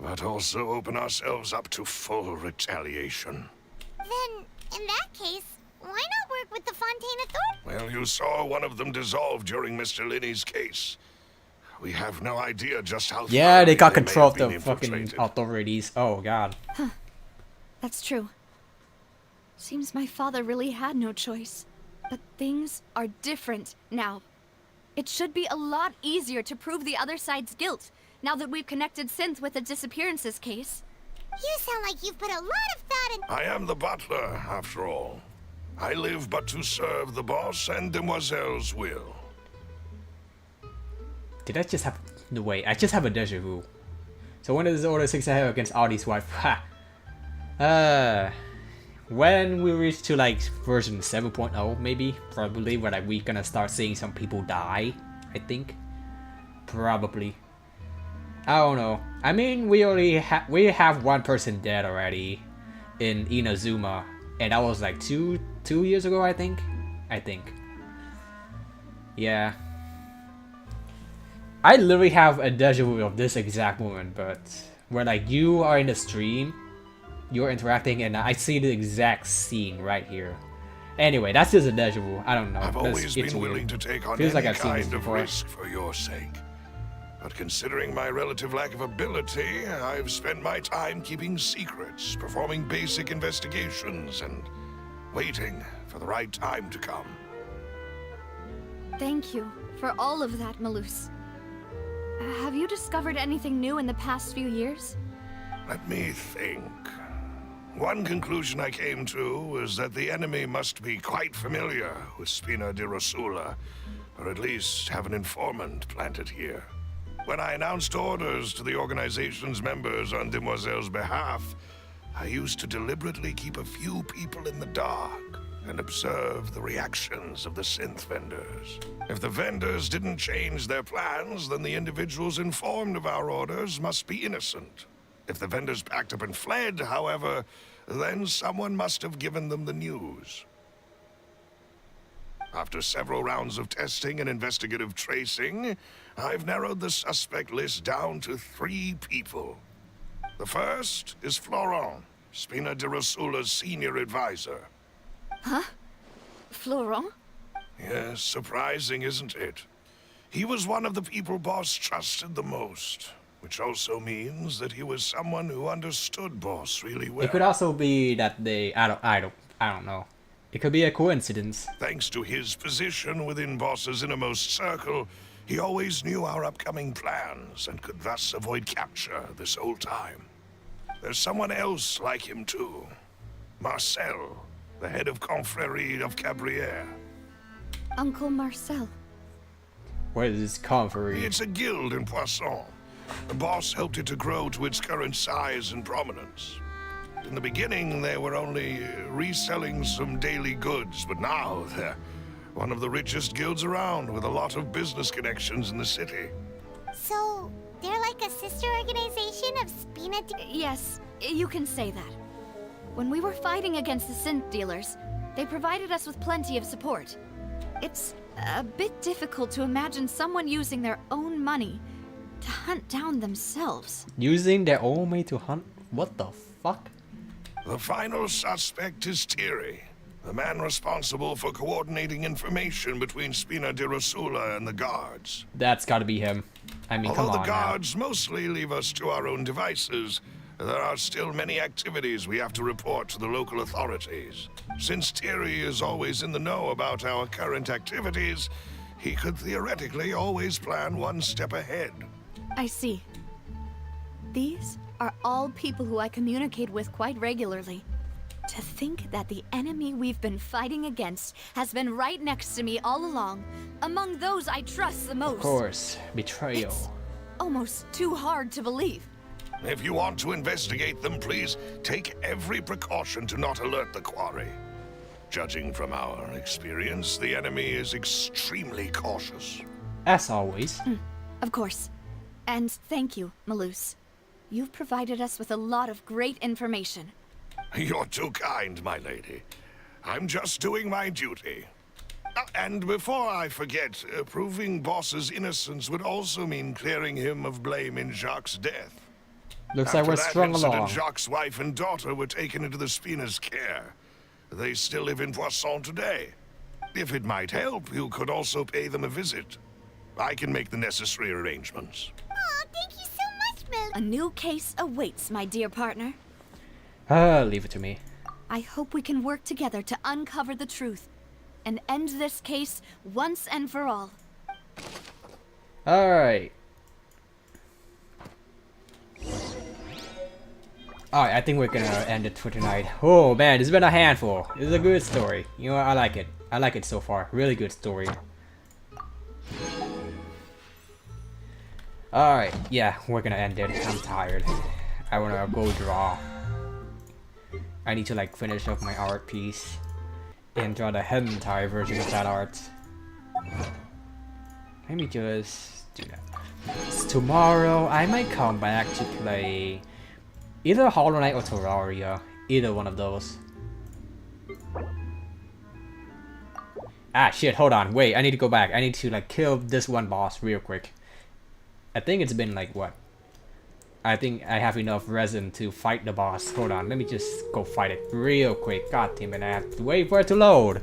but also open ourselves up to full retaliation. Then, in that case, why not work with the Fontaine Authority? Well, you saw one of them dissolve during Mr. Linney's case. We have no idea just how Yeah, they got thoroughly control of may the have been fucking infiltrated. authorities. Oh god. That's true. Seems my father really had no choice. But things are different now. It should be a lot easier to prove the other side's guilt, now that we've connected Synth with the disappearances case. You sound like you've put a lot of thought in. I am the butler, after all. I live but to serve the boss and demoiselle's will. Did I just have... No, wait, I just have a deja vu. So when is Order 6 ahead against Audie's wife? Ha! When we reach to like version 7.0 maybe? Probably, where like we're gonna start seeing some people die, I think. Probably. I don't know. I mean, we have one person dead already in Inazuma. And that was like two years ago, I think? Yeah. I literally have a deja vu of this exact moment, but where like you are in the stream, you're interacting, and I see the exact scene right here. Anyway, that's just a deja vu. I don't know. I've That's- always it's been weird. willing to take on Feels any like I've seen this kind of before. risk for your sake. But considering my relative lack of ability, I've spent my time keeping secrets, performing basic investigations, and waiting for the right time to come. Thank you for all of that, Malus. Have you discovered anything new in the past few years? Let me think. One conclusion I came to was that the enemy must be quite familiar with Spina di Rosula, or at least have an informant planted here. When I announced orders to the organization's members on Demoiselle's behalf, I used to deliberately keep a few people in the dark and observe the reactions of the synth vendors. If the vendors didn't change their plans, then the individuals informed of our orders must be innocent. If the vendors packed up and fled, however, then someone must have given them the news. After several rounds of testing and investigative tracing, I've narrowed the suspect list down to 3 people. The first is Florent, Spina de Rosula's senior advisor. Huh? Florent? Yes, surprising, isn't it? He was one of the people Boss trusted the most, which also means that he was someone who understood Boss really well. It could also be that they I don't know. It could be a coincidence. Thanks to his position within Boss's innermost circle, he always knew our upcoming plans and could thus avoid capture this whole time. There's someone else like him too. Marcel, the head of Confrérie of Cabrières. Uncle Marcel. What is this Confrérie? It's a guild in Poisson. The Boss helped it to grow to its current size and prominence. In the beginning, they were only reselling some daily goods, but now they're one of the richest guilds around, with a lot of business connections in the city. So, they're like a sister organization of Spina. Yes, you can say that. When we were fighting against the synth dealers, they provided us with plenty of support. It's a bit difficult to imagine someone using their own money to hunt down themselves. Using their own money to hunt? What the fuck? The final suspect is Thierry, the man responsible for coordinating information between Spina de Rosula and the guards. That's gotta be him. I mean, come Although on the now. guards mostly leave us to our own devices, there are still many activities we have to report to the local authorities. Since Thierry is always in the know about our current activities, he could theoretically always plan one step ahead. I see. These are all people who I communicate with quite regularly. To think that the enemy we've been fighting against has been right next to me all along, among those I trust the most. Of course, betrayal. It's almost too hard to believe. If you want to investigate them, please take every precaution to not alert the quarry. Judging from our experience, the enemy is extremely cautious. As always. Of course. And thank you, Malus. You've provided us with a lot of great information. You're too kind, my lady. I'm just doing my duty. And before I forget, proving Boss's innocence would also mean clearing him of blame in Jacques' death. Looks like we're strung After that along. incident, Jacques' wife and daughter were taken into the Spina's care. They still live in Poisson today. If it might help, you could also pay them a visit. I can make the necessary arrangements. Aw, thank you so much, Mel. A new case awaits, my dear partner. Leave it to me. I hope we can work together to uncover the truth and end this case once and for all. Alright. Alright, I think we're gonna end it for tonight. Oh man, it's been a handful. It's a good story. You know, I like it. I like it so far. Really good story. Alright, yeah, we're gonna end it. I'm tired. I wanna go draw. I need to like finish up my art piece and draw the hentai version of that art. Let me just do that. Tomorrow I might come back to play either Hollow Knight or Terraria. Either one of those. Ah shit, hold on, wait, I need to go back. I need to like kill this one boss real quick. I think it's been like what? I think I have enough resin to fight the boss. Hold on, let me just go fight it real quick. God damn it, I have to wait for it to load.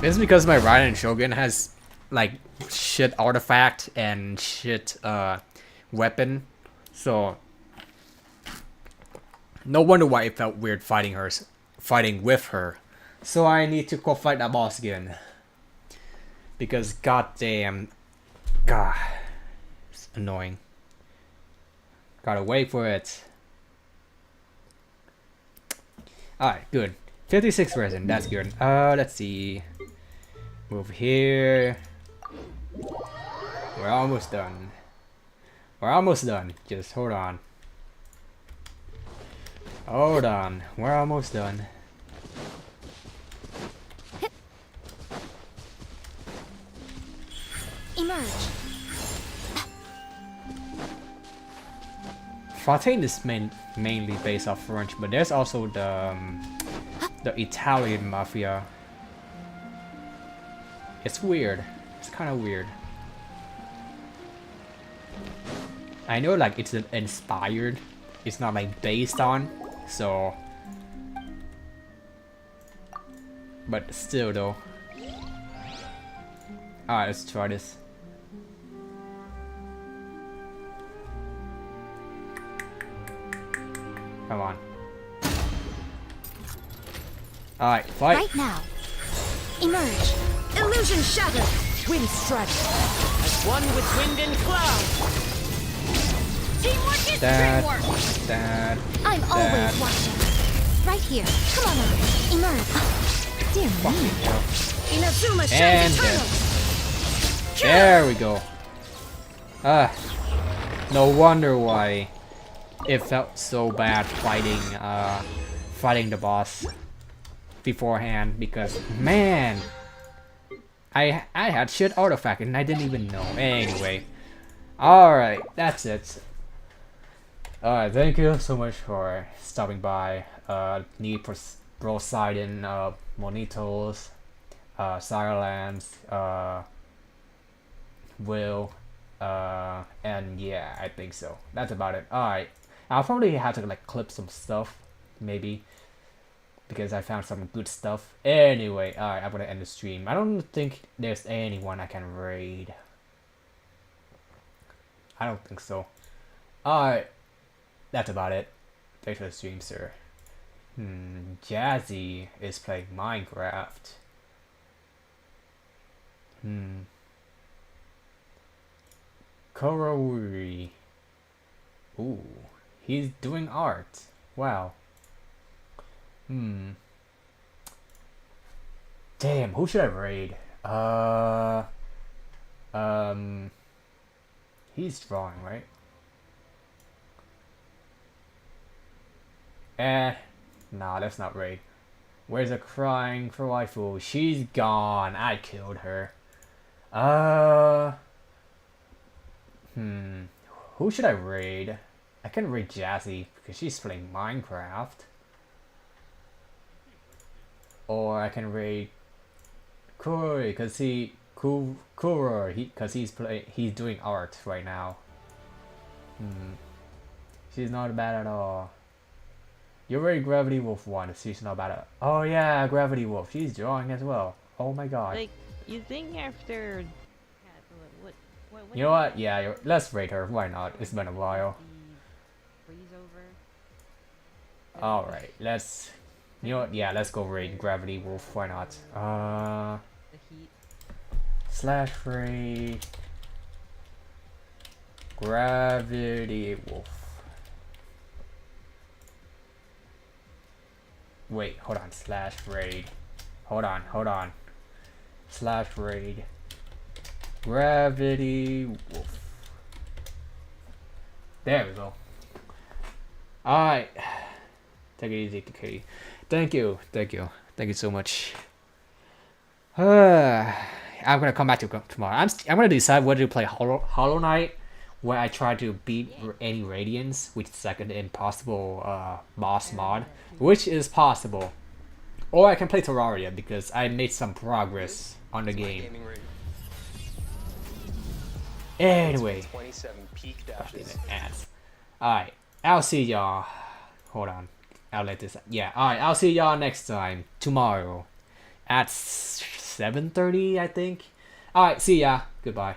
It's because my Raiden Shogun has like shit artifact and shit weapon. So no wonder why it felt weird fighting with her. So I need to go fight that boss again. Because goddamn, God, it's annoying. Gotta wait for it. Alright, good. 56 resin, that's good. Let's see. Move here. We're almost done. We're almost done. Just hold on. Hold on. We're almost done. Emerge. Fontaine is mainly based off French, but there's also the Italian mafia. It's weird. It's kind of weird. I know like it's inspired. It's not like based on. So. But still though. Alright, let's try this. Come on. Alright, fight. Right now. Emerge. Illusion shattered. Wind strike. As one with wind and cloud. Teamwork is Dad. dreamwork. Dad. I'm Dad. always watching. Right here. Come on over. Emerge. Dear me. Inazuma And shines eternal. there we go. No wonder why it felt so bad fighting fighting the boss beforehand, because man, I had shit artifact and I didn't even know. Anyway, alright, that's it. Alright, thank you so much for stopping by. Need for Poseidon, Monitos, Silence, Will, and yeah, I think so. That's about it. Alright, I'll probably have to like clip some stuff, maybe, because I found some good stuff. Anyway, alright, I'm gonna end the stream. I don't think there's anyone I can raid. I don't think so. Alright, that's about it. Thanks for the stream, sir. Jazzy is playing Minecraft. Korori. Ooh, he's doing art. Wow. Damn, who should I raid? He's drawing, right? Nah, that's not raid. Where's the crying for waifu? She's gone. I killed her. Who should I raid? I can raid Jazzy because she's playing Minecraft. Or I can raid Kuri because he's doing art right now. She's not bad at all. You raid Gravity Wolf once. She's not bad at all. Oh yeah, Gravity Wolf. She's drawing as well. Oh my god. Like, you think after... You know what? Yeah, let's raid her. Why not? It's been a while. Alright, let's... You know what? Yeah, let's go raid Gravity Wolf. Why not? Slash raid... Gravity Wolf. Wait, hold on. Slash raid. Hold on. Slash raid. Gravity Wolf. There we go. Alright. Take it easy, Kitty. Thank you so much. I'm gonna come back to tomorrow. I'm gonna decide whether to play Hollow Knight, where I try to beat any Radiance with second impossible boss mod, which is possible. Or I can play Terraria because I made some progress on the game. Anyway, alright, I'll see y'all. Hold on, I'll let this. Yeah, alright, I'll see y'all next time tomorrow at 7:30, I think. Alright, see ya. Goodbye.